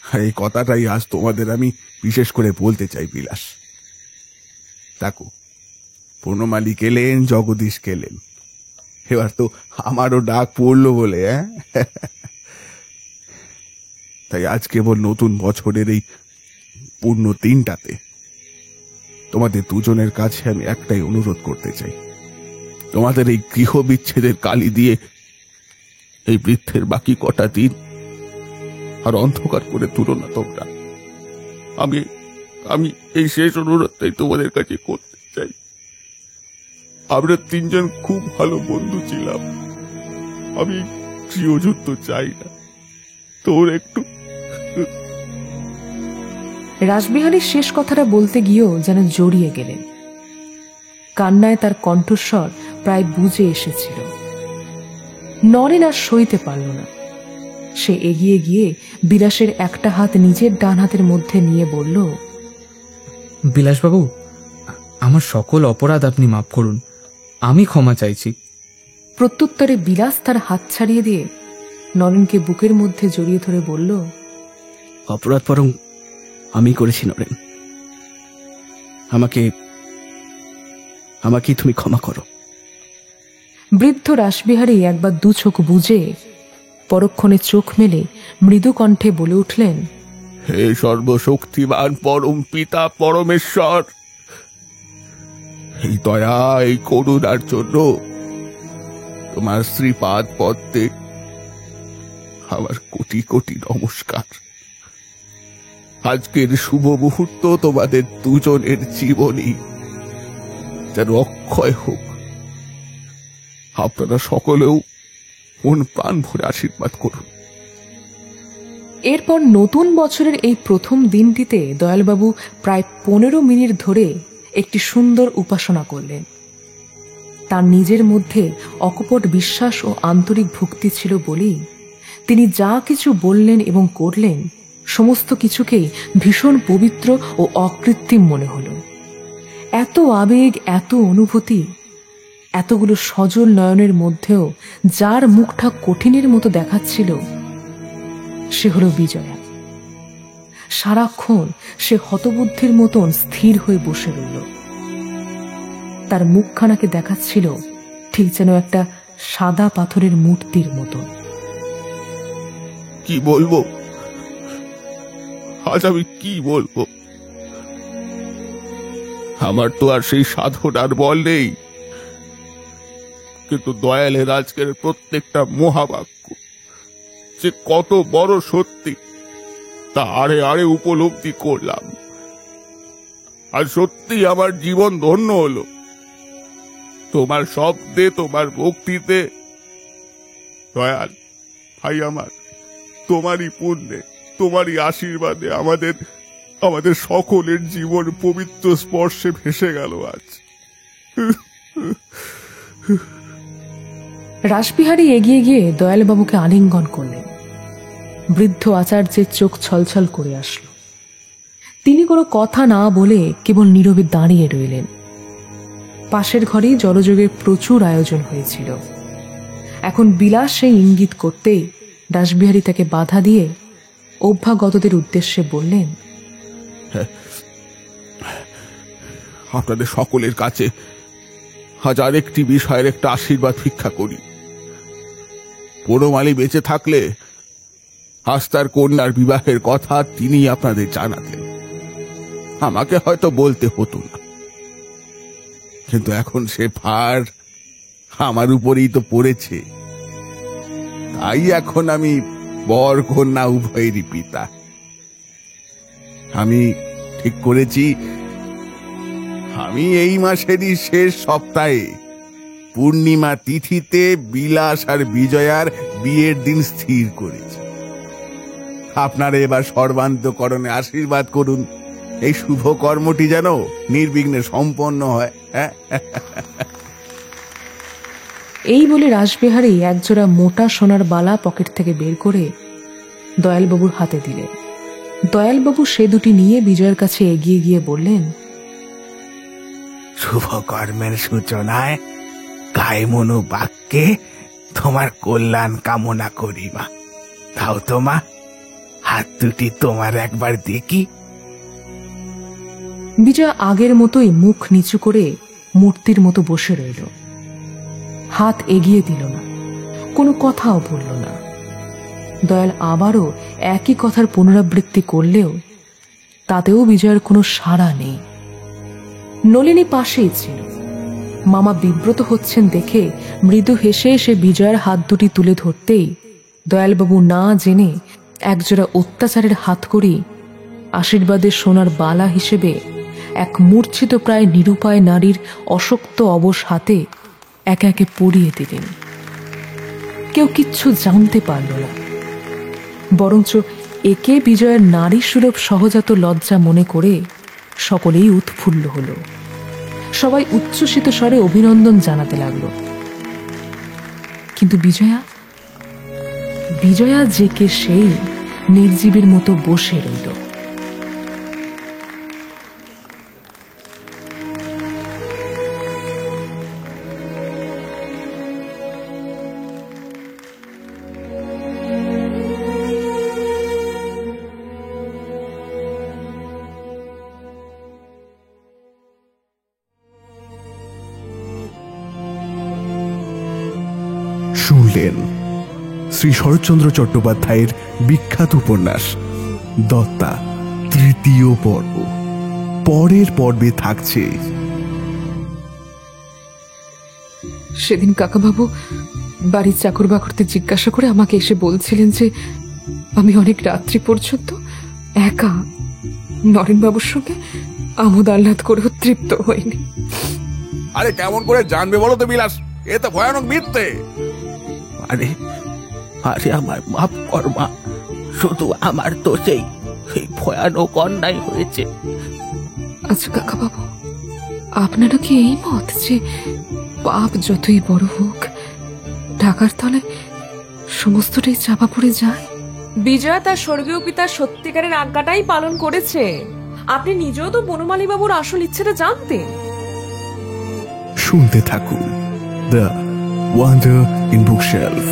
আর এই কথাটাই আজ তোমাদের আমি বিশেষ করে বলতে চাই বিলাস। দেখো, বনমালী গেলেন, জগদীশ গেলেন, এবার তো আমারও ডাক পড়লো বলে, তাই আজ কেবল নতুন বছরের এই পূর্ণ দিনটাতে তোমাদের দুজনের কাছে আমি একটাই অনুরোধ করতে চাই, তোমাদের এই গৃহ বিচ্ছেদের কালি দিয়ে এই বৃদ্ধের বাকি কটা দিন আর অন্ধকার করে তুলো না তোমরা। আমি আমি এই শেষ অনুরোধটাই তোমাদের কাছে করতে চাই। আমরা তিনজন খুব ভালো বন্ধু ছিলাম, আমি গৃহযুদ্ধ চাই না, তোর একটু। রাসবিহারীর শেষ কথাটা বলতে গিয়েও যেন জড়িয়ে গেলেন। কান্নায় তার কণ্ঠস্বর প্রায় বুঝে এসেছিল। নরেন আর সইতে পারল না। সে এগিয়ে গিয়ে বিলাসের একটা হাত নিজের ডান হাতের মধ্যে নিয়ে বলল, বিলাসবাবু, আমার সকল অপরাধ আপনি মাফ করুন, আমি ক্ষমা চাইছি। প্রত্যুত্তরে বিলাস তার হাত ছাড়িয়ে দিয়ে নরেনকে বুকের মধ্যে জড়িয়ে ধরে বলল, অপরাধ বরং আমি করেছি নরেন, আমাকে তুমি ক্ষমা করো। বৃদ্ধ রাসবিহারী একবার দু চোখ বুজে পরক্ষণে চোখ মেলে মৃদু কণ্ঠে বলে উঠলেন, হে সর্বশক্তিমান পরম পিতা পরমেশ্বর, এই দয়া, এই করুণার জন্য তোমার শ্রীপাদ পদ্মে আমার কোটি কোটি নমস্কার। আজকের শুভ মুহূর্ত তোমাদের দুজনের জীবনী যেন অক্ষয় হোক। আপনারা সকলেও মন প্রাণ ভরে আশীর্বাদ করুন। এরপর নতুন বছরের এই প্রথম দিনটিতে দয়ালবাবু প্রায় 15 মিনিট ধরে একটি সুন্দর উপাসনা করলেন। তার নিজের মধ্যে অকপট বিশ্বাস ও আন্তরিক ভক্তি ছিল বলেই তিনি যা কিছু বললেন এবং করলেন সমস্ত কিছুকেই ভীষণ পবিত্র ও অকৃত্রিম মনে হল। এত আবেগ, এত অনুভূতি, এতগুলো সজল নয়নের মধ্যেও যার মুখটা কঠিনের মতো দেখাচ্ছিল সে হল বিজয়া। সারাক্ষণ সে হতবুদ্ধির মতন স্থির হয়ে বসে রইল। তার মুখখানাকে দেখাচ্ছিল ঠিক যেন একটা সাদা পাথরের মূর্তির মতো। কি বলবো আজ, আমি কি বলবো? আমার তো আর সেই সাধনার বল নেই, কিন্তু দয়ালের আজকের প্রত্যেকটা মহাবাক্য যে কত বড় সত্যি তা আড়ে আড়ে উপলব্ধি করলাম। আর সত্যি আমার জীবন ধন্য হলো তোমার শব্দে, তোমার ভক্তিতে। দয়াল ভাই আমার, তোমারই পুণ্যে, তোমারই আশীর্বাদে আমাদের সকলের জীবন পবিত্র স্পর্শে ভেসে গেল আজ। রাসবিহারী এগিয়ে গিয়ে দয়ালবাবুকে আলিঙ্গন করলেন। বৃদ্ধ আচার্যের চোখ ছলছল করে আসলো। তিনি কোনো কথা না বলে কেবল নীরবে দাঁড়িয়ে রইলেন। পাশের ঘরেই জলযোগের প্রচুর আয়োজন হয়েছিল। এখন বিলাস সেই ইঙ্গিত করতেই রাসবিহারী তাকে বাধা দিয়ে অভ্যাগতদের উদ্দেশ্যে বললেন, আপনাদের সকলের কাছে আজ আরেকটি বিষয়ের একটা আশীর্বাদ ভিক্ষা করি। বনমালী বেঁচে থাকলে আজ তার কন্যার বিবাহের কথা তিনি আপনাদের জানাতেন, আমাকে হয়তো বলতে হতো না, কিন্তু এখন সে ভার আমার উপরেই তো পড়েছে। তাই এখন আমি বর কন্যা উভয়েরই পিতা। আমি ঠিক করেছি আমি এই মাসেরই শেষ সপ্তাহে পূর্ণিমা তিথিতে বিলাস আর বিজয়ার বিয়ের দিন স্থির করেছি। আপনারা এবার সর্বান্তকরণে আশীর্বাদ করুন, এই শুভ কর্মটি যেন নির্বিঘ্নে সম্পন্ন হয়। হ্যাঁ, এই বলে রাসবিহারী একজোড়া মোটা সোনার বালা পকেট থেকে বের করে দয়ালবাবুর হাতে দিলেন। দয়ালবাবু সে দুটি নিয়ে বিজয়ের কাছে এগিয়ে গিয়ে বললেন, শুভ কর্মের সূচনায় কায়মনো বাক্যে তোমার কল্যাণ কামনা করি মা। তাও তো মা, হাত দুটি তোমার একবার দেখি। বিজয় আগের মতোই মুখ নিচু করে মূর্তির মতো বসে রইল, হাত এগিয়ে দিল না, কোনো কথাও বলল না। দয়াল আবারও একই কথার পুনরাবৃত্তি করলেও তাতেও বিজয়ের কোনো সাড়া নেই। নলিনী পাশেই ছিল। মামা বিব্রত হচ্ছেন দেখে মৃদু হেসে সে বিজয়ের হাত দুটি তুলে ধরতেই দয়ালবাবু না জেনে একজোড়া অত্যাচারের হাতকড়ি আশীর্বাদের সোনার বালা হিসেবে এক মূর্ছিত প্রায় নিরুপায় নারীর অশক্ত অবশ হাতে একে একে পরিয়ে দিলেন। কেউ কিচ্ছু জানতে পারল না, বরঞ্চ একে বিজয়ের নারী সুলভ সহজাত লজ্জা মনে করে সকলেই উৎফুল্ল হল। সবাই উচ্ছ্বসিত স্বরে অভিনন্দন জানাতে লাগলো। কিন্তু বিজয়া যে কে সেই নির্জীবের মতো বসে রইল। শুনলেন শ্রী শরৎচন্দ্র চট্টোপাধ্যায়ের বিখ্যাত উপন্যাস দত্তা তৃতীয় পর্ব। পরের পর্বে থাকছে। সেদিন কাকাবাবু বাড়ির চাকর বাকরদের জিজ্ঞাসা করে আমাকে এসে বলছিলেন যে আমি অনেক রাত্রি পর্যন্ত একা নরেনবাবুর সঙ্গে আমোদ আহ্লাদ করেও তৃপ্ত হইনি। আরে কেমন করে জানবে বলো তো বিলাস, এ তো ভয়ানক মিথ্যে। আরে আরে আমার মাফ কর মা, শুধু আমার তো সেই ভয়ানক অন্যায় হয়েছে। আচ্ছা কাকাবাবু, আপনারা কি এই মত যে পাপ যতই বড় হোক ঢাকার তলায় সমস্তটাই চাপা পড়ে যায়? বিজয়া তার স্বর্গীয় পিতার সত্যিকারের আজ্ঞাটাই পালন করেছে। আপনি নিজেও তো বনমালী বাবুর আসল ইচ্ছেটা জানতেন। শুনতে থাকুন দ্য ওয়ান্ডার ইন বুকশেলফ।